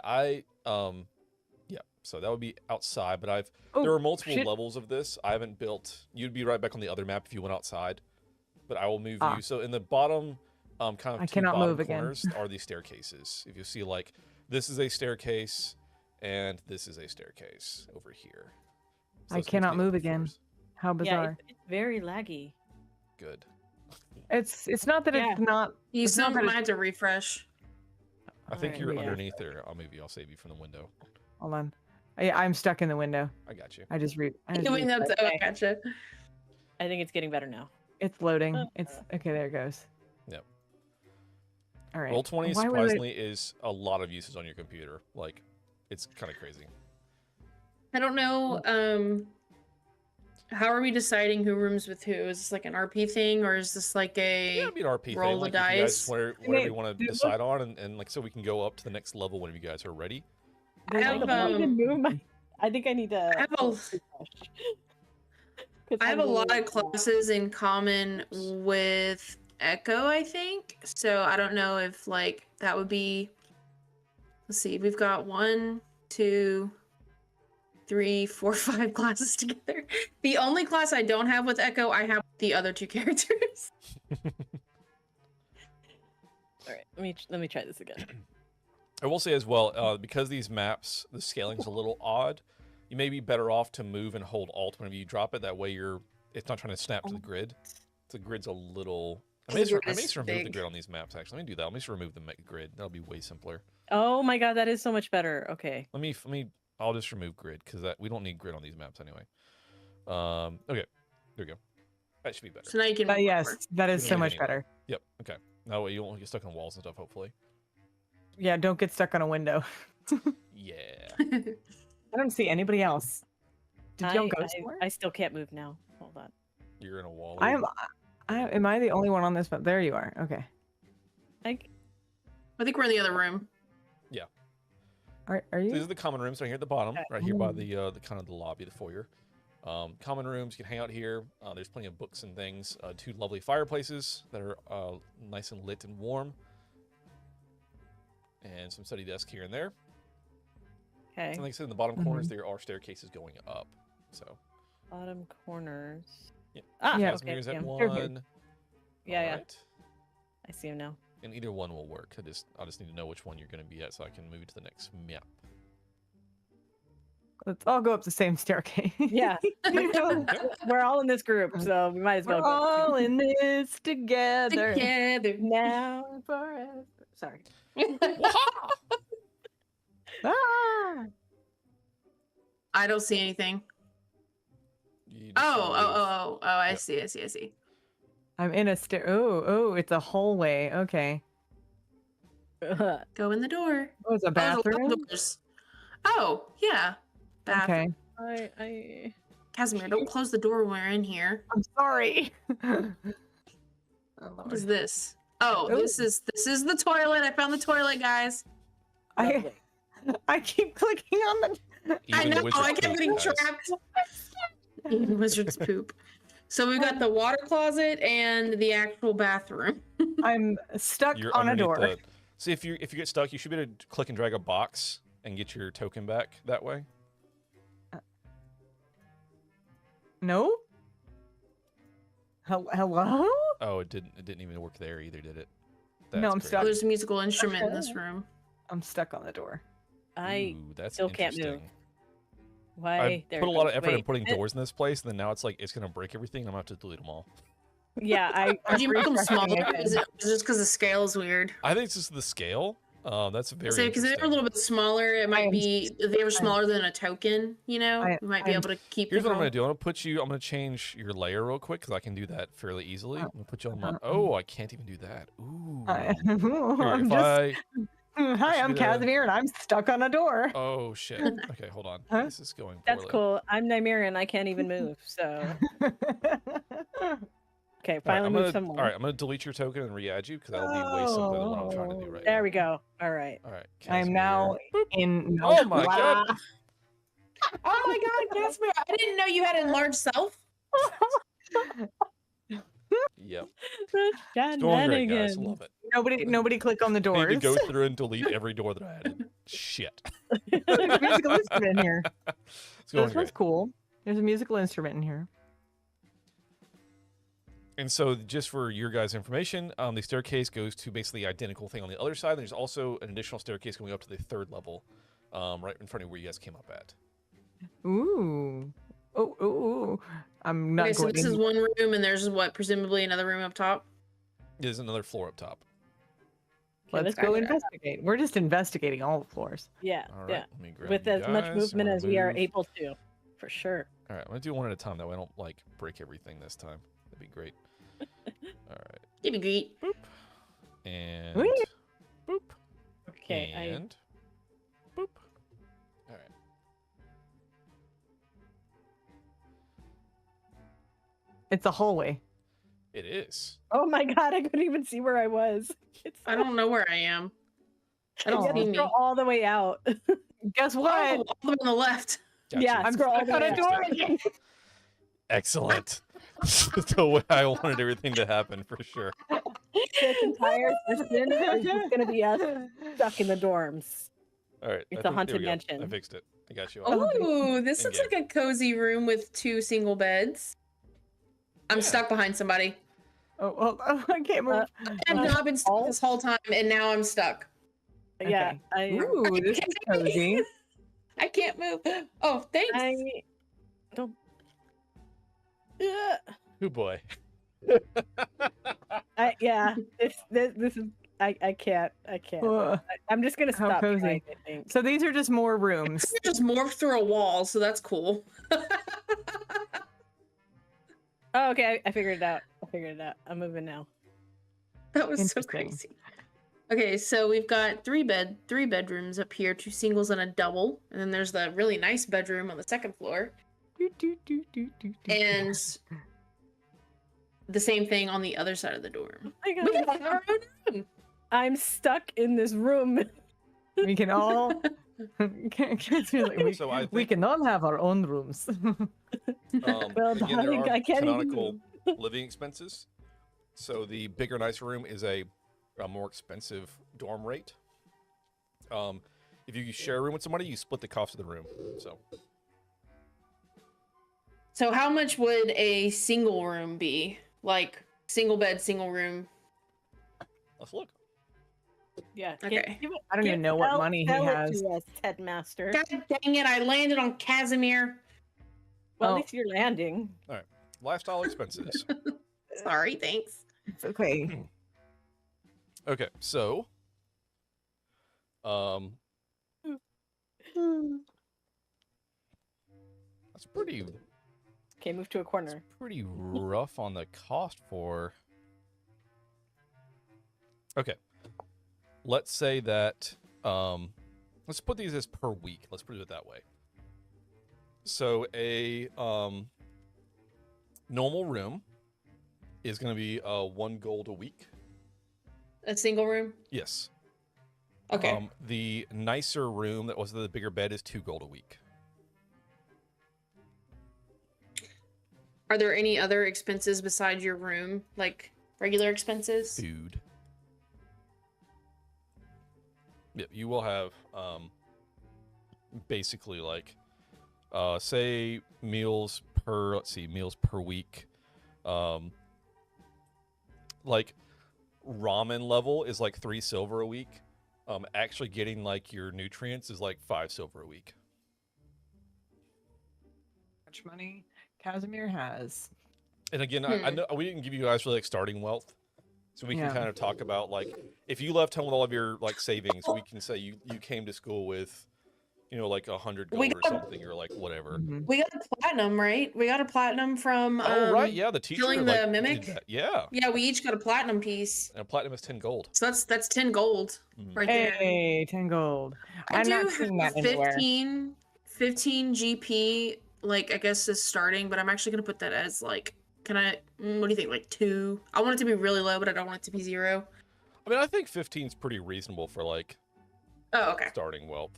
yeah. So that would be outside, but Oh, there are multiple shit. levels of this. I haven't built. You'd be right back on the other map if you went outside, but I will move you. So in the bottom, kind of I two cannot bottom move again. corners are these staircases. If you see, like, this is a staircase, and this is a staircase over here. So I those are cannot the move upper again. floors. How Yeah, bizarre. it's very laggy. Good. It's not that Yeah. it's not. You It's not still that might have to refresh. I think Alright, you're yeah. underneath there. I'll save you from the window. Hold on. I'm stuck in the window. I got you. I just I mean, that's Okay. gotcha. I think it's getting better now. It's loading. It's okay. There it goes. Yep. All right. Roll20 Why would it- surprisingly is a lot of uses on your computer. Like, it's kind of crazy. I don't know. How are we deciding who rooms with who? Is this like an RP thing, or is this like a Yeah, it'd be an RP roll thing. the Like, if you guys, dice? whatever you want to dude, look- decide on, and like, so we can go up to the next level when you guys are ready. I have, I think I need to. I have a lot of classes in common with Echo, I think. So I don't know if like that would be. Let's see. We've got 1, 2, 3, 4, 5 classes together. The only class I don't have with Echo, I have the other 2 characters. All right, let me try this again. I will say as well, because these maps, the scaling's a little odd. You may be better off to move and hold Alt whenever you drop it. That way, it's not trying to snap to the grid. The grid's a little. I may just remove the grid on these maps. Actually, let me do that. Let me just remove the grid. That'll be way simpler. Oh my god, that is so much better. Okay. Let me. I'll just remove grid because we don't need grid on these maps anyway. Okay, there we go. That should be better. So now you can. But move yes, over. that is You so can much move anywhere. better. Yep. Okay. That way you won't get stuck on walls and stuff. Hopefully. Yeah, don't get stuck on a window. Yeah. I don't see anybody else. Did y'all go somewhere? I still can't move now. Hold on. You're in a wall. Am I the only one on this one? There you are. Okay. I think we're in the other room. Yeah. Are These you? are the common rooms right here at the bottom, right here by the kind of the lobby, the foyer. Common rooms, you can hang out here. There's plenty of books and things. 2 lovely fireplaces that are nice and lit and warm. And some study desk here and there. Okay. And like I said, in the bottom corners, there are staircases going up. So. Bottom corners. Yeah. Ah, Yeah. okay. Casimir's at Yeah, one. yeah. Alright. I see him now. And either one will work. I'll just need to know which one you're going to be at so I can move you to the next map. Let's all go up the same staircase. Yeah. We're all in this group, so we might as We're well go. all in this together. Together. Now and forever. Sorry. Ah! I don't see anything. You just Oh, move. I Yep. see. I'm in a stair. Oh, it's a hallway. Okay. Go in the door. Oh, it's a Oh, there's a lot of bathroom. doors. Oh, yeah. Bathroom. Okay. I Casimir, don't close the door when we're in here. I'm sorry. What is this? Oh, Ooh. this is the toilet. I found the toilet, guys. I keep clicking on the. I Even know. wizards I kept poop, getting guys. trapped. Even wizards poop. So we've got the water closet and the actual bathroom. I'm stuck You're on a underneath door. See, if you get stuck, you should be able to click and drag a box and get your token back that way. No. Hello? Oh, it didn't even work there either, did it? No, I'm crazy. stuck. There's a musical instrument in this room. I'm stuck on the door. I Ooh, that's still can't move. interesting. Why? I There put a it lot goes. of effort in Wait, putting it- doors in this place, and then now it's like it's gonna break everything. And I'm gonna have to delete them all. Yeah, I. Did you make them refreshing smaller? again. Is it just because the scale is weird? I think it's just the scale. That's very So because interesting. they're a little bit smaller, it might am be if they were smaller than a token. You know, I- you might be I'm- able to keep. Here's the what I'm roll. gonna do. I'm gonna change your layer real quick because I can do that fairly easily. I'm gonna put you on my. Uh-huh. Oh, I can't even do that. Ooh. Here, I'm if just. I. Hi, I'm should do that. Casimir, and I'm stuck on a door. Oh shit. Okay, hold on. Huh? This is going poorly. That's cool. I'm Nymerian. I can't even move. So okay, All right, finally I'm move gonna, some more. all right, I'm gonna delete your token and re-add you because that'll be way simpler than what I'm trying to do right now. There we go. All right. All right. I'm now Casimir. in. Oh my god. Oh my god, Casimir! I didn't know you had a large self. Yep. It's going great, guys. Shenanigans. Love it. Nobody click on the I need to doors. go through and delete every door that I added. Shit. There's a musical instrument in here. It's going This one's great. cool. There's a musical instrument in here. And so, just for your guys' information, the staircase goes to basically the identical thing on the other side. There's also an additional staircase going up to the 3rd level, right in front of where you guys came up at. Ooh. Oh, ooh. I'm not Okay, so going this is in. one room, and there's what presumably another room up top. There's another floor up top. Okay, Let's let's go Gotcha. investigate. We're just investigating all the floors. Yeah, All right. yeah. Let me grab With you as much guys. movement I'm as gonna we are move. able to, for sure. All right, I'm gonna do one at a time. That way I don't like break everything this time. That'd be great. All right, Give me greet. and Whee! boop, Okay, and boop. All right. It's a hallway. It is. Oh my god, I couldn't even see where I was. It's I don't know where I am. I You don't have see to me. scroll all the way out. Guess Oh, what? all the way on the left. Gotcha. Yeah, I'm scroll all stuck the on way a out. door again. Excellent. That's the way I wanted everything to happen for sure. This entire session is just gonna be us stuck in the dorms. All right. It's I a think- there haunted we go. mansion. I fixed it. I got you. all. Ooh, this looks In-game. like a cozy room with 2 single beds. I'm Yeah. stuck behind somebody. Oh, I can't move. And Uh, I've been stuck this whole time, and now I'm stuck. Yeah, Ooh, this is cozy. I can't move. Oh, thanks. I don't. Ugh. Oh boy. Yeah, this is I can't. Ugh. I'm just gonna How stop cozy. trying, I think. So these are just more rooms. It just morphed through a wall, so that's cool. Oh, okay, I figured it out. I'm moving now. That was so Interesting. crazy. Okay, so we've got three bedrooms up here, 2 singles and a double, and then there's the really nice bedroom on the 2nd floor, and the same thing on the other side of the dorm. Oh my We God. got our own room. I'm stuck in this room. we can all. So I we think- can all have our own rooms. Well, again, there darling, are I can't even canonical living expenses. So the bigger, nicer room is a more expensive dorm rate. If you share a room with somebody, you split the cost of the room. So how much would a single room be? Like single bed, single room? Let's look. Yeah. Okay. I don't even know what money he has. Yes, Headmaster. God dang it, I landed on Casimir. Well, Oh. at least you're landing. Lifestyle expenses. Sorry, thanks. It's okay. Okay, so that's pretty Okay, move to a corner. pretty rough on the cost for. Okay, let's say that let's put these as per week. Let's put it that way. So a normal room is going to be 1 gold a week. A single room? Yes. Okay. The nicer room that was the bigger bed is 2 gold a week. Are there any other expenses besides your room? Like regular expenses? Food. Yep, you will have basically like say meals per meals per week. Like ramen level is like 3 silver a week. Actually getting like your nutrients is like 5 silver a week. much money Casimir has. And again, I know we didn't give you guys really like starting wealth, so we can Yeah. kind of talk about like if you left home with all of your like savings, we can say you came to school with, like 100 We gold or got- something, or like whatever. Mhm. We got a platinum, right? We got a platinum from Oh right, yeah, the teacher killing like the did mimic. that. Yeah, Yeah, we each got a platinum piece. and platinum is 10 gold. So that's 10 gold Mhm. right there. Hey, 10 gold. I I'm not do seeing have that anywhere. 15 GP, like I guess is starting, but I'm actually gonna put that as like, what do you think, like 2? I want it to be really low, but I don't want it to be 0. I mean, I think 15 is pretty reasonable for like Oh, okay. starting wealth.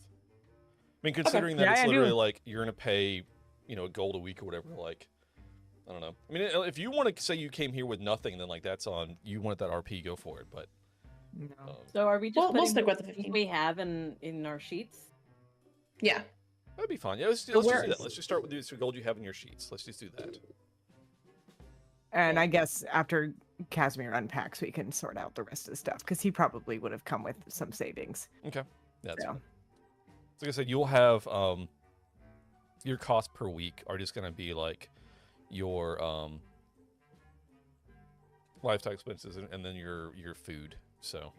I mean, considering that Yeah, it's I do. literally like you're gonna pay, a gold a week or whatever. Like, I don't know. I mean, if you want to say you came here with nothing, then like that's on you. Want that RP, go for it. But No. So are we just We'll putting stick with the the things 15. we have in our sheets? Yeah. that'd be fine. Yeah, let's just do that. Let's just start with the gold you have in your sheets. Let's just do that. And I guess after Casimir unpacks, we can sort out the rest of the stuff because he probably would have come with some savings. Okay, that's So. fine. So like I said, you'll have your costs per week are just gonna be like your lifestyle expenses and then your food. So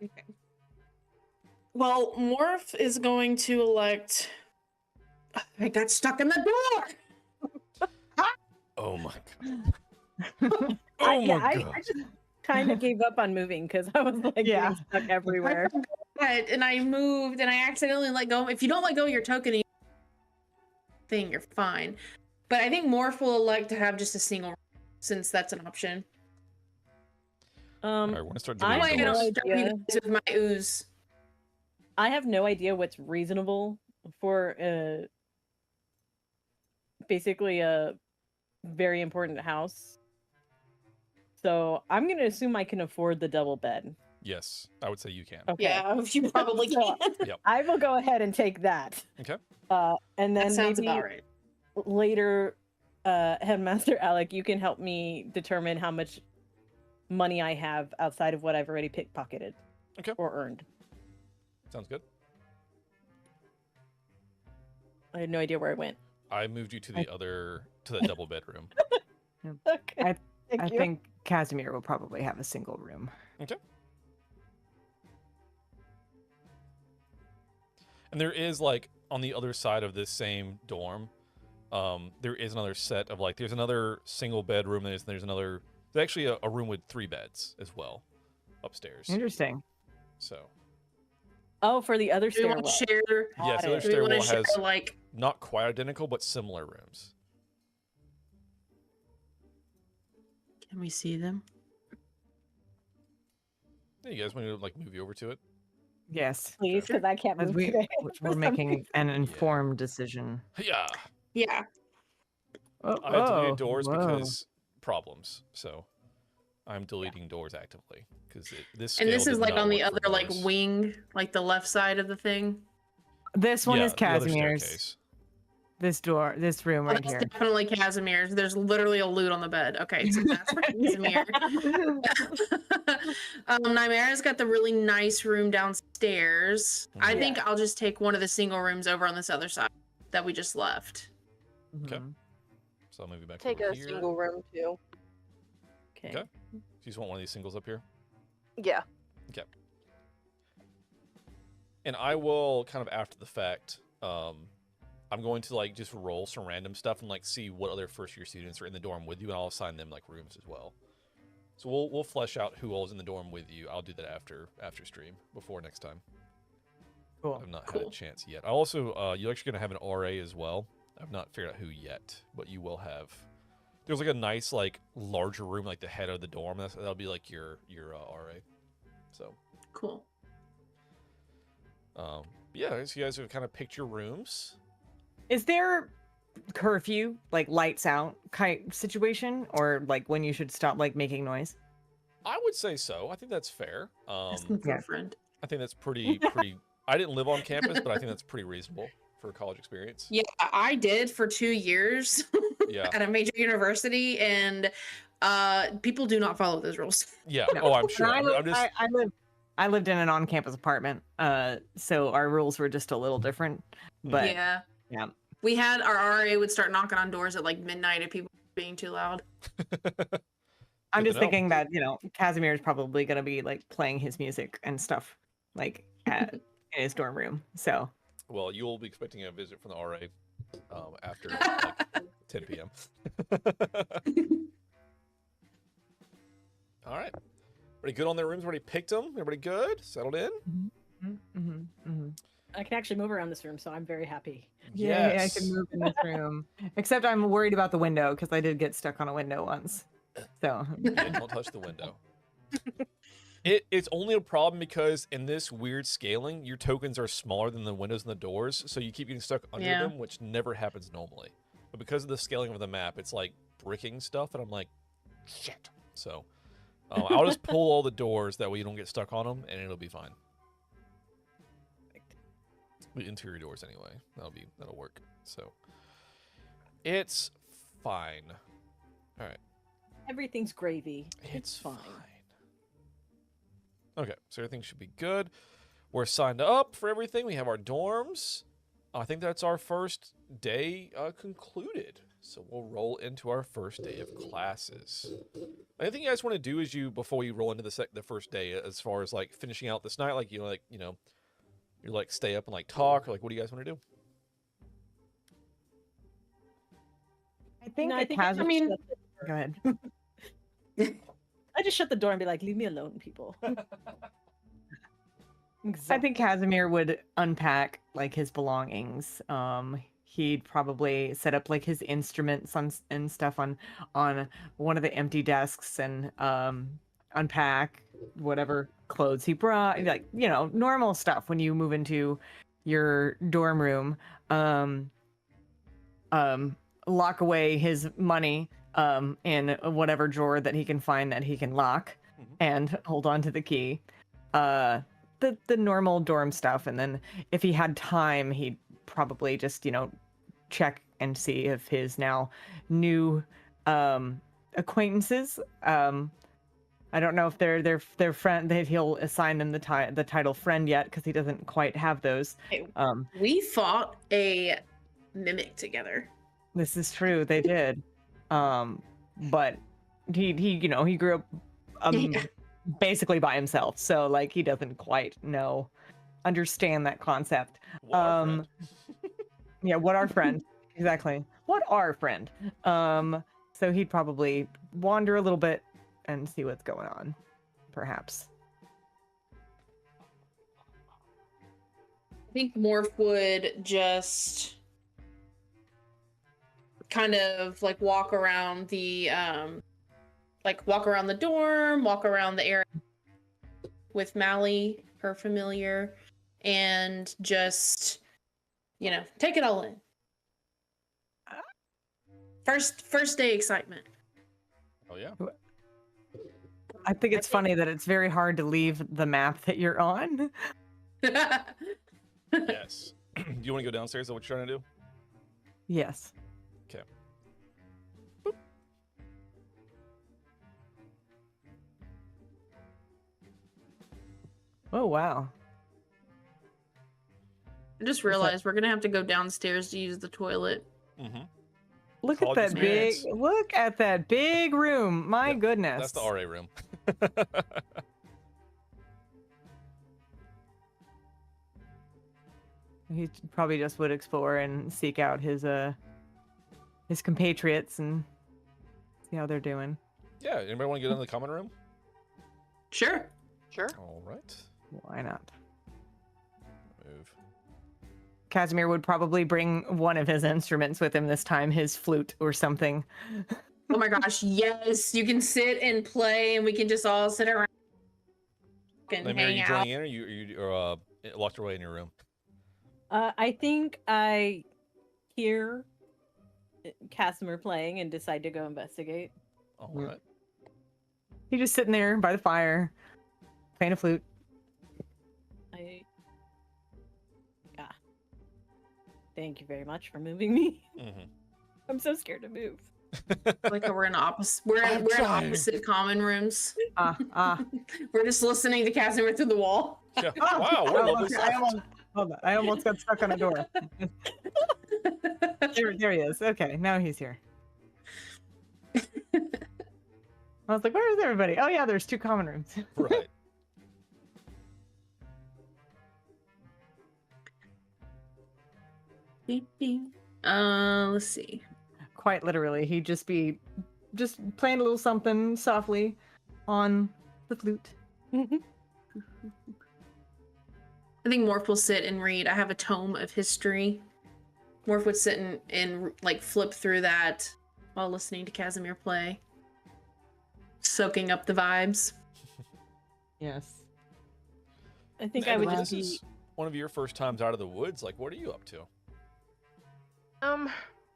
Okay. Well, Morph is going to elect. I got stuck in the door. oh my god. Oh my I god. just kind of gave up on moving because I was like Yeah. getting stuck everywhere. And I moved, and I accidentally let go. If you don't let go of your token thing, you're fine. But I think Morph will elect to have just a single, since that's an option. All right, we're gonna start I deleting have I doors. don't no idea. with my ooze. I have no idea what's reasonable for basically a very important house. So I'm gonna assume I can afford the double bed. Yes, I would say you can. Okay. Yeah, you probably So, can. I will go ahead and take that. Okay. And then That sounds maybe about right. later, Headmaster Alec, you can help me determine how much money I have outside of what I've already pickpocketed. Okay. Or earned. Sounds good. I had no idea where I went. I moved you to the double bedroom. Okay. I think Casimir will probably have a single room. And there is like on the other side of this same dorm, there is another set of like there's another single bedroom. There's actually a room with 3 beds as well upstairs. Interesting. So Oh, for the other Do we want stairwell. to share? yes, the other Do we want stairwell to share has like? not quite identical but similar rooms. Can we see them? Yeah, you guys want to like move you over to it? Yes. Please, because I can't As move we, today. we're making an informed decision. Yeah, Yeah. Oh, I had to delete doors whoa. because problems. So I'm deleting doors actively because this. And this scale is did like not on the work for other like doors. wing, like the left side of the thing. This one Yeah, is the other Casimir's. staircase. This room Oh, right that's here. definitely Casimir's. There's literally a loot on the bed. Okay, so that's for Casimir. Nymera's got the really nice room downstairs. I Mhm. think I'll just take one of the single rooms over on this other side that we just left. Okay. Mhm. So I'll move you back Take over a here. single room too. Okay. Okay. You just want one of these singles up here? Yeah. And I will kind of after the fact, I'm going to like just roll some random stuff and like see what other first year students are in the dorm with you, and I'll assign them like rooms as well. So we'll flesh out who all is in the dorm with you. I'll do that after stream before next time. Cool. I've not had a chance yet. I also you're actually gonna have an RA as well. I've not figured out who yet, but you will have. There's like a nice like larger room like the head of the dorm. That'll be like your RA. So Cool. yeah, so you guys have kind of picked your rooms. Is there curfew, like lights out kind situation, or like when you should stop like making noise? I would say so. I think that's fair. That's my girlfriend. I think that's pretty. I didn't live on campus, but I think that's pretty reasonable for a college experience. Yeah, I did for 2 years Yeah. at a major university, and people do not follow those rules. Yeah. No. Oh, I'm sure. I I'm live, just. I live I lived in an on-campus apartment, so our rules were just a little different. But yeah. yeah. We had our RA would start knocking on doors at like midnight if people were being too loud. I'm Good to just know. thinking that, Casimir is probably going to be like playing his music and stuff like in his dorm room. So, Well, you'll be expecting a visit from the RA after like 10 p.m. All right. Everybody good on their rooms? Everybody picked them? Everybody good? Settled in? I can actually move around this room, so I'm very happy. yeah, I Yes. can move in this room. Except I'm worried about the window because I did get stuck on a window once. So, Yeah, don't touch the window. It's only a problem because in this weird scaling, your tokens are smaller than the windows and the doors, so you keep getting stuck under Yeah. them, which never happens normally. But because of the scaling of the map, it's like bricking stuff, and I'm like, shit. So I'll just pull all the doors that way you don't get stuck on them, and it'll be fine. The interior doors, anyway. That'll work. So it's fine. All right. Everything's gravy. It's fine. Okay, so everything should be good. We're signed up for everything. We have our dorms. I think that's our first day concluded. So we'll roll into our first day of classes. Anything you guys want to do is before you roll into the first day, as far as like finishing out this night, like you like stay up and like talk, or like what do you guys want to do? I think I the think casual. I Go ahead. I just shut the door and be like, leave me alone, people. I think Casimir would unpack like his belongings. He'd probably set up like his instruments and stuff on one of the empty desks and unpack whatever clothes he brought, like normal stuff when you move into your dorm room. Lock away his money in whatever drawer that he can find that he can lock, and hold on to the key. The normal dorm stuff, and then if he had time, he'd probably just check and see if his now new acquaintances. I don't know if they're friend that he'll assign them the title friend yet because he doesn't quite have those. We fought a mimic together. This is true. They did. But he grew up basically by himself, so like he doesn't quite understand that concept. What our friend. Yeah, what our friend. Exactly. What our friend. So he'd probably wander a little bit and see what's going on, perhaps. I think Morph would just kind of like walk around the dorm, walk around the area with Mally, her familiar, and just take it all in. First day excitement. Oh yeah. I think it's funny that it's very hard to leave the map that you're on. Yes. Do you want to go downstairs? Is that what you're trying to do? Yes. Okay. Oh wow. I just realized we're gonna have to go downstairs to use the toilet. Mm-hmm. Look at College that big experience. look at that big room. My Yep, goodness. That's the RA room. He probably just would explore and seek out his compatriots and see how they're doing. Yeah. Anybody want to get into the common room? Sure. Sure. All right. Why not? Move. Casimir would probably bring one of his instruments with him this time, his flute or something. Oh my gosh, yes. You can sit and play and we can just all sit around and Lemmy, are hang you out. joining in, or you locked away in your room? I think I hear Casimir playing and decide to go investigate. All right. He's just sitting there by the fire, playing a flute. Thank you very much for moving me. Mm-hmm. I'm so scared to move. Like how we're in opposite. We're in trying. opposite common rooms. Ah. We're just listening to Casimir through the wall. Yeah. Wow, we're Oh, lovely okay, soft. hold on. I almost got stuck on a door. There he is. Okay, now he's here. I was like, where is everybody? Oh yeah, there's 2 common rooms. Right. Let's see. Quite literally, he'd just be playing a little something softly on the flute. I think Morph will sit and read. I have a tome of history. Morph would sit and like flip through that while listening to Casimir play, soaking up the vibes. Yes. I think And I would this just be. is one of your first times out of the woods. Like, what are you up to?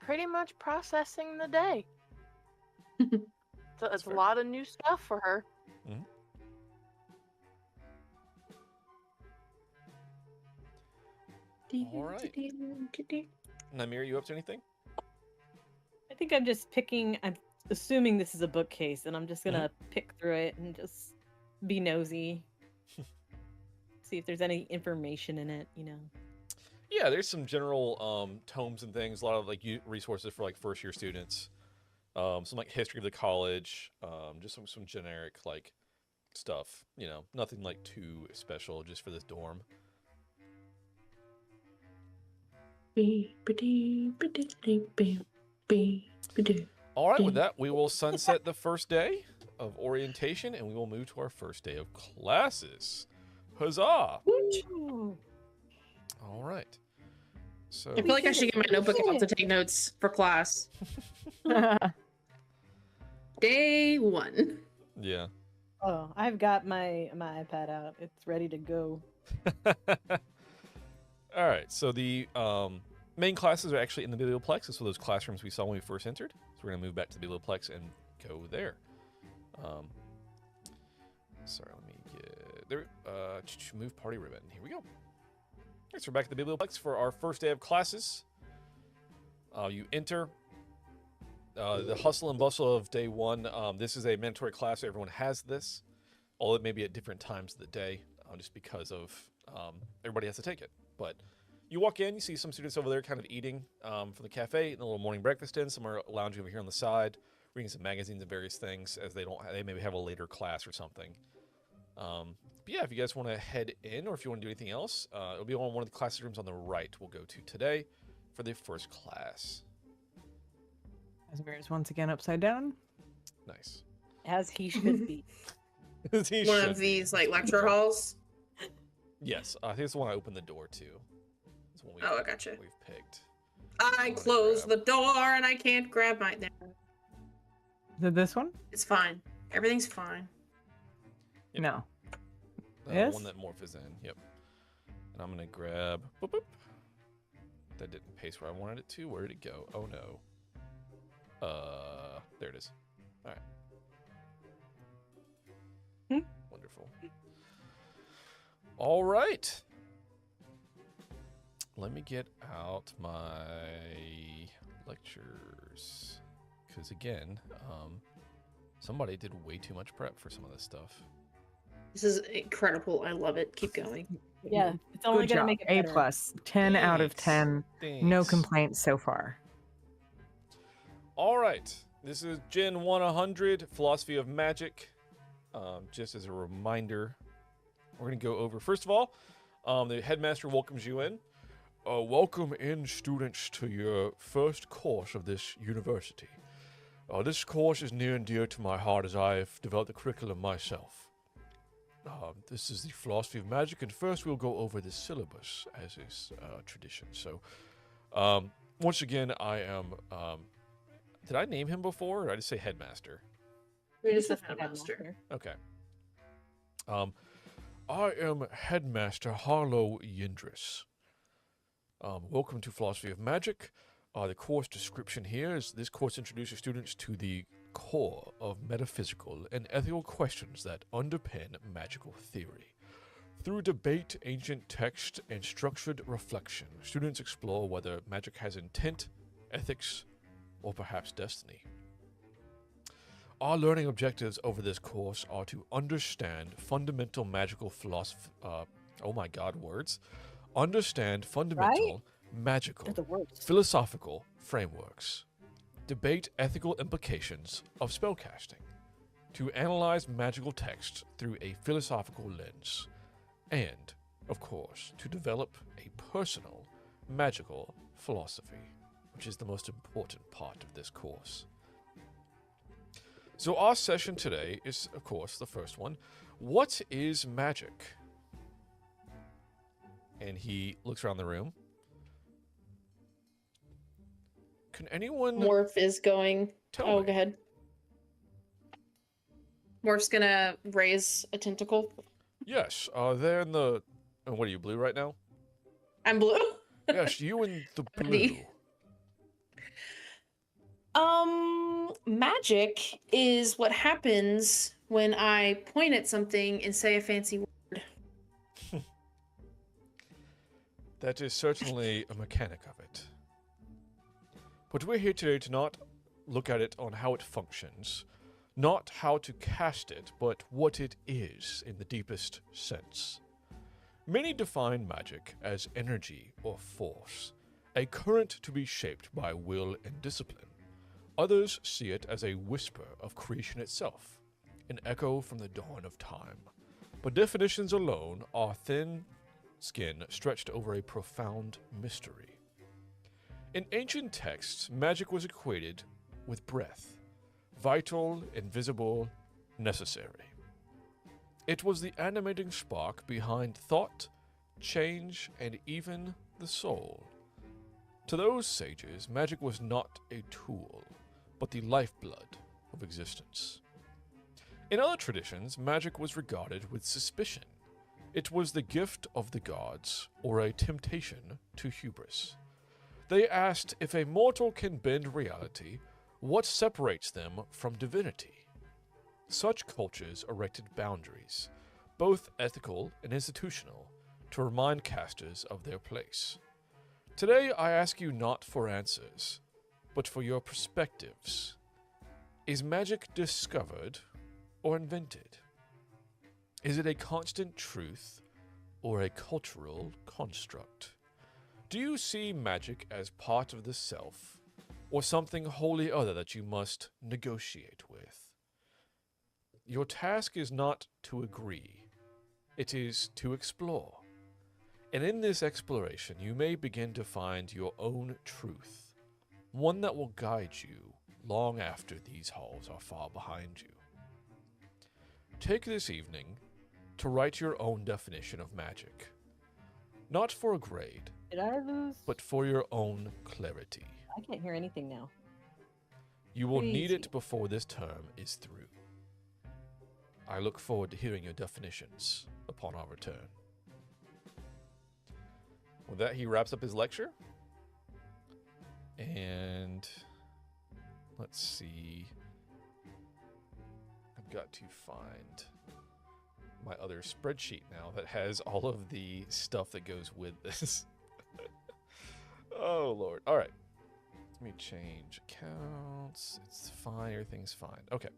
Pretty much processing the day. So it's a fair. lot of new stuff for her. All right. Namir, you up to anything? I think I'm just picking. I'm assuming this is a bookcase, and I'm just gonna pick through it and just be nosy. See if there's any information in it, you know. Yeah, there's some general tomes and things. A lot of like resources for like first-year students. Some like history of the college. Just some generic like stuff. You know, nothing like too special, just for this dorm. All right, with that, we will sunset the first day of orientation, and we will move to our first day of classes. Huzzah! All right. So I feel like I should get my notebook out to take notes for class. Day 1. yeah. Oh, I've got my iPad out. It's ready to go. All right. So the main classes are actually in the biblioplex. So those classrooms we saw when we first entered. So we're gonna move back to the biblioplex and go there. Sorry, let me get there. Move party ribbon. Here we go. Alright, so we're back at the biblioplex for our first day of classes. You enter the hustle and bustle of day 1. This is a mandatory class, so everyone has this, although it may be at different times of the day, just because of everybody has to take it. But you walk in, you see some students over there kind of eating from the cafe, eating a little morning breakfast in. Some are lounging over here on the side, reading some magazines and various things, as they maybe have a later class or something. But yeah, if you guys want to head in, or if you want to do anything else, it'll be on one of the classrooms on the right we'll go to today for the first class. Casimir is once again upside down. Nice. As he should be. He One should of be. these like lecture halls. Yes, I think it's the one I opened the door to. It's one Oh, I gotcha. we've picked. I close the door and I can't grab my. Is it this one? It's fine. Everything's fine. Yep. No. The Yes? one that Morph is in. Yep. And I'm gonna grab. Boop, boop. That didn't paste where I wanted it to. Where did it go? Oh no. There it is. All right. Wonderful. All right. Let me get out my lectures, because again, somebody did way too much prep for some of this stuff. This is incredible. I love it. Keep going. Yeah, it's only Good gonna job. make it A better. plus. 10 out of 10. No Thanks. complaints so far. All right. This is Gen 100, Philosophy of Magic. Just as a reminder, we're going to go over, first of all, the headmaster welcomes you in. Welcome in, students, to your first course of this university. This course is near and dear to my heart as I have developed the curriculum myself. This is the Philosophy of Magic, and first we'll go over the syllabus, as is tradition. So, once again, I am... did I name him before, or did I just say headmaster? You're just a Just the headmaster. Okay. I am Headmaster Harlow Yindris. Welcome to Philosophy of Magic. The course description here is this course introduces students to the core of metaphysical and ethical questions that underpin magical theory. Through debate, ancient text, and structured reflection, students explore whether magic has intent, ethics, or perhaps destiny. our learning objectives over this course are to understand fundamental magical philosophy. Oh my God, words. Understand fundamental magical They're the worst. philosophical frameworks. Debate ethical implications of spellcasting. To analyze magical texts through a philosophical lens. And, of course, to develop a personal magical philosophy, which is the most important part of this course. So our session today is, of course, the first one. What is magic? And he looks around the room. Can anyone Morph is going. tell Oh, me? go ahead. Morph's gonna raise a tentacle. Yes, they're in the... what are you, blue right now? I'm blue. Yes, you in the blue. Magic is what happens when I point at something and say a fancy word. That is certainly a mechanic of it. But we're here today to not look at it on how it functions, not how to cast it, but what it is in the deepest sense. Many define magic as energy or force, a current to be shaped by will and discipline. Others see it as a whisper of creation itself, an echo from the dawn of time. But definitions alone are thin skin stretched over a profound mystery. In ancient texts, magic was equated with breath, vital, invisible, necessary. It was the animating spark behind thought, change, and even the soul. To those sages, magic was not a tool, but the lifeblood of existence. In other traditions, magic was regarded with suspicion. It was the gift of the gods, or a temptation to hubris. They asked, if a mortal can bend reality, what separates them from divinity? Such cultures erected boundaries, both ethical and institutional, to remind casters of their place. Today, I ask you not for answers, but for your perspectives. Is magic discovered or invented? Is it a constant truth or a cultural construct? Do you see magic as part of the self, or something wholly other that you must negotiate with? Your task is not to agree, it is to explore. And in this exploration, you may begin to find your own truth, one that will guide you long after these halls are far behind you. Take this evening to write your own definition of magic. Not for a grade, Did I lose? but for your own clarity. I can't hear anything now. You will need Crazy. it before this term is through. I look forward to hearing your definitions upon our return. With that, he wraps up his lecture. And let's see. I've got to find my other spreadsheet now that has all of the stuff that goes with this. Oh, Lord. All right. Let me change accounts. It's fine. Everything's fine. Okay.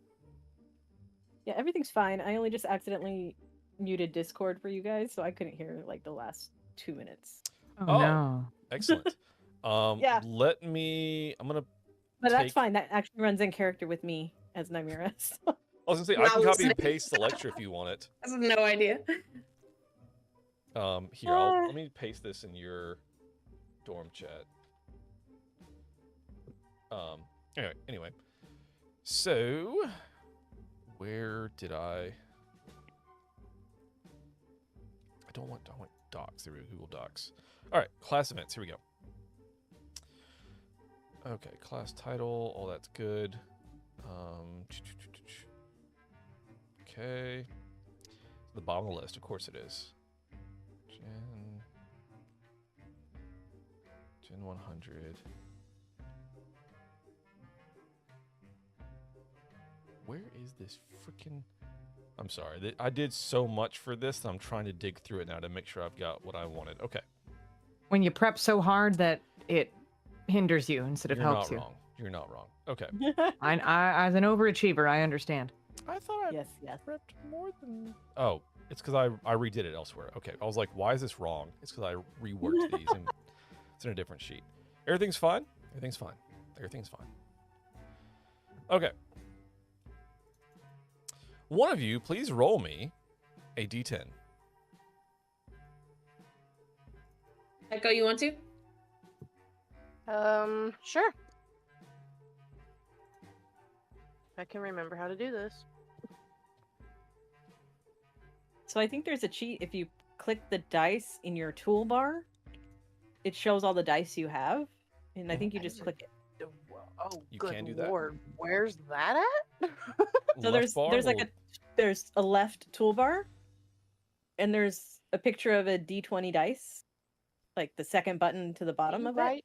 Yeah, everything's fine. I only just accidentally muted Discord for you guys, so I couldn't hear like the last 2 minutes. Oh, no. Excellent. Yeah. Let me. I'm gonna. But that's Take- fine. That actually runs in character with me as Nymeria. So. I was gonna say I Not can copy listening. and paste the lecture if you want it. I have no idea. Here, let me paste this in your dorm chat. Anyway. So, where did I don't want docs. There we go, Google Docs. All right, class events. Here we go. Okay, class title. All that's good. Okay. The bottom of the list, of course it is. Gen 100. Where is this freaking... I'm sorry. I did so much for this that I'm trying to dig through it now to make sure I've got what I wanted. Okay. When you prep so hard that it hinders you instead of You're helps not you. wrong. You're not wrong. Okay. I as an overachiever, I understand. I thought I Yes, yes. prepped more than. Oh, it's because I redid it elsewhere. Okay, I was like, why is this wrong? It's because I reworked these and it's in a different sheet. Everything's fine. Everything's fine. Everything's fine. Okay. One of you, please roll me a d10. Echo, you want to? Sure. I can remember how to do this. So I think there's a cheat. If you click the dice in your toolbar, it shows all the dice you have. And I think you just click it. Oh, You good can do that? lord. Where's that at? So Left bar there's like will- there's a left toolbar, and there's a picture of a D20 dice, like the second button to the bottom of it.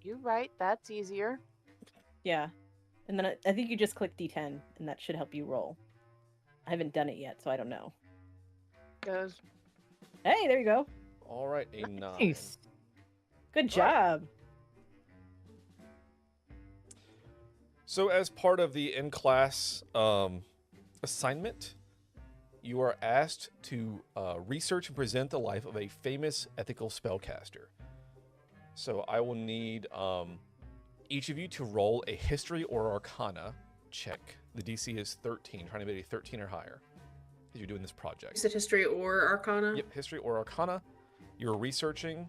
You're right. That's easier. Yeah, and then I think you just click D10, and that should help you roll. I haven't done it yet, so I don't know. Goes. Hey, there you go. All right, a 9. Nice. Good job. So, as part of the in-class assignment, you are asked to research and present the life of a famous ethical spellcaster. So, I will need each of you to roll a history or arcana check. The DC is 13, trying to be a 13 or higher as you're doing this project. Is it history or arcana? Yep, history or arcana. You're researching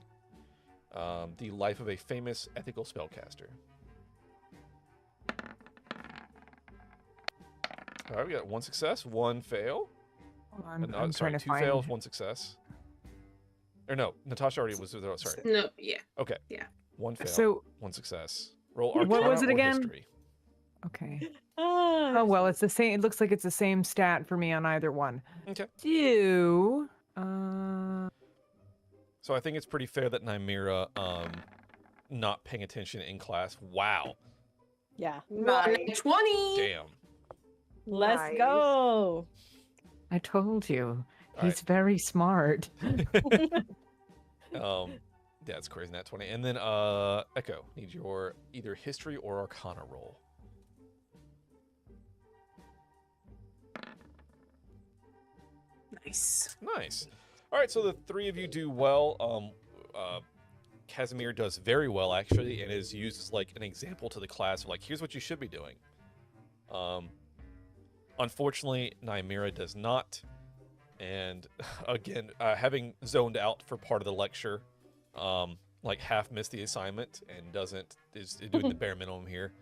the life of a famous ethical spellcaster. All right, we got 1 success, 1 fail. I'm Sorry, trying to 2 find. fails, 1 success. Or no, Natasha already was. Oh, sorry. No, yeah. Okay. Yeah. 1 fail, So 1 success. Roll What arcana was it or again? history. Okay. Ah, Oh well, it's the same. It looks like it's the same stat for me on either one. Okay. Do So I think it's pretty fair that Nymira not paying attention in class. Wow. yeah. One 20. Damn. Let's Nice. go. I told you All he's very smart. That's crazy. Nat 20. And then Echo, need your either history or arcana roll. Nice. Nice. All right, so the 3 of you do well. Casimir does very well, actually, and is used as like an example to the class of like, here's what you should be doing. Unfortunately, Nymira does not. And again, having zoned out for part of the lecture, like half missed the assignment and is doing the bare minimum here.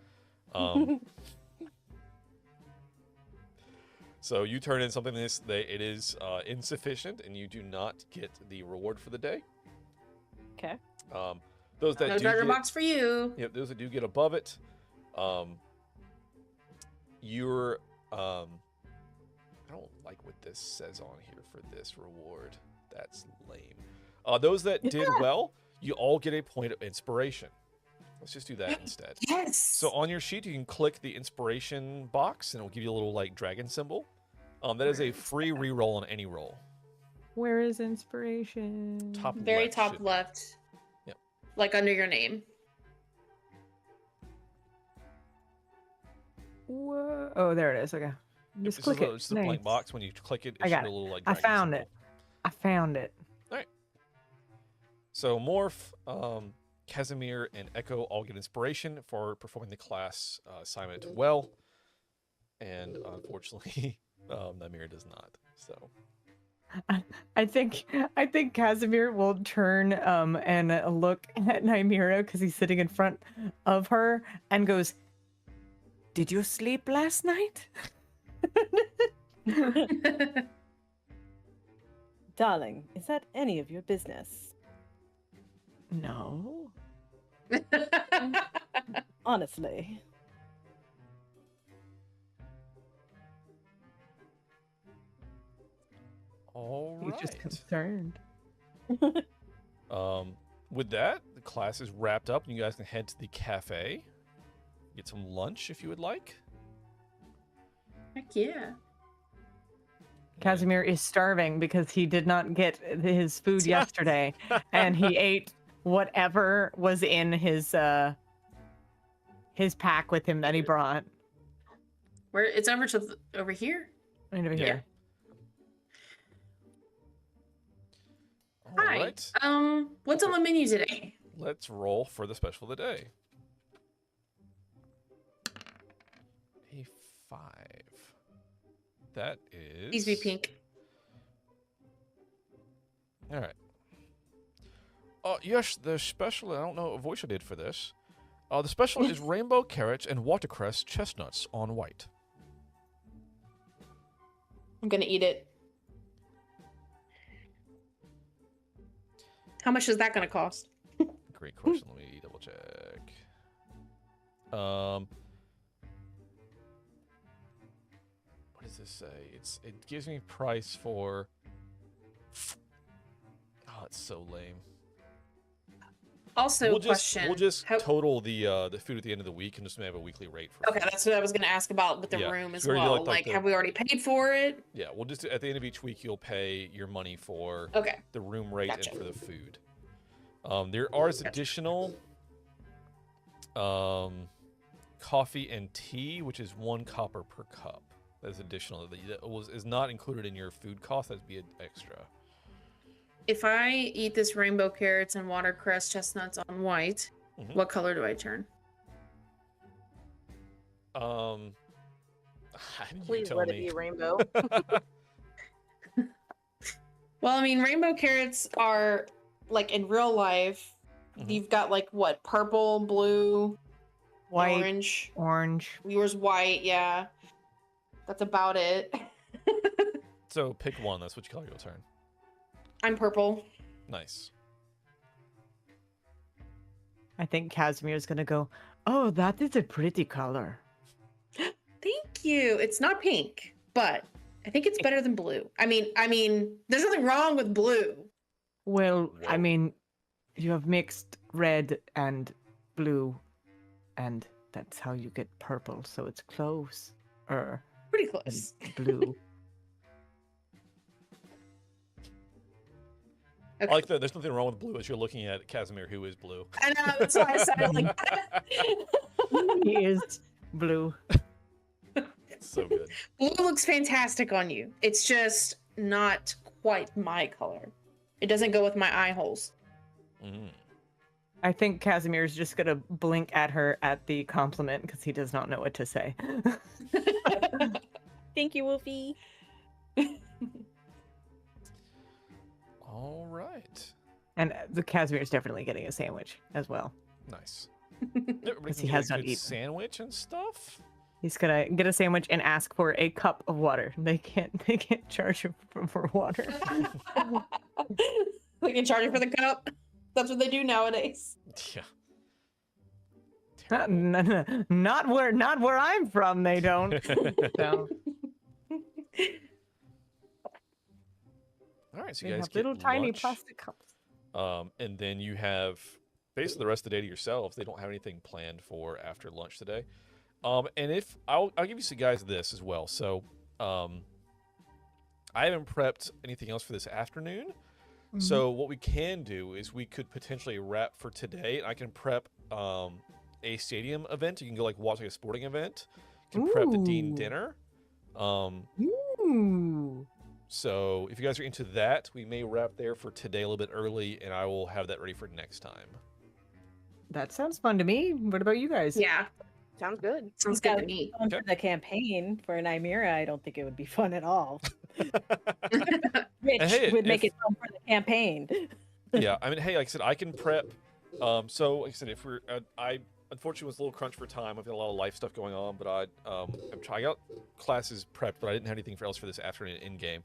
So you turn in something this day, it is insufficient, and you do not get the reward for the day. Okay. Those that No do treasure get, box for you. yep, those that do get above it, you're I don't like what this says on here for this reward. That's lame. Those that did well, you all get a point of inspiration. Let's just do that instead. Yes. So on your sheet, you can click the inspiration box, and it will give you a little like dragon symbol. That is a free reroll on any roll. Where is inspiration? Top Very left top should- left. Yep. Like under your name. Whoa. Oh, there it is. Okay. Just It's click it. just a blank Nice. box. When you click it, it I should got be a it. little like I dragon found symbol. it. I found it. So Morph, Casimir, and Echo all get inspiration for performing the class assignment well, and unfortunately, Nymira does not. So I think Casimir will turn and look at Nymira because he's sitting in front of her and goes, "Did you sleep last night?" Darling, is that any of your business? No. Honestly. all He's right. just concerned. With that, the class is wrapped up, and you guys can head to the cafe, get some lunch if you would like. Heck yeah. Casimir is starving because he did not get his food yesterday, and he ate whatever was in his his pack with him that he brought. Where it's over to over here. Right over Yeah. here. All Hi. right. What's on the menu today? Let's roll for the special of the day. A 5. That is. Please be pink. All right. Yes, the special. I don't know what voice I did for this. The special is rainbow carrots and watercress chestnuts on white. I'm gonna eat it. How much is that gonna cost? Great question. Let me double check. What does this say? It gives me price for. Oh, it's so lame. Also, We'll question. just How- total the food at the end of the week and just have a weekly rate for. Okay, food. that's what I was gonna ask about with the Yeah, room as so we already well. looked like Like, the- have we already paid for it? Yeah, we'll just at the end of each week you'll pay your money for Okay. the room rate Gotcha. and for the food. There are additional coffee and tea, which is 1 copper per cup. That's additional. That is not included in your food cost. That'd be an extra. If I eat this rainbow carrots and watercress chestnuts on white, Mhm. what color do I turn? How do you Please tell let me? it be rainbow. Well, I mean, rainbow carrots are like in real life. Mhm. You've got like what? Purple, blue, White, orange. orange. Yours white, yeah. That's about it. So pick one. That's which color you'll turn. I'm purple. Nice. I think Casimir's gonna go, oh, that is a pretty color. Thank you. It's not pink, but I think it's better than blue. I mean, there's nothing wrong with blue. Well, I Whoa. mean, you have mixed red and blue, and that's how you get purple, so it's close. Pretty close. Blue. Okay. I like that. There's nothing wrong with blue as you're looking at Casimir, who is blue. I know, that's why I said it like that. He is blue. So good. Blue looks fantastic on you. It's just not quite my color. It doesn't go with my eye holes. Mm. I think Casimir's just gonna blink at her at the compliment because he does not know what to say. Thank you, Wolfie. All right. And the Casimir's definitely getting a sandwich as well. Nice. Everybody Because can he get has a not good eaten. sandwich and stuff. He's gonna get a sandwich and ask for a cup of water. They can't charge him for water. They can charge you for the cup. That's what they do nowadays. Yeah. Not where I'm from. They don't. So, All right, so they you guys have get little tiny lunch. plastic cups. And then you have basically the rest of the day to yourselves. They don't have anything planned for after lunch today. And if I'll give you some guys this as well. So, I haven't prepped anything else for this afternoon. So what we can do is we could potentially wrap for today. And I can prep a stadium event. You can go like watch like a sporting event. You can prep the Dean Ooh. dinner. Ooh. So if you guys are into that, we may wrap there for today a little bit early, and I will have that ready for next time. That sounds fun to me. What about you guys? Yeah, Sounds good. sounds good to me. For the campaign for Nymera, I don't think it would be fun at all. Which hey, would make if- it fun for the campaigin. Yeah, I mean, hey, like I said, I can prep. So like I said, if we're, I unfortunately was a little crunch for time. I've got a lot of life stuff going on, but I'm trying out classes prepped, but I didn't have anything else for this afternoon in game.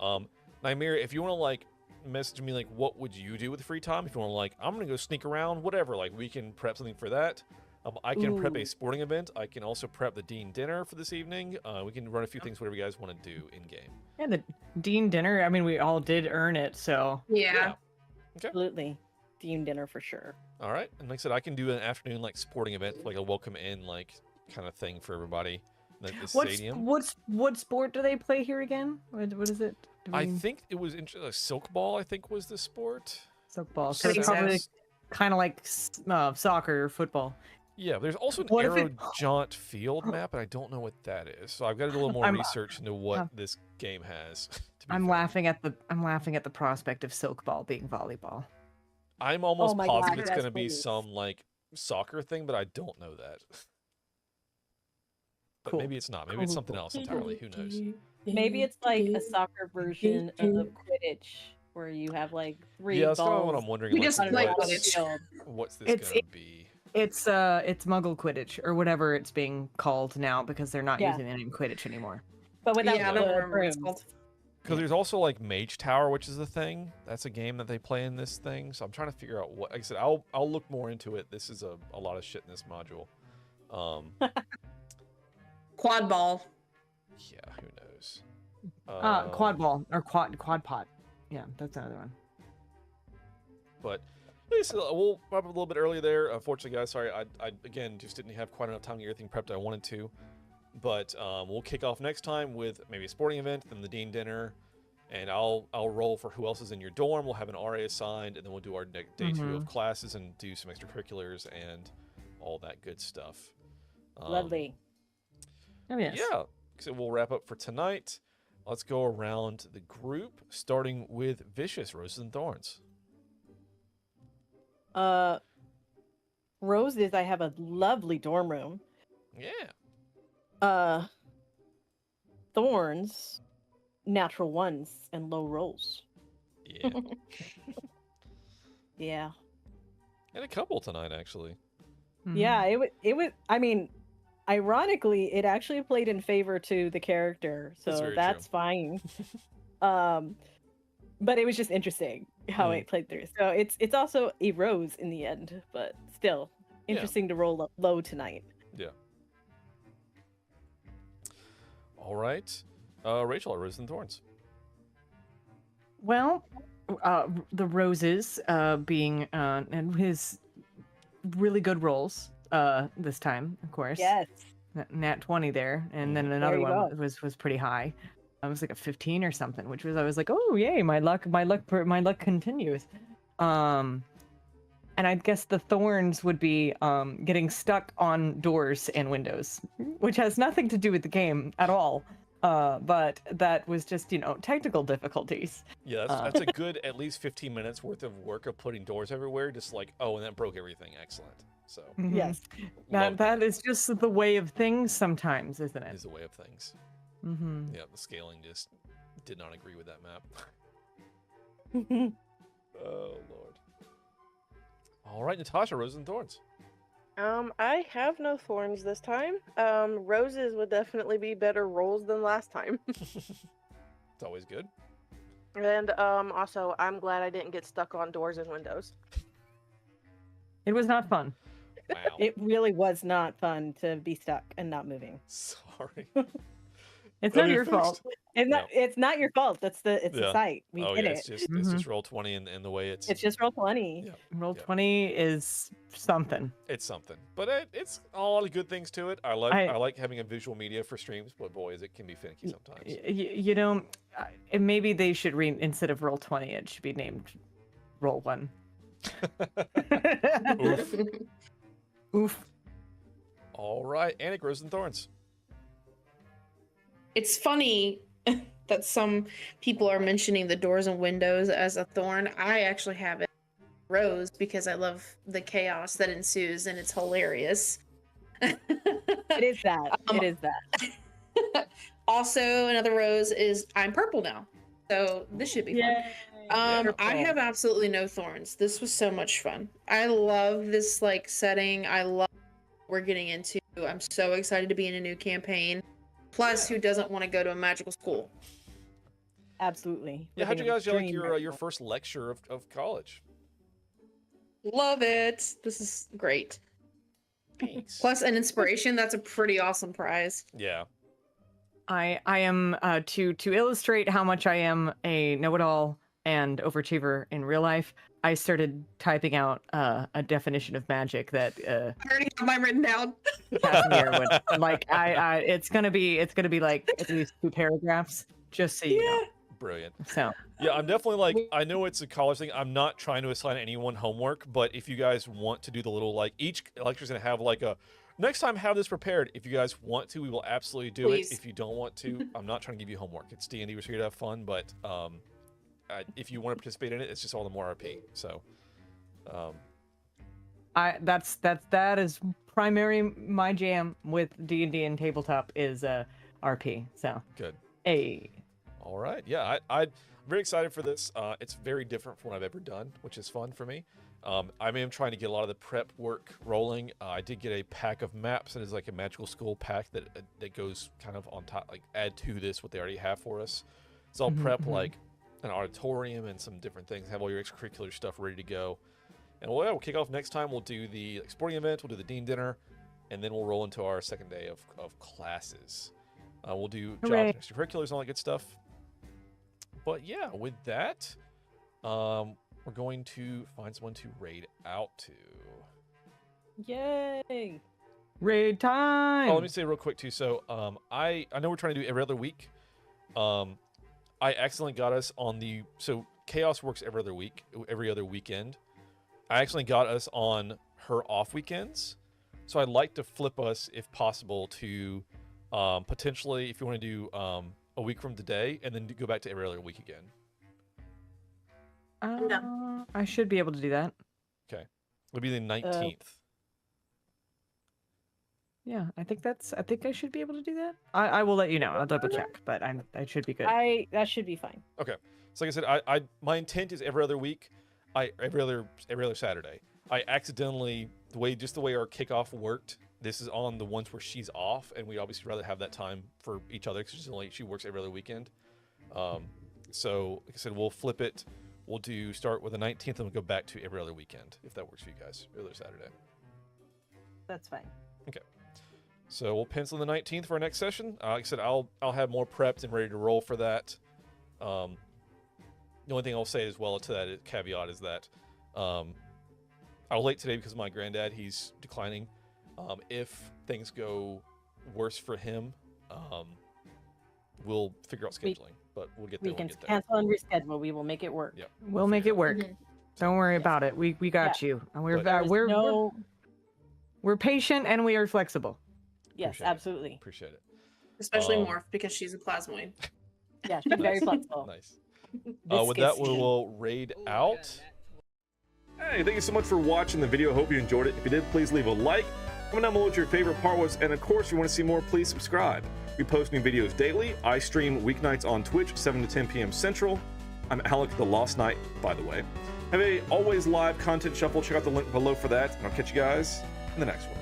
Nymera, if you want to like message me like what would you do with free time, if you want to like I'm gonna go sneak around, whatever, like we can prep something for that. I can prep a Ooh. sporting event. I can also prep the Dean dinner for this evening. We can run a few things, whatever you guys want to do in game. Yeah, the Dean dinner. I mean, we all did earn it, so Yeah. Absolutely. Dean dinner for sure. All right, and like I said, I can do an afternoon like sporting event, like a welcome in like kind of thing for everybody. Like the stadium. what sport do they play here again? What is it? Do I we- think it was silk ball. I think was the sport. Softball. I So think it's so. probably kind of like soccer or football. Yeah, there's also an What if Arrow it- Jaunt Field map, and I don't know what that is. So I've got to do a little more I'm- research into what this game has. to be I'm fair. laughing at the prospect of silk ball being volleyball. I'm almost my positive God, it's yes, going to be please. some like soccer thing, but I don't know that. But Cool. maybe it's not. Maybe it's something else entirely. Who knows? Maybe it's like a soccer version of Quidditch, where you have like 3 Yeah, that's kind of balls. what I'm wondering. We like, just on a like dotted Quidditch. field. what's this It's- going to be? It's Muggle Quidditch or whatever it's being called now because they're not Yeah. using the name Quidditch anymore. But without Yeah, I the don't remember what it's brooms. called. Because there's also like Mage Tower, which is the thing. That's a game that they play in this thing. So I'm trying to figure out what. Like I said, I'll look more into it. This is a lot of shit in this module. Quad ball. Yeah, who knows? Quad ball or quad pot. Yeah, that's another one. But at least we'll wrap up a little bit early there. Unfortunately, guys, sorry, I again just didn't have quite enough time to get everything prepped I wanted to. But we'll kick off next time with maybe a sporting event, then the Dean dinner, and I'll roll for who else is in your dorm. We'll have an RA assigned, and then we'll do our day 2 of classes and do some extracurriculars and all that good stuff. Lovely. Oh yes. Yeah, so we'll wrap up for tonight. Let's go around the group, starting with Vicious, Roses and Thorns. Roses, I have a lovely dorm room. Yeah. Thorns, natural ones and low rolls. Yeah. Yeah. And a couple tonight, actually. Yeah, it was I mean, ironically, it actually played in favor to the character, That's so very that's true. fine. But it was just interesting how it played through. So it's also a rose in the end, but still Yeah. interesting to roll low tonight. Yeah. All right. Rachel, Roses and Thorns. Well, the roses being and his really good rolls this time, of course. Yes. Nat 20 there, and then There another you one go. was pretty high. I was like a 15 or something, which was I was like, oh yay, my luck continues. And I guess the thorns would be getting stuck on doors and windows, which has nothing to do with the game at all. But that was just technical difficulties. Yeah, that's a good at least 15 minutes worth of work of putting doors everywhere. Just like, oh, and that broke everything. Excellent. So Mhm. Yes. love That is just the way of things sometimes, isn't that it? is the way of things. Mm-hmm. Yeah, the scaling just did not agree with that map. Mm-hmm. Oh Lord. All right, Natasha, Roses and Thorns. I have no thorns this time. Roses would definitely be better rolls than last time. It's always good. And also, I'm glad I didn't get stuck on doors and windows. It was not fun. Wow. It really was not fun to be stuck and not moving. Sorry. It's That'll not be your first. fault. It's not your fault. It's the Yeah. site. We Oh did yeah, it. it's just roll 20 and the way it's It's just roll 20. Yeah. Roll Yeah. 20 is something. it's something. But it's a lot of good things to it. I like having a visual media for streams, but boy, is it can be finicky sometimes. And maybe they should instead of roll 20, it should be named roll 1. Oof. Oof. All right, Anik, Roses and Thorns. It's funny that some people are mentioning the doors and windows as a thorn. I actually have it rose because I love the chaos that ensues and it's hilarious. It is that. It is that. Also, another rose is I'm purple now. So this should be fun. I Purple. have absolutely no thorns. This was so much fun. I love this setting. I love what we're getting into. I'm so excited to be in a new campaign. Plus, who doesn't want to go to a magical school? Absolutely. Yeah, how'd you Living a guys like dream your right your now. first lecture of college? Love it. This is great. Thanks. Plus, an inspiration. That's a pretty awesome prize. Yeah. I am to illustrate how much I am a know-it-all and overachiever in real life. I started typing out a definition of magic that I already have mine written down. Casimir would like. It's gonna be like at least 2 paragraphs, just so you know. Brilliant. So Yeah, I'm definitely like, I know it's a college thing. I'm not trying to assign anyone homework, but if you guys want to do the little, like, each lecture's going to have like a, next time have this prepared. If you guys want to, we will absolutely do Please. it. If you don't want to, I'm not trying to give you homework. It's D&D, we're here to have fun, but if you want to participate in it, it's just all the more RP. So, that is primary my jam with D&D and tabletop is RP. So good. All right. Yeah, I'm very excited for this. It's very different from what I've ever done, which is fun for me. I am trying to get a lot of the prep work rolling. I did get a pack of maps, and it's like a magical school pack that goes kind of on top, like add to this what they already have for us. So I'll prep like an auditorium and some different things, have all your extracurricular stuff ready to go. And we'll kick off next time. We'll do the sporting event, we'll do the dean dinner, and then we'll roll into our second day of classes. We'll do jobs and extracurriculars and all that good stuff. But yeah, with that, we're going to find someone to raid out to. Yay! Raid time! Oh, let me say real quick too. So I know we're trying to do every other week. I accidentally got us on the, so Chaos works every other week, every other weekend. I accidentally got us on her off weekends. So I'd like to flip us, if possible, to potentially, if you want to do a week from today, and then go back to every other week again. I should be able to do that. Okay. It'll be the 19th. Yeah, I think I should be able to do that. I will let you know. I'll double check, but I should be good. That should be fine. Okay. So like I said, my intent is every other week. Every other Saturday. I accidentally, the way our kickoff worked, this is on the ones where she's off, and we'd obviously rather have that time for each other because she works every other weekend. So like I said, we'll flip it. We'll start with the 19th, and we'll go back to every other weekend if that works for you guys. Every other Saturday. That's fine. Okay. So we'll pencil the 19th for our next session. Like I said, I'll have more prepped and ready to roll for that. The only thing I'll say as well to that caveat is that I was late today because of my granddad. He's declining. If things go worse for him, we'll figure out scheduling. But we'll get there. We can cancel and reschedule. We will make it work. Yep. We'll make it work. Don't worry about it. We got you. And we're patient and we are flexible. Yes, absolutely. Appreciate it. Especially Morph, because she's a plasmoid. Yeah, she's very flexible. Nice. With that, we will raid out. Hey, thank you so much for watching the video. Hope you enjoyed it. If you did, please leave a like. Comment down below what your favorite part was. And of course, if you want to see more, please subscribe. We post new videos daily. I stream weeknights on Twitch, 7 to 10 p.m. Central. I'm Alec the Lost Knight, by the way. Have a always live content shuffle. Check out the link below for that. And I'll catch you guys in the next one.